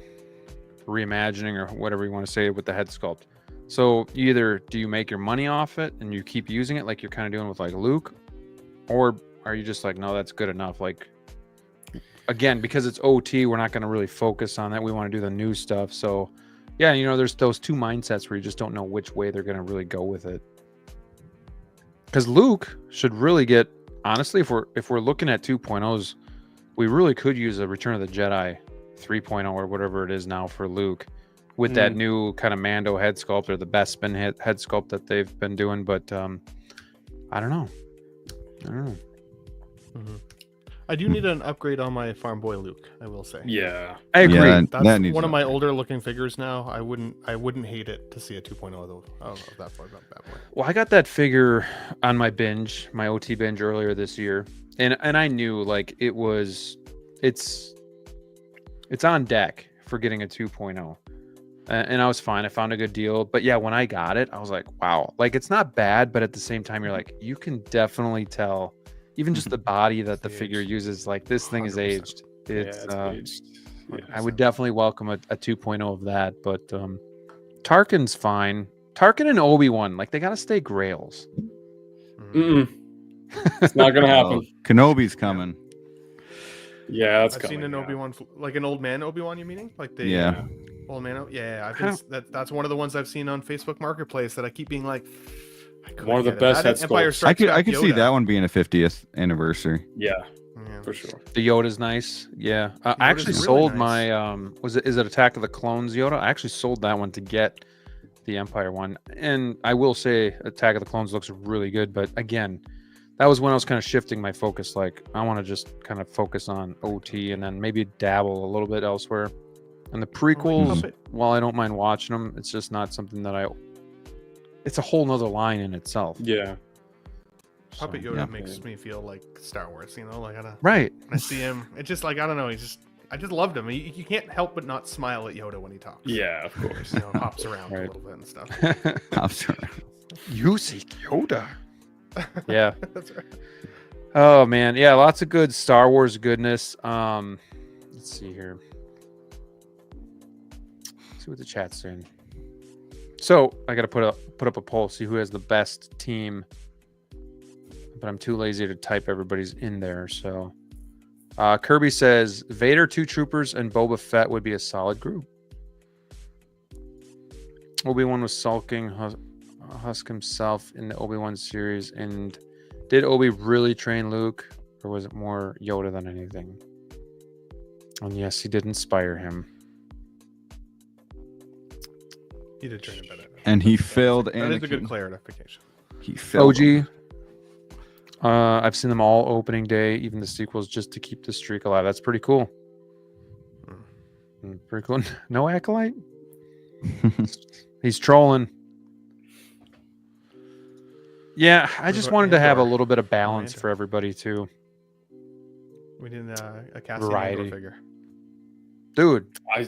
Speaker 1: reimagining or whatever you want to say with the head sculpt. So either do you make your money off it and you keep using it like you're kind of doing with like Luke, or are you just like, no, that's good enough? Like, again, because it's OT, we're not going to really focus on that. We want to do the new stuff. So yeah, you know, there's those two mindsets where you just don't know which way they're going to really go with it. Because Luke should really get, honestly, if we're looking at 2.0s, we really could use a Return of the Jedi 3.0 or whatever it is now for Luke, with that new kind of Mando head sculpt, or the best spin head sculpt that they've been doing. But I don't know.
Speaker 4: I do need an upgrade on my Farm Boy Luke, I will say.
Speaker 3: Yeah,
Speaker 1: I agree.
Speaker 2: Yeah,
Speaker 4: that's one of my older looking figures now. I wouldn't hate it to see a 2.0 of that boy.
Speaker 1: Well, I got that figure on my binge, my OT binge earlier this year, and I knew like it's on deck for getting a 2.0. And I was fine. I found a good deal. But yeah, when I got it, I was like, wow. Like, it's not bad, but at the same time, you're like, you can definitely tell, even just the body that the figure uses, like, this thing is
Speaker 4: 100%.
Speaker 1: aged. It's
Speaker 3: aged. Yeah.
Speaker 1: I would definitely welcome a 2.0 of that. But Tarkin's fine. Tarkin and Obi-Wan, like, they got to stay grails.
Speaker 3: It's not going to happen.
Speaker 2: Kenobi's coming.
Speaker 3: Yeah, that's
Speaker 4: I've
Speaker 3: coming.
Speaker 4: seen an Obi-Wan, like an old man Obi-Wan, you meaning? Like the
Speaker 2: Yeah.
Speaker 4: old man? Yeah, I've been, that's one of the ones I've seen on Facebook Marketplace that I keep being like,
Speaker 3: one of the best head sculpts.
Speaker 2: I could see that one being a 50th anniversary.
Speaker 3: Yeah, for sure.
Speaker 1: The Yoda's nice. Yeah. I actually
Speaker 4: really
Speaker 1: sold
Speaker 4: nice.
Speaker 1: my is it Attack of the Clones Yoda? I actually sold that one to get the Empire one. And I will say Attack of the Clones looks really good, but again, that was when I was kind of shifting my focus. Like, I want to just kind of focus on OT and then maybe dabble a little bit elsewhere. And the prequels, while I don't mind watching them, it's just not something that it's a whole nother line in itself.
Speaker 3: Yeah.
Speaker 4: Puppet Yoda makes me feel like Star Wars, you know, like
Speaker 1: right.
Speaker 4: I see him. It's just like, I don't know. I just loved him. You can't help but not smile at Yoda when he talks.
Speaker 3: Yeah, of course.
Speaker 4: You know, hops around a little bit and stuff.
Speaker 2: Hops around.
Speaker 1: You seek Yoda. Yeah.
Speaker 4: That's right.
Speaker 1: Oh man, yeah, lots of good Star Wars goodness. Let's see here. Let's see what the chat's saying. So I gotta put up a poll, see who has the best team. But I'm too lazy to type everybody's in there. So Kirby says Vader, 2 troopers, and Boba Fett would be a solid group. Obi-Wan was sulking Husk himself in the Obi-Wan series, and did Obi really train Luke, or was it more Yoda than anything? And yes, he did inspire him.
Speaker 4: He did train him better.
Speaker 2: And he failed Anakin.
Speaker 4: That is a good clarification.
Speaker 2: He failed
Speaker 1: OG. I've seen them all opening day, even the sequels, just to keep the streak alive. That's pretty cool. Pretty cool. No Acolyte? He's trolling. Yeah, I just wanted to have a little bit of balance for everybody too.
Speaker 4: We did a Cassian
Speaker 1: Variety.
Speaker 4: Andor figure.
Speaker 1: Dude,
Speaker 3: I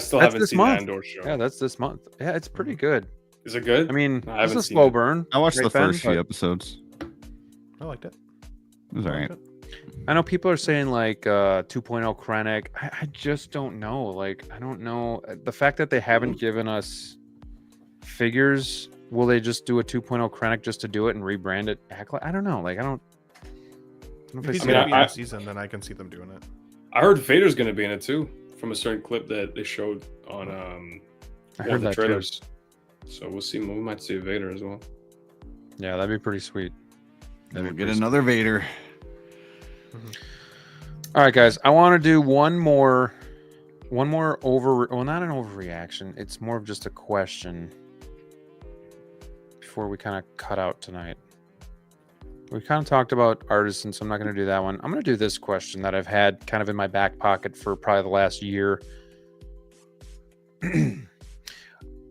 Speaker 3: still
Speaker 1: that's
Speaker 3: haven't
Speaker 1: this
Speaker 3: seen
Speaker 1: month.
Speaker 3: the Andor show.
Speaker 1: Yeah, that's this month. Yeah, it's pretty good.
Speaker 3: Is it good?
Speaker 1: I mean,
Speaker 3: I
Speaker 1: it's
Speaker 3: haven't
Speaker 1: a
Speaker 3: seen
Speaker 1: slow
Speaker 3: it.
Speaker 1: burn.
Speaker 2: I watched
Speaker 1: Right,
Speaker 2: the first
Speaker 1: Ben?
Speaker 2: few episodes.
Speaker 4: I liked it.
Speaker 2: It was all right.
Speaker 1: I know people are saying like 2.0 Krennic. I just don't know. Like, I don't know. The fact that they haven't given us figures, will they just do a 2.0 Krennic just to do it and rebrand it? I don't know. Like, I don't know
Speaker 4: If
Speaker 1: if
Speaker 4: he's
Speaker 1: I
Speaker 4: going to
Speaker 1: see
Speaker 4: be in
Speaker 1: that.
Speaker 4: the season, then I can see them doing it.
Speaker 3: I heard Vader's going to be in it too, from a certain clip that they showed on
Speaker 1: I
Speaker 3: one
Speaker 1: heard
Speaker 3: of the
Speaker 1: that too.
Speaker 3: trailers. So we'll see. We might see Vader as well.
Speaker 1: Yeah, that'd be pretty sweet.
Speaker 2: Then we'll get another Vader.
Speaker 1: All right, guys. I want to do one more well, not an overreaction. It's more of just a question before we kind of cut out tonight. We kind of talked about artisan, so I'm not going to do that one. I'm going to do this question that I've had kind of in my back pocket for probably the last year.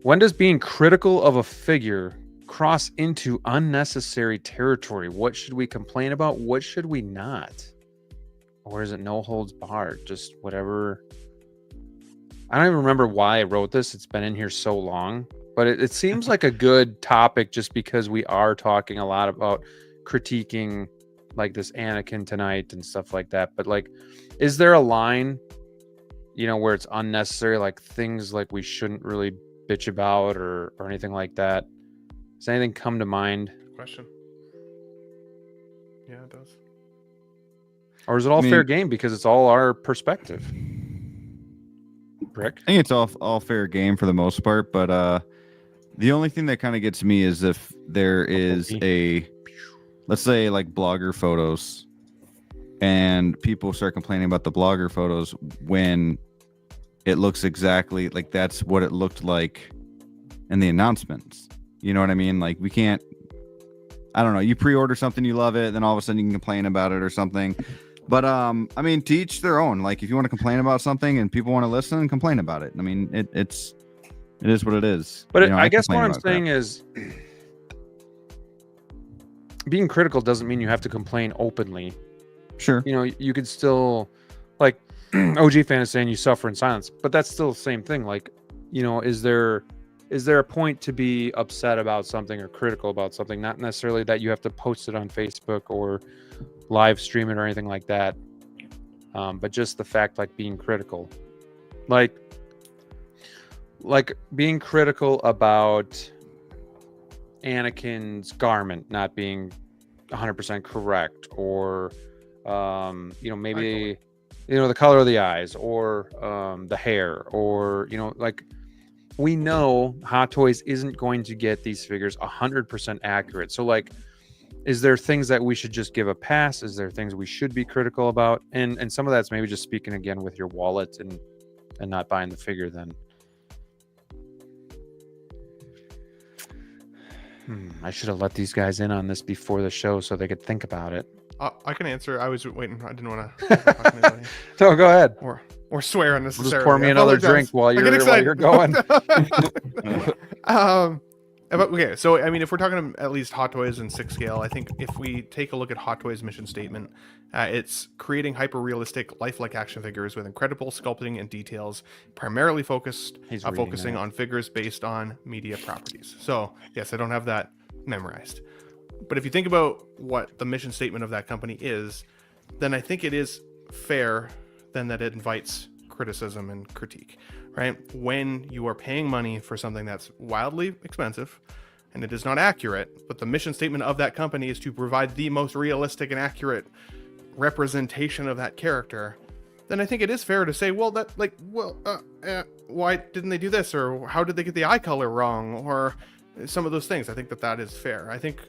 Speaker 1: When does being critical of a figure cross into unnecessary territory? What should we complain about? What should we not? Or is it no holds barred? Just whatever. I don't even remember why I wrote this. It's been in here so long, but it seems like a good topic just because we are talking a lot about critiquing like this Anakin tonight and stuff like that. But like, is there a line, where it's unnecessary, like things like we shouldn't really bitch about or anything like that? Does anything come to mind?
Speaker 4: Question. Yeah, it does.
Speaker 1: Or is it all fair game because it's all our perspective? Rick?
Speaker 2: I think it's all fair game for the most part, but the only thing that kind of gets me is if there is let's say like blogger photos and people start complaining about the blogger photos when it looks exactly like that's what it looked like in the announcements. You know what I mean? Like, we can't, I don't know, you pre-order something, you love it, then all of a sudden you can complain about it or something. But I mean, to each their own. Like, if you want to complain about something and people want to listen, complain about it. I mean, it is what it is.
Speaker 1: But
Speaker 2: You know,
Speaker 1: I guess what
Speaker 2: complain
Speaker 1: I'm
Speaker 2: about
Speaker 1: saying
Speaker 2: crap.
Speaker 1: is being critical doesn't mean you have to complain openly.
Speaker 2: Sure.
Speaker 1: You know, you could still, like, OG fan is saying you suffer in silence, but that's still the same thing. Like, you know, is there a point to be upset about something or critical about something? Not necessarily that you have to post it on Facebook or live stream it or anything like that, but just the fact, like, being critical, like being critical about Anakin's garment not being 100% correct, or you know, maybe you know, the color of the eyes, or the hair, or, you know, like, we know Hot Toys isn't going to get these figures 100% accurate. So, like, is there things that we should just give a pass? Is there things we should be critical about? And some of that's maybe just speaking again with your wallet and not buying the figure then. I should have let these guys in on this before the show so they could think about it.
Speaker 4: I can answer. I was waiting. I didn't want to.
Speaker 1: So go ahead.
Speaker 4: Or swear unnecessarily.
Speaker 1: Just pour me another drink while you're going.
Speaker 4: Okay, so I mean, if we're talking at least Hot Toys and 6 scale, I think if we take a look at Hot Toys' mission statement, it's creating hyper-realistic, lifelike action figures with incredible sculpting and details, primarily focusing on figures based on media properties. So yes, I don't have that memorized, but if you think about what the mission statement of that company is, then I think it is fair then that it invites criticism and critique. Right? When you are paying money for something that's wildly expensive and it is not accurate, but the mission statement of that company is to provide the most realistic and accurate representation of that character, then I think it is fair to say, well, why didn't they do this? Or how did they get the eye color wrong? Or some of those things. I think that is fair. I think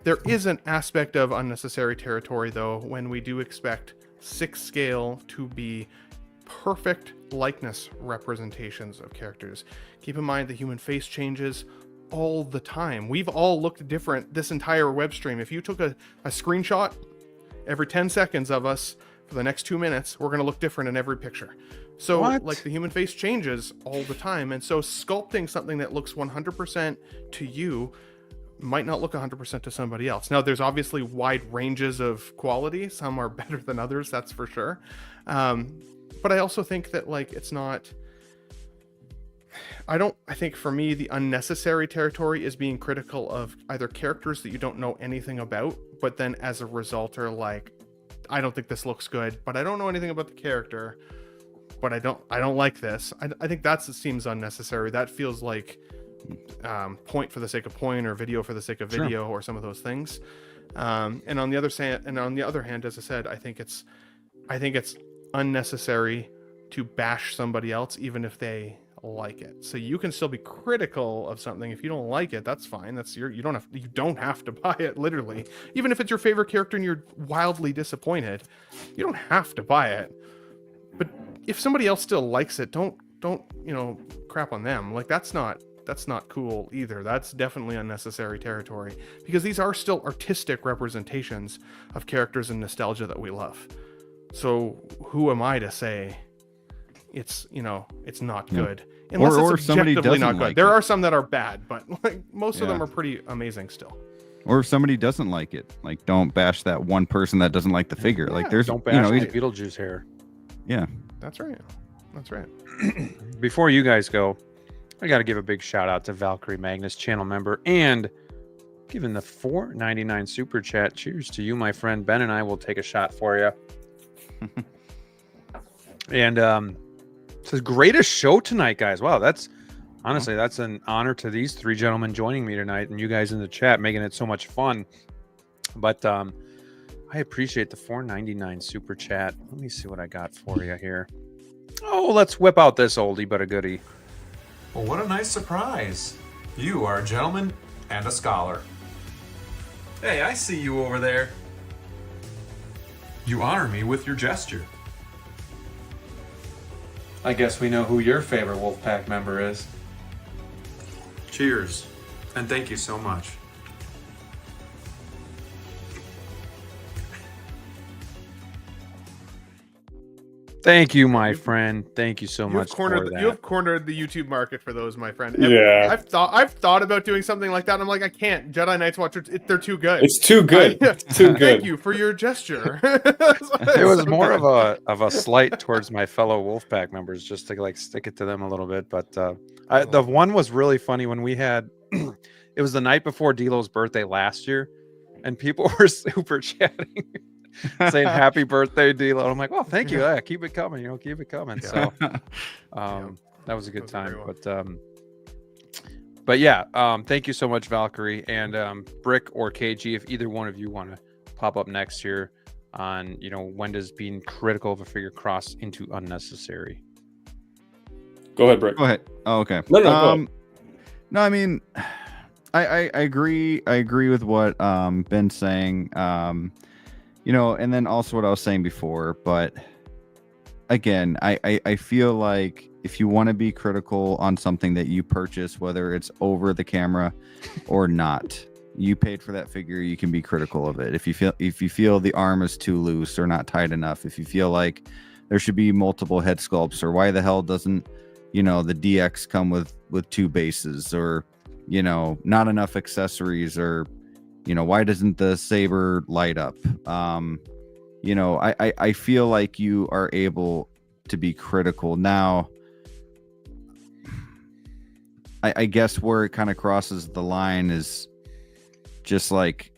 Speaker 4: there is an aspect of unnecessary territory, though, when we do expect 6 scale to be perfect likeness representations of characters. Keep in mind the human face changes all the time. We've all looked different this entire web stream. If you took a screenshot every 10 seconds of us for the next 2 minutes, we're going to look different in every picture. So like the human face changes all the time. And so sculpting something that looks 100% to you might not look 100% to somebody else. Now, there's obviously wide ranges of quality. Some are better than others, that's for sure. But I also think that, like, it's not, I think for me, the unnecessary territory is being critical of either characters that you don't know anything about, but then as a result are like, I don't think this looks good, but I don't know anything about the character, but I don't like this. I think that seems unnecessary. That feels like point for the sake of point, or video for the sake of video, or some of those things. And on the other hand, as I said, I think it's unnecessary to bash somebody else even if they like it. So you can still be critical of something. If you don't like it, that's fine. That's you don't have to buy it, literally. Even if it's your favorite character and you're wildly disappointed, you don't have to buy it. But if somebody else still likes it, don't crap on them. Like, that's not cool either. That's definitely unnecessary territory, because these are still artistic representations of characters and nostalgia that we love. So who am I to say it's not good? Unless
Speaker 2: or
Speaker 4: it's
Speaker 2: somebody
Speaker 4: objectively
Speaker 2: doesn't
Speaker 4: not good.
Speaker 2: like
Speaker 4: There
Speaker 2: it.
Speaker 4: are some that are bad, but like most of them are pretty amazing still.
Speaker 2: Or if somebody doesn't like it, like, don't bash that one person that doesn't like the figure. Like, there's
Speaker 1: Don't bash my Beetlejuice hair.
Speaker 2: Yeah.
Speaker 4: That's right.
Speaker 1: Before you guys go, I got to give a big shout out to Valkyrie Magnus, channel member, and giving the $4.99 super chat. Cheers to you, my friend. Ben and I will take a shot for you. And it says, greatest show tonight, guys. Wow, that's honestly, that's an honor to these 3 gentlemen joining me tonight, and you guys in the chat making it so much fun. But I appreciate the $4.99 super chat. Let me see what I got for you here. Oh, let's whip out this oldie but a goodie.
Speaker 6: Well, what a nice surprise. You are a gentleman and a scholar. Hey, I see you over there. You honor me with your gesture.
Speaker 1: I guess we know who your favorite Wolfpack member is.
Speaker 6: Cheers, and thank you so much.
Speaker 1: Thank you, my friend. Thank you so much for that.
Speaker 4: You have cornered the YouTube market for those, my friend.
Speaker 3: Yeah.
Speaker 4: I've thought about doing something like that. I'm like, I can't. Jedi Knights Watch, they're too good.
Speaker 3: It's too good. Too good.
Speaker 4: Thank you for your gesture.
Speaker 1: It was more of a slight towards my fellow Wolfpack members, just to like stick it to them a little bit. But the one was really funny when we had. It was the night before DLO's birthday last year, and people were super chatting. Saying happy birthday, DLO. I'm like, well, thank you. Yeah, keep it coming. Keep it coming.
Speaker 4: Yeah.
Speaker 1: So, that was a good time. But yeah, thank you so much, Valkyrie and Brick or KG. If either one of you want to pop up next year on, when does being critical of a figure cross into unnecessary?
Speaker 3: Go ahead, Brick.
Speaker 2: Go ahead. Oh, okay.
Speaker 3: No, go ahead.
Speaker 2: No, I mean, I agree. I agree with what Ben's saying. And then also what I was saying before, but again, I feel like if you want to be critical on something that you purchase, whether it's over the camera or not, you paid for that figure, you can be critical of it. If you feel the arm is too loose or not tight enough, if you feel like there should be multiple head sculpts, or why the hell doesn't, the DX come with two bases, or, not enough accessories, or why doesn't the saber light up? I feel like you are able to be critical. Now, I guess where it kind of crosses the line is just like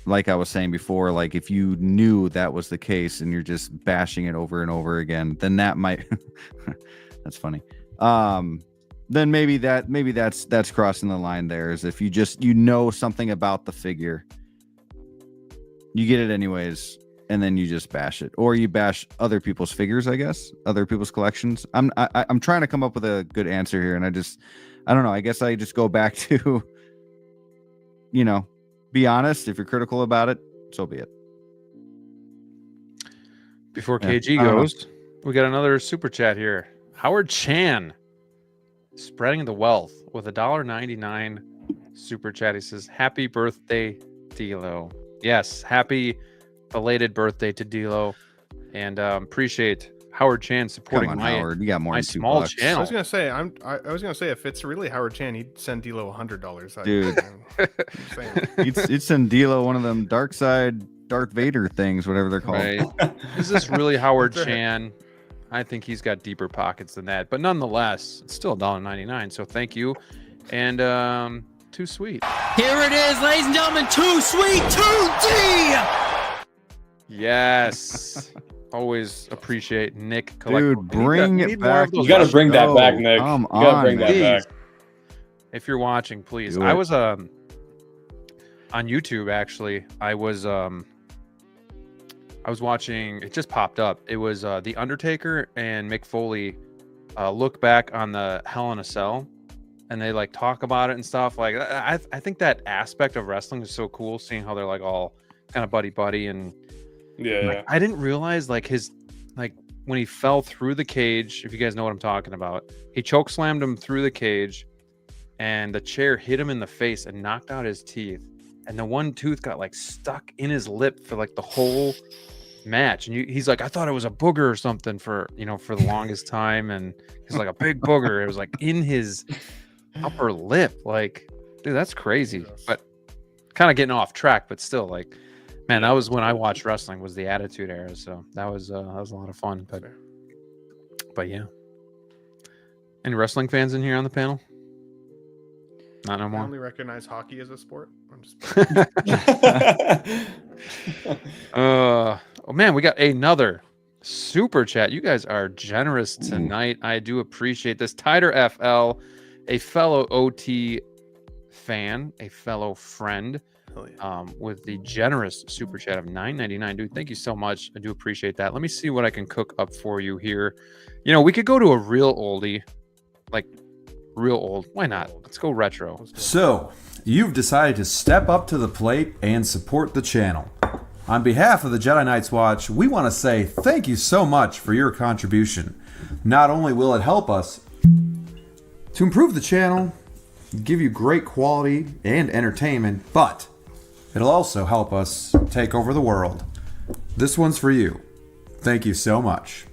Speaker 2: I was saying before, like if you knew that was the case and you're just bashing it over and over again, then that might that's funny. Then maybe that's crossing the line there, is if you just something about the figure, you get it anyways, and then you just bash it, or you bash other people's figures, I guess, other people's collections. I'm trying to come up with a good answer here, and I don't know, I guess I just go back to be honest. If you're critical about it, so be it.
Speaker 1: Before KG goes, we got another super chat here. Howard Chan, spreading the wealth with $1.99 super chat. He says, happy birthday, DLO. Yes, happy belated birthday to DLO, and appreciate Howard Chan supporting
Speaker 2: Howard, you got more
Speaker 1: my
Speaker 2: than
Speaker 1: small
Speaker 2: $2.
Speaker 1: channel.
Speaker 4: I was gonna say if it's really Howard Chan, he'd send DLO $100.
Speaker 2: Dude, he'd send DLO one of them dark side Darth Vader things, whatever they're called.
Speaker 1: Right. Is this really Howard Chan? I think he's got deeper pockets than that, but nonetheless, it's still $1.99. So thank you, and too sweet.
Speaker 7: Here it is, ladies and gentlemen, Too Sweet 2D.
Speaker 1: Yes. Always appreciate Nick Collectibles.
Speaker 2: Dude, bring it back.
Speaker 3: You got to bring that back, Nick.
Speaker 2: Come
Speaker 3: you got to
Speaker 2: on,
Speaker 3: bring that back.
Speaker 1: If you're watching, please.
Speaker 2: Do
Speaker 1: I
Speaker 2: it.
Speaker 1: was on YouTube, actually. I was watching, it just popped up. It was The Undertaker and Mick Foley look back on the Hell in a Cell, and they like talk about it and stuff. Like I think that aspect of wrestling is so cool, seeing how they're like all kind of buddy and
Speaker 3: Yeah.
Speaker 1: I didn't realize like when he fell through the cage, if you guys know what I'm talking about, he choke slammed him through the cage, and the chair hit him in the face and knocked out his teeth, and the one tooth got like stuck in his lip for like the whole match. And he's like, I thought it was a booger or something for the longest time, and he's like, a big booger. It was like in his upper lip. Like, dude, that's crazy. But kind of getting off track, but still, like, man, that was when I watched wrestling, was the Attitude Era. So that was a lot of fun. But yeah. Any wrestling fans in here on the panel? Not no
Speaker 4: I
Speaker 1: more.
Speaker 4: only recognize hockey as a sport. I'm just
Speaker 1: Oh man, we got another super chat. You guys are generous tonight. I do appreciate this. Tider FL, a fellow OT fan, a fellow friend, with the generous super chat of $9.99. Dude, thank you so much. I do appreciate that. Let me see what I can cook up for you here. We could go to a real oldie, like real old. Why not? Let's go retro.
Speaker 8: So, you've decided to step up to the plate and support the channel. On behalf of the Jedi Knights Watch, we want to say thank you so much for your contribution. Not only will it help us to improve the channel, give you great quality and entertainment, but it'll also help us take over the world. This one's for you. Thank you so much.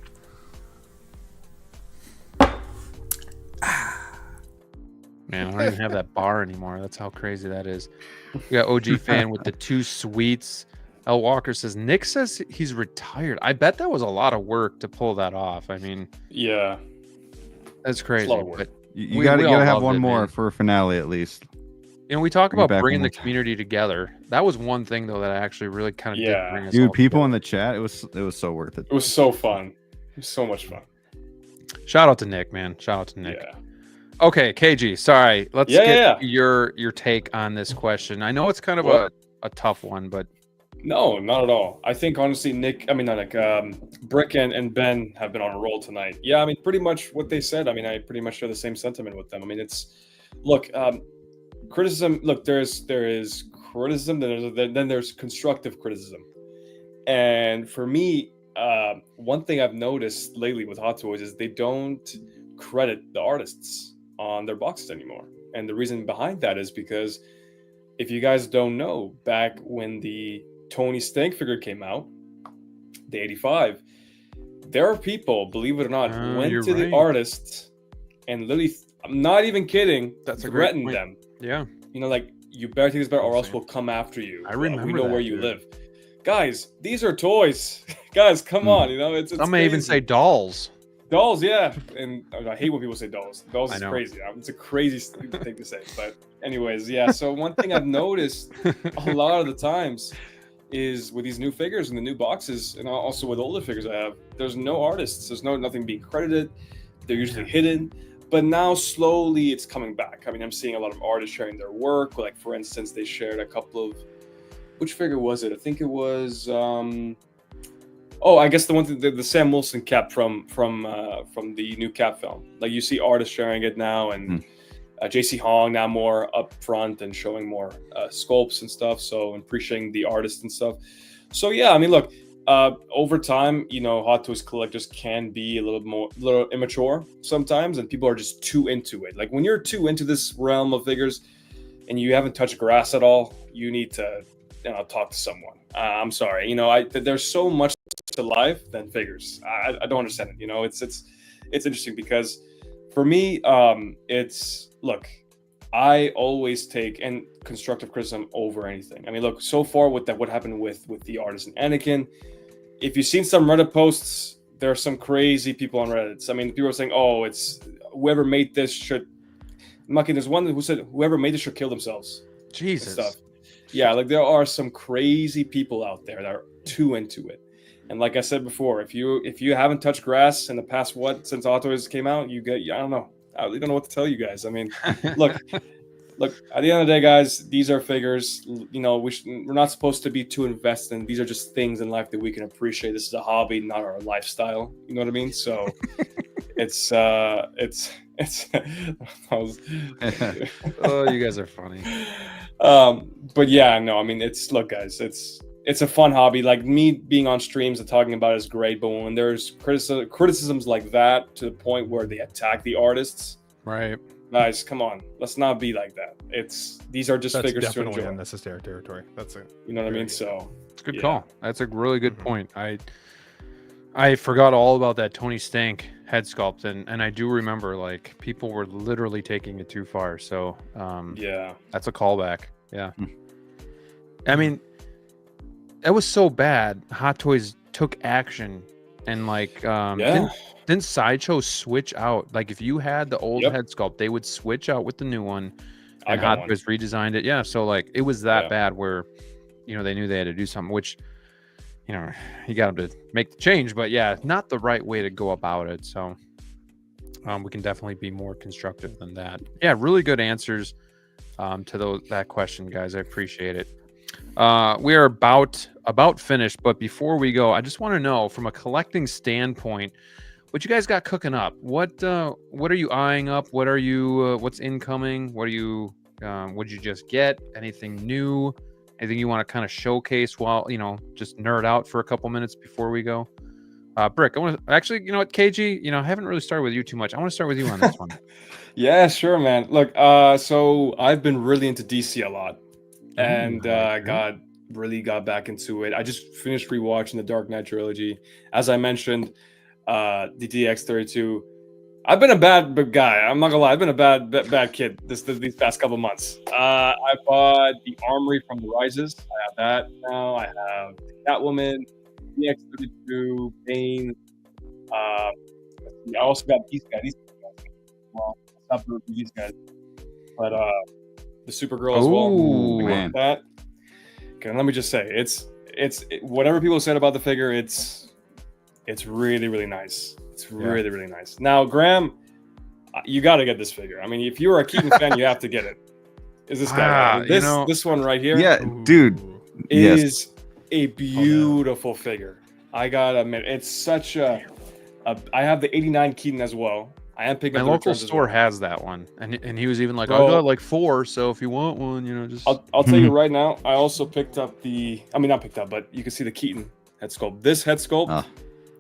Speaker 1: Man, I don't even have that bar anymore. That's how crazy that is. We got OG fan with the 2 sweets. L Walker says Nick says he's retired. I bet that was a lot of work to pull that off. I mean,
Speaker 3: Yeah,
Speaker 1: that's crazy. But
Speaker 2: You
Speaker 1: we
Speaker 2: gotta
Speaker 1: all
Speaker 2: have
Speaker 1: loved
Speaker 2: one
Speaker 1: it,
Speaker 2: more
Speaker 1: man.
Speaker 2: for a finale at least.
Speaker 1: We talk
Speaker 2: Bring it
Speaker 1: about
Speaker 2: back
Speaker 1: bringing
Speaker 2: one
Speaker 1: the
Speaker 2: more time.
Speaker 1: community together. That was one thing though that I actually really kind of did bring us all
Speaker 2: Dude, people in
Speaker 1: together.
Speaker 2: the chat, it was so worth it.
Speaker 3: it was so fun. It was so much fun.
Speaker 1: Shout out to Nick, man. Shout out to Nick.
Speaker 3: Yeah.
Speaker 1: Okay, KG. Sorry. Let's
Speaker 3: Yeah,
Speaker 1: get
Speaker 3: yeah.
Speaker 1: your take on this question. I know it's kind of
Speaker 3: What?
Speaker 1: a tough one, but
Speaker 3: No, not at all. I think honestly, Nick, I mean, not Nick, Brick and Ben have been on a roll tonight. Yeah, I mean, pretty much what they said. I mean, I pretty much share the same sentiment with them. I mean, look, criticism. Look, there is criticism, then there's constructive criticism, and for me, one thing I've noticed lately with Hot Toys is they don't credit the artists on their boxes anymore, and the reason behind that is because if you guys don't know, back when the Tony Stank figure came out, the 85, there are people, believe it or not, who went to the artists and literally, I'm not even kidding, threatened them.
Speaker 1: Yeah.
Speaker 3: You know, like, you better take this better or else we'll come after you.
Speaker 1: I remember
Speaker 3: we know
Speaker 1: that,
Speaker 3: where you
Speaker 1: dude.
Speaker 3: live. Guys, these are toys. Guys, come on, you know, it's
Speaker 1: Some may even
Speaker 3: crazy.
Speaker 1: say dolls.
Speaker 3: Dolls, yeah. And I hate when people say dolls. Dolls
Speaker 1: I
Speaker 3: is
Speaker 1: know.
Speaker 3: crazy. It's a crazy thing to say. But anyways, yeah. So one thing I've noticed a lot of the times is with these new figures and the new boxes, and also with older figures I have, there's no artists. There's nothing being credited. They're usually hidden. But now slowly it's coming back. I mean, I'm seeing a lot of artists sharing their work. Like, for instance, they shared a couple of, which figure was it? I think it was I guess the one the Sam Wilson cap from the new Cap film. Like, you see artists sharing it now, and JC Hong now more up front and showing more sculpts and stuff. So appreciating the artist and stuff. So yeah, I mean, look, over time, you know, Hot Toys collectors can be a little immature sometimes, and people are just too into it. Like, when you're too into this realm of figures and you haven't touched grass at all, you need to, you know, talk to someone. I'm sorry, you know, there's so much to life than figures. I don't understand it. You know, it's interesting because for me, look, I always take constructive criticism over anything. I mean, look, so far with what happened with the artisan Anakin, if you've seen some Reddit posts, there are some crazy people on Reddit. I mean, people are saying, oh, it's whoever made this should. Maki, there's one who said whoever made this should kill themselves.
Speaker 1: Jesus.
Speaker 3: Stuff. Yeah, like, there are some crazy people out there that are too into it. And like I said before, if you haven't touched grass in the past, since Hot Toys came out, I don't know. I really don't know what to tell you guys. I mean, look, at the end of the day, guys, these are figures. You know, we're not supposed to be too invested in. These are just things in life that we can appreciate. This is a hobby, not our lifestyle. You know what I mean? So it's
Speaker 1: Oh, you guys are funny.
Speaker 3: But yeah, no, I mean, look, guys, it's a fun hobby. Like, me being on streams and talking about it is great, but when there's criticisms like that to the point where they attack the artists,
Speaker 1: right?
Speaker 3: Guys, come on, let's not be like that. These are just
Speaker 4: That's
Speaker 3: figures to
Speaker 4: definitely
Speaker 3: enjoy.
Speaker 4: unnecessary territory. That's it.
Speaker 3: You know what I mean? So
Speaker 1: it's a good call. That's a really good point. I forgot all about that Tony Stank head sculpt, and I do remember, like, people were literally taking it too far. So
Speaker 3: yeah,
Speaker 1: that's a callback. Yeah. I mean, it was so bad. Hot Toys took action, and like, didn't Sideshow switch out? Like, if you had the old head sculpt, they would switch out with the new one, and Hot Toys redesigned it. Yeah, so like, it was that bad where, you know, they knew they had to do something, which, you know, you got them to make the change, but yeah, not the right way to go about it. So we can definitely be more constructive than that. Yeah, really good answers to that question, guys. I appreciate it. We are about finished, but before we go, I just want to know, from a collecting standpoint, what you guys got cooking up. What are you eyeing up? What are you what's incoming? What'd you just get? Anything new? Anything you want to kind of showcase while, you know, just nerd out for a couple minutes before we go? Brick, I want to actually, you know what, KG, you know, I haven't really started with you too much. I want to start with you on this one.
Speaker 3: Yeah, sure, man. Look, so I've been really into DC a lot, and got back into it. I just finished rewatching the Dark Knight trilogy. As I mentioned, the DX32. I've been a bad guy. I'm not gonna lie. I've been a bad kid these past couple months. I bought the Armory from the Rises. I have that now. I have Catwoman, EX32, Bane. I also got these guys. Well, not these guys, but the Supergirl as well.
Speaker 1: Ooh,
Speaker 3: Man. That. Okay, let me just say, it's whatever people said about the figure. It's really, really nice. It's really, really nice. Now, Graham, you got to get this figure. I mean, if you're a Keaton fan, you have to get it. Is this guy? This one right here?
Speaker 2: Yeah, dude.
Speaker 3: Is a beautiful figure. I gotta admit, it's such a. I have the '89 Keaton as well. I am picking.
Speaker 1: My
Speaker 3: up
Speaker 1: local store has that one, and he was even like,
Speaker 3: Bro,
Speaker 1: "I got like 4, so if you want one, you know, just."
Speaker 3: I'll tell you right now. I also picked up the. I mean, not picked up, but you can see the Keaton head sculpt. This head sculpt.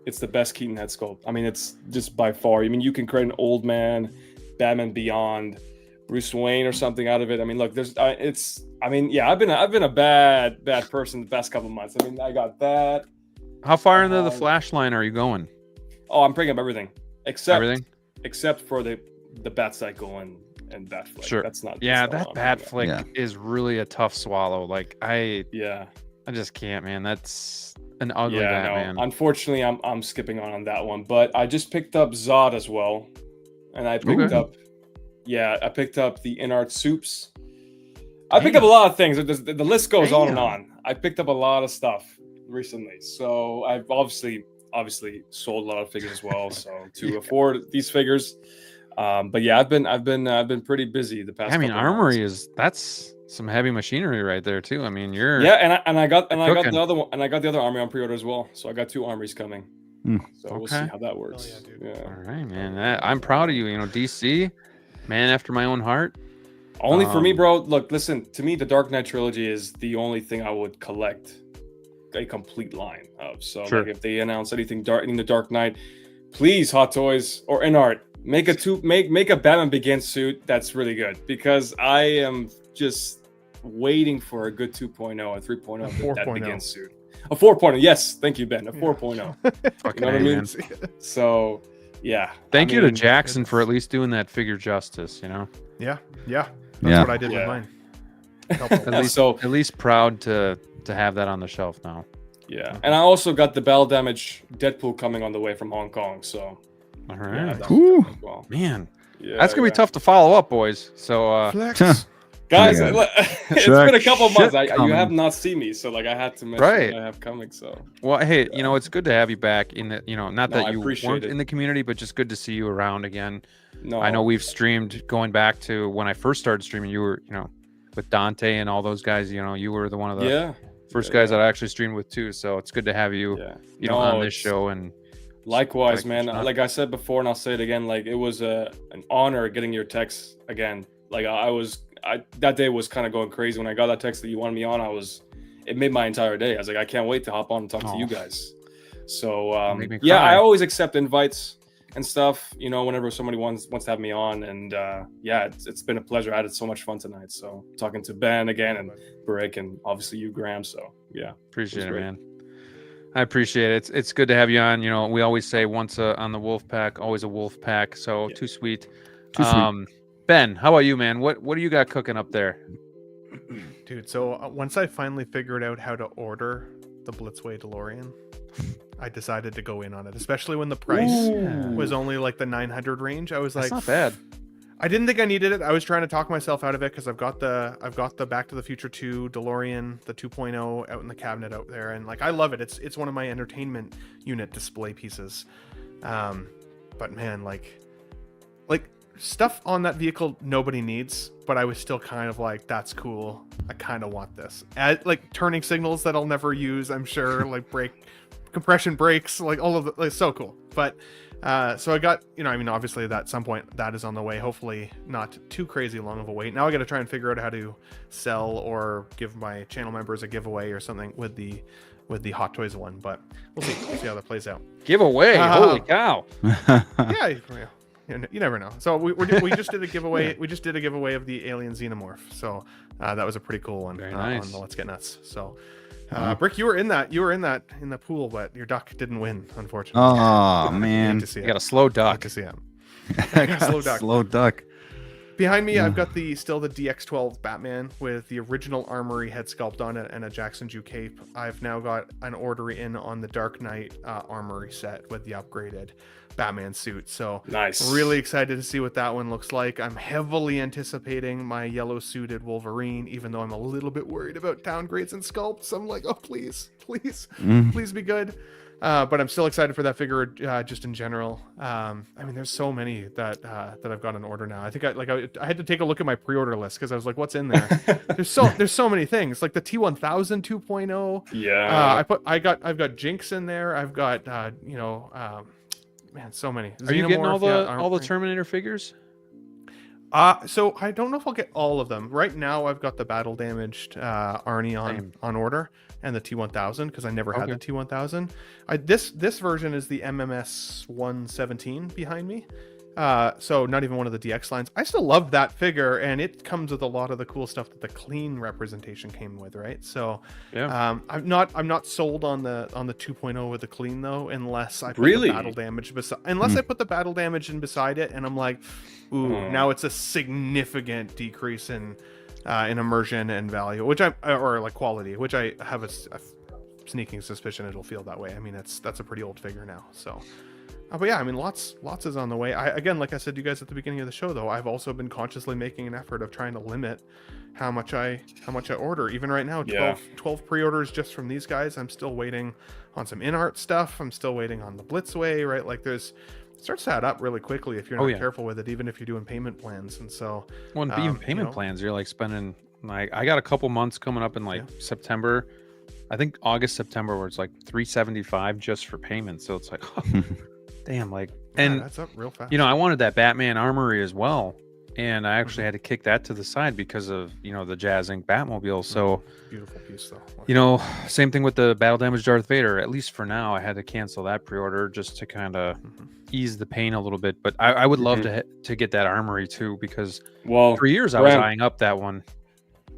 Speaker 3: It's the best Keaton head sculpt. I mean, it's just by far. I mean, you can create an old man, Batman Beyond, Bruce Wayne or something out of it. I mean, look, there's. It's. I mean, yeah, I've been a bad person the past couple months. I mean, I got that.
Speaker 1: How far into the Flash line are you going?
Speaker 3: Oh, I'm picking up everything except for the Bat Cycle and Batflick.
Speaker 1: Sure,
Speaker 3: that's not.
Speaker 1: Yeah, that Batflick is really a tough swallow. Like I just can't, man. That's an ugly Batman.
Speaker 3: Unfortunately, I'm skipping on that one, but I just picked up Zod as well, and I picked up the In-Art Soups. I picked up a lot of things. The list goes on and on. I picked up a lot of stuff recently, so I've obviously sold a lot of figures as well. So to afford these figures, but yeah, I've been pretty busy the past.
Speaker 1: I mean, Armory that's some heavy machinery right there too. I mean,
Speaker 3: I got the other one, and I got the other Armory on pre-order as well. So I got 2 Armories coming. So we'll see how that works.
Speaker 1: All right, man. I'm proud of you. You know, DC, man after my own heart.
Speaker 3: Only for me, bro. Look, listen to me. The Dark Knight trilogy is the only thing I would collect a complete line of. So like if they announce anything in the Dark Knight, please, Hot Toys or In-Art, make a Batman Begins suit that's really good, because I am just waiting for a good 2.0 or 3.0 that Begins suit. A 4.0, yes, thank you, Ben. A 4.0. You know what I mean? So yeah.
Speaker 1: Thank you to Jackson for at least doing that figure justice. You know.
Speaker 4: Yeah. That's what I did with mine.
Speaker 1: At least proud to have that on the shelf now.
Speaker 3: Yeah, and I also got the Battle Damage Deadpool coming on the way from Hong Kong. So,
Speaker 1: all right,
Speaker 3: well.
Speaker 1: Man, that's gonna be tough to follow up, boys. So,
Speaker 3: guys, it's been a couple months. You have not seen me, so like I had to mention what I have coming. So,
Speaker 1: well, hey, you know, it's good to have you back in the. You know, not that you weren't
Speaker 3: in
Speaker 1: the community, but just good to see you around again.
Speaker 3: No,
Speaker 1: I know we've streamed going back to when I first started streaming. You were, you know, with Dante and all those guys. You know, you were one of the first guys that I actually streamed with too. So it's good to have you, you know, on this show. And
Speaker 3: likewise, man. Like I said before, and I'll say it again. Like it was an honor getting your text again. Like that day was kind of going crazy when I got that text that you wanted me on. It made my entire day. I was like, I can't wait to hop on and talk to you guys. So I always accept invites and stuff, you know, whenever somebody wants to have me on. And it's been a pleasure. I had so much fun tonight. So talking to Ben again and Brick and obviously you, Graham. So yeah,
Speaker 1: appreciate it, man. I appreciate it. It's good to have you on. You know, we always say once on the Wolfpack, always a Wolfpack. So too sweet. Ben, how about you, man? What do you got cooking up there?
Speaker 4: Dude, so once I finally figured out how to order the Blitzway DeLorean, I decided to go in on it, especially when the price was only like the 900 range. I was
Speaker 1: That's
Speaker 4: like,
Speaker 1: not bad.
Speaker 4: I didn't think I needed it. I was trying to talk myself out of it because I've got the Back to the Future 2 DeLorean, the 2.0 out in the cabinet out there, and like I love it. It's one of my entertainment unit display pieces. But man, like stuff on that vehicle nobody needs, but I was still kind of like, that's cool. I kind of want this. Like turning signals that I'll never use, I'm sure, like compression brakes, like all of it, like so cool. But so I got, you know, I mean, obviously at some point that is on the way, hopefully not too crazy long of a wait. Now I got to try and figure out how to sell or give my channel members a giveaway or something with the Hot Toys one, but we'll see how that plays out.
Speaker 1: Giveaway, holy cow.
Speaker 4: You never know. So we just did a giveaway. We just did a giveaway of the Alien Xenomorph. So that was a pretty cool one.
Speaker 1: Very nice.
Speaker 4: On the Let's Get Nuts. So Brick, you were in the pool, but your duck didn't win, unfortunately.
Speaker 2: Oh man,
Speaker 1: you got a slow duck.
Speaker 4: To see him. Slow duck.
Speaker 2: Slow duck.
Speaker 4: Behind me, I've got still the DX12 Batman with the original Armory head sculpt on it and a Jackson Jew cape. I've now got an order in on the Dark Knight Armory set with the upgraded Batman suit. So
Speaker 3: Nice.
Speaker 4: really excited to see what that one looks like. I'm heavily anticipating my yellow suited Wolverine, even though I'm a little bit worried about downgrades and sculpts. I'm like, oh, please be good. But I'm still excited for that figure, just in general. I mean, there's so many that I've got on order now. I think I had to take a look at my pre-order list because I was like, what's in there? there's so many things, like the T1000 2.0.
Speaker 3: Yeah.
Speaker 4: I've got Jinx in there. I've got man, so many.
Speaker 1: Are you getting all
Speaker 4: Xenomorph,
Speaker 1: the Terminator figures?
Speaker 4: So I don't know if I'll get all of them. Right now, I've got the battle damaged Arnie on order, and the T1000 because I never had the T1000. This version is the MMS 117 behind me. So not even one of the DX lines. I still love that figure, and it comes with a lot of the cool stuff that the clean representation came with, right? So
Speaker 1: Yeah.
Speaker 4: I'm not sold on the 2.0 with the clean though, unless I put
Speaker 3: Really?
Speaker 4: the battle damage I put the battle damage in beside it, and I'm like, ooh, now it's a significant decrease in immersion and value, or like quality, which I have a sneaking suspicion it'll feel that way. I mean, that's a pretty old figure now, so. But yeah, I mean, lots is on the way. Again, like I said to you guys at the beginning of the show, though, I've also been consciously making an effort of trying to limit how much I order. Even right now, 12 pre-orders just from these guys. I'm still waiting on some in-art stuff. I'm still waiting on the Blitzway, right? Like it starts to add up really quickly if you're not careful with it, even if you're doing payment plans. And so,
Speaker 1: even payment plans, you're like spending like, I got a couple months coming up in like September. I think August, September, where it's like $375 just for payment. So it's like, damn, like, and
Speaker 4: that's up real fast.
Speaker 1: I wanted that Batman Armory as well, and I actually had to kick that to the side because of the Jazz Inc. Batmobile. So
Speaker 4: beautiful piece though.
Speaker 1: Same thing with the battle damage Darth Vader. At least for now, I had to cancel that pre-order just to kind of ease the pain a little bit. But I would love to get that Armory too, because for years I was eyeing up that one.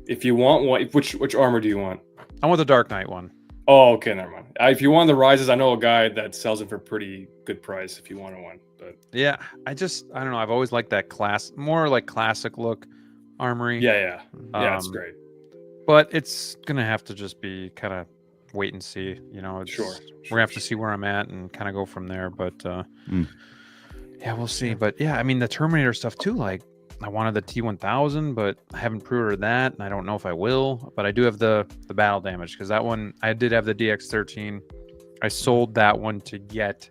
Speaker 3: If you want one, which armor do you want?
Speaker 1: I want the Dark Knight one.
Speaker 3: Oh, okay, never mind. If you want the Rises, I know a guy that sells it for a pretty good price if you want one. But
Speaker 1: yeah, I don't know. I've always liked that more like classic look Armory.
Speaker 3: Yeah, it's great.
Speaker 1: But it's gonna have to just be kind of wait and see. We're gonna have to see where I'm at and kind of go from there. But yeah, we'll see. But yeah, I mean the Terminator stuff too. Like, I wanted the T1000, but I haven't pre-ordered that, and I don't know if I will. But I do have the battle damage, because that one, I did have the DX13. I sold that one to get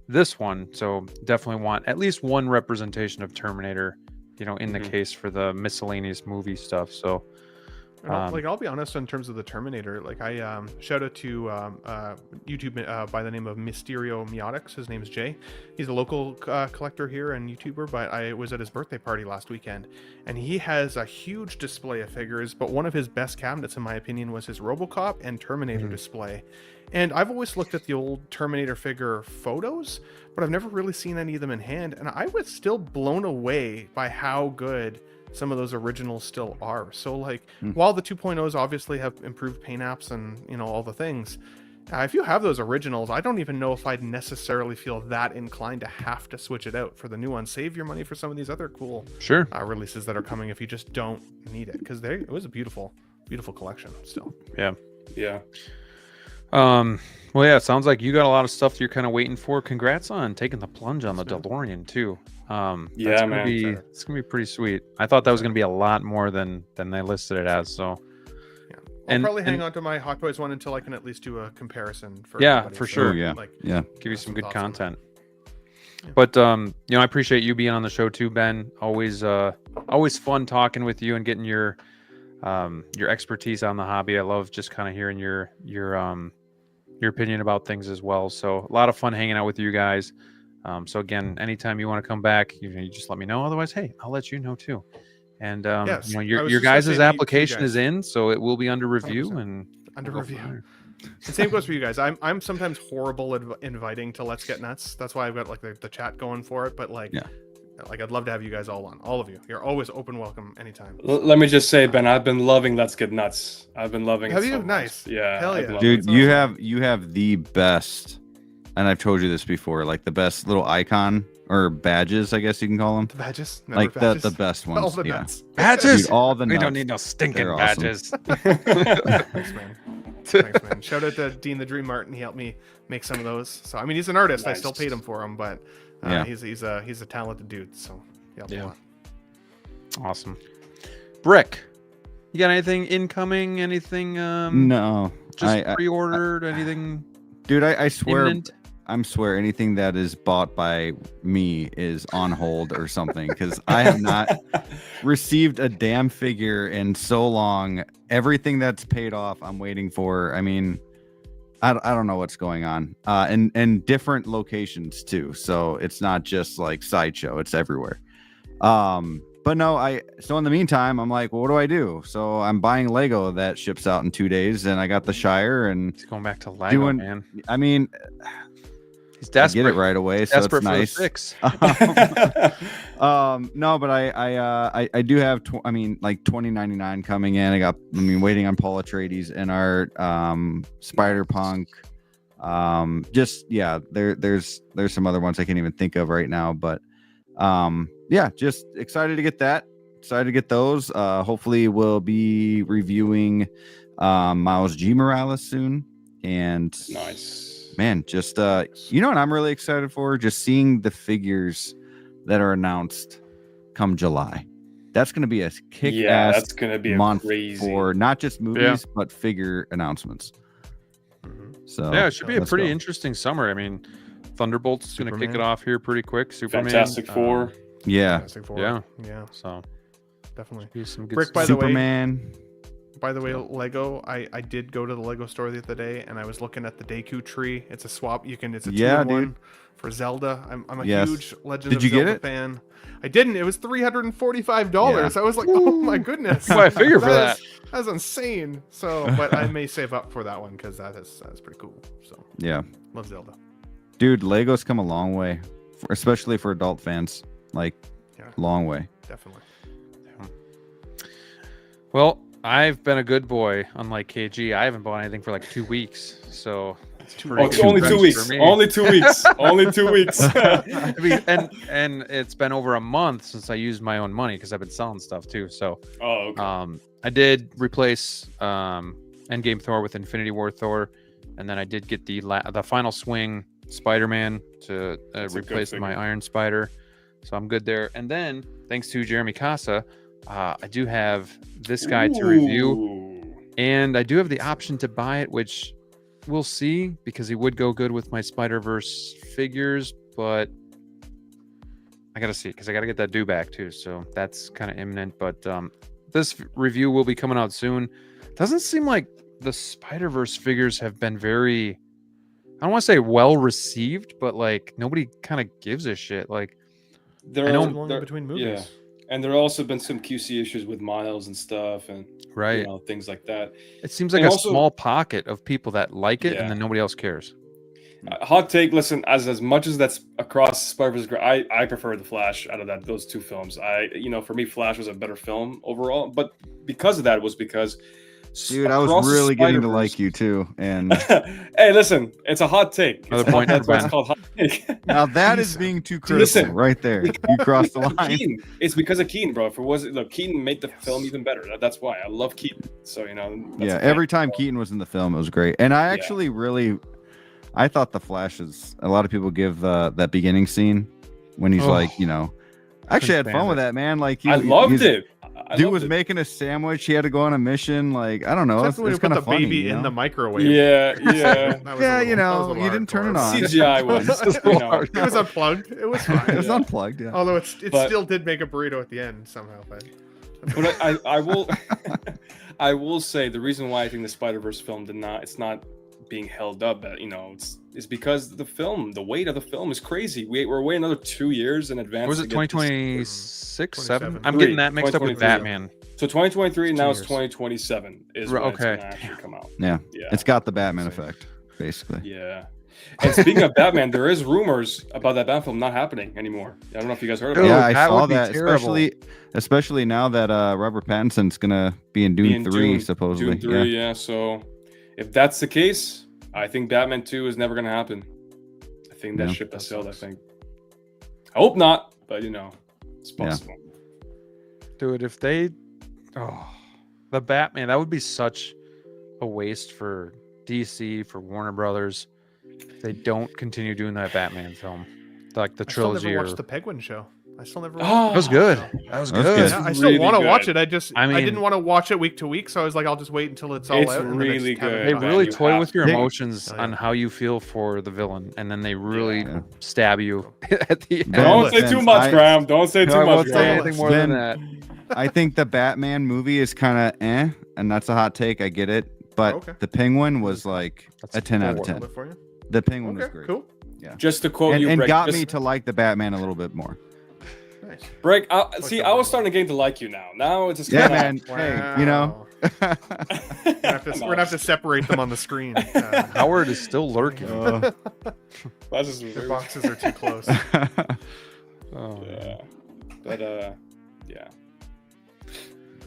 Speaker 1: this one, so definitely want at least one representation of Terminator, in the case for the miscellaneous movie stuff. So,
Speaker 4: I'll be honest, in terms of the Terminator, like I shout out to YouTube by the name of Mysterio Meotics. His name's Jay. He's a local collector here and YouTuber, but I was at his birthday party last weekend, and he has a huge display of figures, but one of his best cabinets, in my opinion, was his RoboCop and Terminator display. And I've always looked at the old Terminator figure photos, but I've never really seen any of them in hand, and I was still blown away by how good some of those originals still are. So like, while the 2.0s obviously have improved paint apps and all the things, if you have those originals, I don't even know if I'd necessarily feel that inclined to have to switch it out for the new one. Save your money for some of these other cool releases that are coming if you just don't need it, because it was a beautiful collection still.
Speaker 3: Yeah.
Speaker 1: Well, yeah, it sounds like you got a lot of stuff you're kind of waiting for. Congrats on taking the plunge on the DeLorean too.
Speaker 3: Yeah, man.
Speaker 1: It's gonna be pretty sweet. I thought that was gonna be a lot more than they listed it as. So
Speaker 4: yeah, I'll probably hang on to my Hot Toys one until I can at least do a comparison. For
Speaker 1: for sure. Give you some good content. But I appreciate you being on the show too, Ben. Always fun talking with you and getting your expertise on the hobby. I love just kind of hearing your opinion about things as well. So a lot of fun hanging out with you guys. So again, anytime you want to come back, you just let me know. Otherwise, hey, I'll let you know too. And your guys' application is in, so it will be under review 100%. And
Speaker 4: under review. The same goes for you guys. I'm sometimes horrible at inviting to Let's Get Nuts. That's why I've got like the chat going for it. But like I'd love to have you guys all on. All of you. You're always open welcome anytime.
Speaker 3: Let me just say, Ben, I've been loving Let's Get Nuts. I've been loving it.
Speaker 4: Have you?
Speaker 3: So much.
Speaker 4: Nice.
Speaker 3: Yeah.
Speaker 4: Hell yeah.
Speaker 2: Dude, you have the best, and I've told you this before, like the best little icon or badges, I guess you can call them.
Speaker 4: The badges,
Speaker 2: Like
Speaker 4: badges.
Speaker 2: the best ones.
Speaker 4: All the
Speaker 2: yeah.
Speaker 4: nuts.
Speaker 1: Badges.
Speaker 2: Dude, all the
Speaker 1: We
Speaker 2: nuts.
Speaker 1: don't need no stinking
Speaker 2: They're awesome.
Speaker 1: badges.
Speaker 4: Thanks, man. Thanks, man. Shout out to Dean the Dream Martin. He helped me make some of those. So I mean, he's an artist. I still paid him for them, but
Speaker 2: Yeah.
Speaker 4: he's a talented dude. So he helped me a lot.
Speaker 1: Awesome. Brick, you got anything incoming? Anything?
Speaker 2: No.
Speaker 1: Just pre-ordered? Anything?
Speaker 2: Dude, I swear.
Speaker 1: imminent?
Speaker 2: I swear anything that is bought by me is on hold or something, because I have not received a damn figure in so long. Everything that's paid off, I'm waiting for. I mean, I don't know what's going on. And different locations too. So it's not just like Sideshow, it's everywhere. But no, so in the meantime, I'm like, well, what do I do? So I'm buying Lego that ships out in 2 days, and I got the Shire, and
Speaker 1: He's going back to Lego, man.
Speaker 2: I mean,
Speaker 1: He's
Speaker 2: I
Speaker 1: desperate.
Speaker 2: get it right away, so it's
Speaker 1: Desperate for the
Speaker 2: nice.
Speaker 1: fix.
Speaker 2: No, but I do have like 2099 coming in. Waiting on Paul Atreides and our Spider Punk. There's some other ones I can't even think of right now, but just excited to get that. Excited to get those. Hopefully we'll be reviewing Miles G. Morales soon. And
Speaker 3: Nice.
Speaker 2: Man, just you know what I'm really excited for? Just seeing the figures that are announced come July. That's going to be a kick-ass
Speaker 3: that's going to be
Speaker 2: month
Speaker 3: crazy
Speaker 2: for not just movies but figure announcements. So
Speaker 1: Yeah, it should be a
Speaker 2: let's
Speaker 1: pretty
Speaker 2: go.
Speaker 1: interesting summer. I mean, Thunderbolt's going to kick it
Speaker 4: Superman.
Speaker 1: off here pretty quick. Superman,
Speaker 3: Fantastic Four.
Speaker 2: Yeah,
Speaker 4: Fantastic Four.
Speaker 1: yeah.
Speaker 4: Yeah,
Speaker 1: So
Speaker 4: definitely.
Speaker 1: be some good
Speaker 4: Brick,
Speaker 1: stuff.
Speaker 4: by the way,
Speaker 2: Superman.
Speaker 4: By the way, Lego, I did go to the Lego store the other day, and I was looking at the Deku tree. It's a swap. It's a
Speaker 2: Yeah,
Speaker 4: 2-in-1
Speaker 2: dude.
Speaker 4: for Zelda. I'm a
Speaker 2: Yes.
Speaker 4: huge Legend
Speaker 2: Did
Speaker 4: of
Speaker 2: you get
Speaker 4: Zelda
Speaker 2: it?
Speaker 4: fan. I didn't. It was $345.
Speaker 2: Yeah.
Speaker 4: I was like, oh my goodness.
Speaker 1: Buy a figure for that.
Speaker 4: That's insane. So, but I may save up for that one because that is pretty cool. So,
Speaker 2: Yeah,
Speaker 4: love Zelda.
Speaker 2: dude, Lego's come a long way, especially for adult fans. Like,
Speaker 4: Yeah.
Speaker 2: long way.
Speaker 4: Definitely.
Speaker 1: Well, I've been a good boy, unlike KG. I haven't bought anything for like 2 weeks, so it's pretty
Speaker 3: Oh, it's only 2
Speaker 1: good
Speaker 3: weeks.
Speaker 1: for me.
Speaker 3: Only 2 weeks. Only 2 weeks.
Speaker 1: I mean, and it's been over a month since I used my own money because I've been selling stuff too. So
Speaker 3: Oh, okay.
Speaker 1: I did replace Endgame Thor with Infinity War Thor, and then I did get the final swing Spider-Man to
Speaker 3: That's a good
Speaker 1: replace my
Speaker 3: figure.
Speaker 1: Iron Spider. So I'm good there. And then thanks to Jeremy Casa, I do have this guy to review,
Speaker 3: Ooh.
Speaker 1: and I do have the option to buy it, which we'll see because he would go good with my Spider-Verse figures, but I gotta see because I gotta get that due back too. So that's kind of imminent. But this review will be coming out soon. Doesn't seem like the Spider-Verse figures have been very, I don't want to say well received, but like nobody kind of gives a shit. Like
Speaker 3: There
Speaker 1: I know-
Speaker 3: are-
Speaker 4: Long
Speaker 3: there-
Speaker 4: in between movies.
Speaker 3: Yeah. And there also been some QC issues with Miles and stuff, and
Speaker 1: right,
Speaker 3: you know, things like that.
Speaker 1: it seems like
Speaker 3: and
Speaker 1: a
Speaker 3: also-
Speaker 1: small pocket of people that like it,
Speaker 3: Yeah.
Speaker 1: and then nobody else cares.
Speaker 3: Hot take. Listen, as much as that's across Spider-Verse, I prefer the Flash out of those two films. For me, Flash was a better film overall. But because of that, was because
Speaker 2: Dude, I was
Speaker 3: across the
Speaker 2: really getting to
Speaker 3: Spider-Verse-
Speaker 2: like you too. And
Speaker 3: Hey, listen, it's a hot take.
Speaker 1: Another
Speaker 3: It's a hot-
Speaker 1: point for
Speaker 3: that's why it's
Speaker 1: Ben.
Speaker 3: called hot take.
Speaker 2: now that is being too critical
Speaker 3: Listen,
Speaker 2: right there. You crossed the line.
Speaker 3: Keaton. It's because of Keaton, bro. Look, Keaton made the film even better. That's why I love Keaton. So that's
Speaker 2: Yeah,
Speaker 3: a fact.
Speaker 2: every time Keaton was in the film, it was great. And I actually I thought the Flash is, a lot of people give that beginning scene when he's
Speaker 1: Oh,
Speaker 2: like, I actually had fun
Speaker 1: stand
Speaker 2: with
Speaker 1: it.
Speaker 2: that, man. Like,
Speaker 3: I loved it. I
Speaker 2: Dude
Speaker 3: loved
Speaker 2: was
Speaker 3: it.
Speaker 2: making a sandwich. He had to go on a mission. Like, I don't know.
Speaker 4: Except when
Speaker 2: It's
Speaker 4: we put
Speaker 2: kind
Speaker 4: the
Speaker 2: of funny.
Speaker 4: baby in the microwave.
Speaker 3: Yeah.
Speaker 4: That was a
Speaker 2: Yeah,
Speaker 4: little- that was a little
Speaker 2: you didn't turn it
Speaker 4: hardcore.
Speaker 2: on.
Speaker 3: CGI was.
Speaker 4: It was unplugged. It was fine.
Speaker 2: It was
Speaker 3: Yeah.
Speaker 2: unplugged. Yeah.
Speaker 4: Although it
Speaker 3: But-
Speaker 4: still did make a burrito at the end somehow. But
Speaker 3: But I will I will say the reason why I think the Spider-Verse film it's not being held up, it's because the weight of the film is crazy. We're way another 2 years in advance.
Speaker 1: Was
Speaker 3: to
Speaker 1: it
Speaker 3: get this-
Speaker 1: 2026, 7?
Speaker 4: 27.
Speaker 1: I'm getting that mixed up with
Speaker 3: 2023.
Speaker 1: Batman.
Speaker 3: So 2023,
Speaker 1: It's
Speaker 3: now
Speaker 1: 2
Speaker 3: it's
Speaker 1: years.
Speaker 3: 2027 is
Speaker 1: Right,
Speaker 3: when it's
Speaker 1: okay.
Speaker 3: gonna actually come out.
Speaker 2: Yeah.
Speaker 3: Yeah.
Speaker 2: It's got the Batman effect, basically.
Speaker 3: Yeah. And speaking of Batman, there is rumors about that Batman film not happening anymore. I don't know if you guys heard about
Speaker 1: Dude,
Speaker 3: it.
Speaker 2: Yeah, I
Speaker 1: that
Speaker 2: saw
Speaker 1: would be
Speaker 2: that.
Speaker 1: terrible.
Speaker 2: Especially now that Robert Pattinson's gonna be in Dune 3, supposedly.
Speaker 3: Dune 3, yeah. So if that's the case, I think Batman 2 is never going to happen. I think that
Speaker 2: Yeah.
Speaker 3: ship has sailed, I think. Hope not, but it's
Speaker 2: Yeah.
Speaker 3: possible.
Speaker 1: Dude, if they, the Batman, that would be such a waste for DC, for Warner Brothers, if they don't continue doing that Batman film, like the
Speaker 4: I still
Speaker 1: trilogy.
Speaker 4: never
Speaker 1: Or
Speaker 4: watched the Penguin show. I still never.
Speaker 3: Oh,
Speaker 1: that was good. That was
Speaker 2: That was
Speaker 1: good.
Speaker 2: good.
Speaker 4: Yeah, I still
Speaker 3: really
Speaker 4: want to
Speaker 3: good.
Speaker 4: watch it. I
Speaker 1: I
Speaker 4: didn't
Speaker 1: mean-
Speaker 4: want to watch it week to week, so I was like, I'll just wait until it's all
Speaker 3: It's
Speaker 4: out. And then I
Speaker 3: really
Speaker 4: just haven't
Speaker 3: good.
Speaker 1: They
Speaker 4: gotten
Speaker 1: really
Speaker 3: you
Speaker 1: toy
Speaker 3: have
Speaker 1: with
Speaker 3: to.
Speaker 1: your
Speaker 2: Yeah.
Speaker 1: emotions
Speaker 4: Oh, yeah.
Speaker 1: on how you feel for the villain, and then they really
Speaker 2: Yeah.
Speaker 1: stab you at the end.
Speaker 2: Ben,
Speaker 3: Don't say
Speaker 2: Vince,
Speaker 3: too much,
Speaker 2: I-
Speaker 3: Graham. Don't say too
Speaker 1: I
Speaker 3: much,
Speaker 1: won't say
Speaker 3: Graham.
Speaker 1: anything more than that.
Speaker 2: I think the Batman movie is kind of and that's a hot take. I get it, but
Speaker 4: Okay.
Speaker 2: the Penguin was like
Speaker 1: That's
Speaker 2: a 10 out of
Speaker 1: four.
Speaker 2: 10.
Speaker 4: it for you.
Speaker 2: The Penguin was
Speaker 4: Okay,
Speaker 2: great.
Speaker 4: cool.
Speaker 3: Just to quote
Speaker 2: And,
Speaker 3: you,
Speaker 2: and
Speaker 3: Brick,
Speaker 2: got
Speaker 3: just-
Speaker 2: me to like the Batman a little bit more.
Speaker 4: Nice.
Speaker 3: Brick, I was starting to get to like you now. Now it's just
Speaker 2: Yeah,
Speaker 3: kinda-
Speaker 2: man. Hey, you know.
Speaker 4: Wow. We're gonna have to separate them on the screen.
Speaker 1: Howard is still lurking.
Speaker 3: That's just
Speaker 4: The boxes are too close.
Speaker 1: Oh.
Speaker 3: Yeah, but yeah.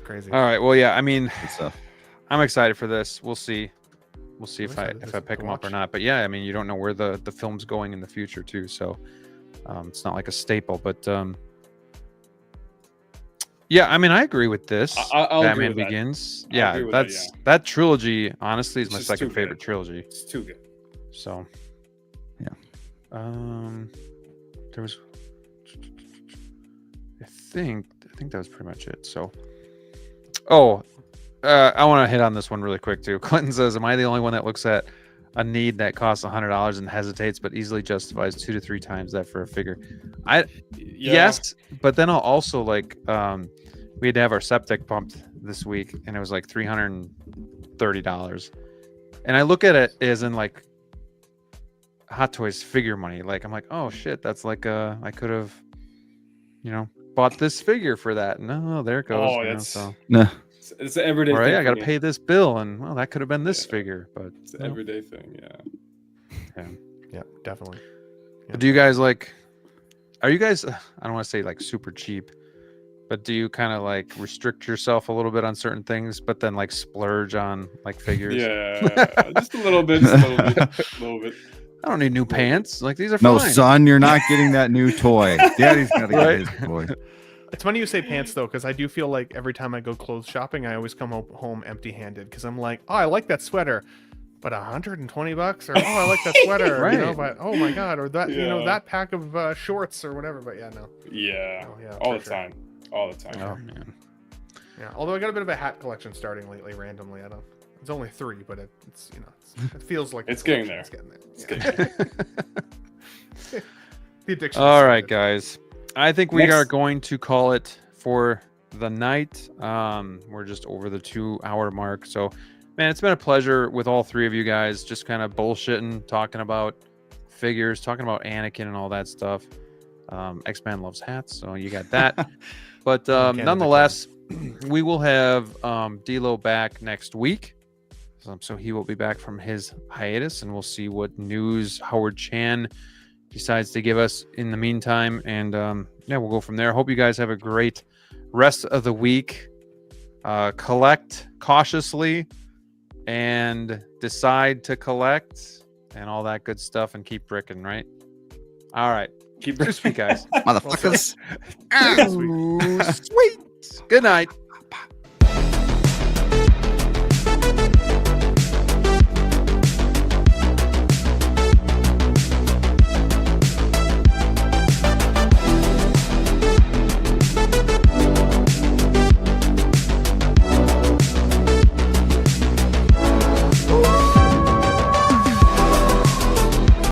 Speaker 4: Crazy.
Speaker 1: All right. Well, yeah. I mean,
Speaker 2: Good stuff.
Speaker 1: I'm excited for this. We'll see. We'll see
Speaker 4: I'm
Speaker 1: if I
Speaker 4: excited
Speaker 1: if
Speaker 4: to
Speaker 1: I pick them up or
Speaker 4: watch.
Speaker 1: not. But yeah, I mean, you don't know where the film's going in the future too. So it's not like a staple. But yeah, I mean, I agree with this.
Speaker 3: I'll agree
Speaker 1: Batman
Speaker 3: with that.
Speaker 1: Begins.
Speaker 3: I'll
Speaker 1: Yeah,
Speaker 3: agree with that,
Speaker 1: that's that trilogy. Honestly, is
Speaker 3: It's
Speaker 1: my
Speaker 3: just
Speaker 1: second
Speaker 3: too
Speaker 1: favorite
Speaker 3: good.
Speaker 1: trilogy.
Speaker 3: It's too good.
Speaker 1: So
Speaker 2: Yeah.
Speaker 1: There was. I think that was pretty much it. So, I want to hit on this one really quick too. Clinton says, "Am I the only one that looks at a need that costs $100 and hesitates, but easily justifies 2 to 3 times that for a figure?" Yes, but then I'll also like we had to have our septic pumped this week, and it was like $330, and I look at it as in like Hot Toys figure money. Like I'm like, oh shit, that's like I could have, bought this figure for that. No, there it goes.
Speaker 3: Oh,
Speaker 1: you know,
Speaker 3: that's
Speaker 1: so.
Speaker 2: No.
Speaker 3: It's an everyday
Speaker 1: Or
Speaker 3: thing.
Speaker 1: hey, I
Speaker 3: for
Speaker 1: got to
Speaker 3: me.
Speaker 1: pay this bill, and well, that could have been this
Speaker 3: Yeah.
Speaker 1: figure, but
Speaker 3: It's an everyday thing. Yeah.
Speaker 4: Yeah, definitely.
Speaker 1: do you guys like? Are you guys? I don't want to say like super cheap, but do you kind of like restrict yourself a little bit on certain things, but then like splurge on like figures?
Speaker 3: Yeah, just a little bit. Just a little bit. A little bit.
Speaker 1: I don't need new pants. Like these are
Speaker 2: No,
Speaker 1: fine.
Speaker 2: son, you're not getting that new toy. Daddy's got to
Speaker 1: Right?
Speaker 2: get his toy.
Speaker 4: It's funny you say pants though, because I do feel like every time I go clothes shopping, I always come home empty-handed because I'm like, oh, I like that sweater, but $120, or oh, I like that sweater,
Speaker 1: Right.
Speaker 4: but oh my god, or that
Speaker 3: Yeah.
Speaker 4: that pack of shorts or whatever. But yeah, no,
Speaker 3: Yeah.
Speaker 4: Oh, yeah,
Speaker 3: All
Speaker 4: for
Speaker 3: the
Speaker 4: sure.
Speaker 3: time. All the time.
Speaker 1: Oh man.
Speaker 4: yeah. Although I got a bit of a hat collection starting lately, randomly. I don't. It's only 3, but it's it feels like a
Speaker 3: It's getting
Speaker 4: collection.
Speaker 3: there.
Speaker 4: It's getting there. Yeah. The addiction.
Speaker 1: All
Speaker 4: is
Speaker 1: right,
Speaker 4: good.
Speaker 1: guys. I think we
Speaker 3: Next-
Speaker 1: are going to call it for the night. We're just over the 2-hour mark. So, man, it's been a pleasure with all 3 of you guys, just kind of bullshitting, talking about figures, talking about Anakin and all that stuff. X-Man loves hats, so you got that. But
Speaker 4: Canada
Speaker 1: nonetheless, we will have DLO back next week. So he will be back from his hiatus, and we'll see what news Howard Chan decides to give us in the meantime. And yeah, we'll go from there. Hope you guys have a great rest of the week. Collect cautiously and decide to collect and all that good stuff, and keep bricking, right? All right.
Speaker 3: Keep
Speaker 1: Sweet, guys.
Speaker 2: Motherfuckers.
Speaker 4: Sweet.
Speaker 1: Sweet. Good night.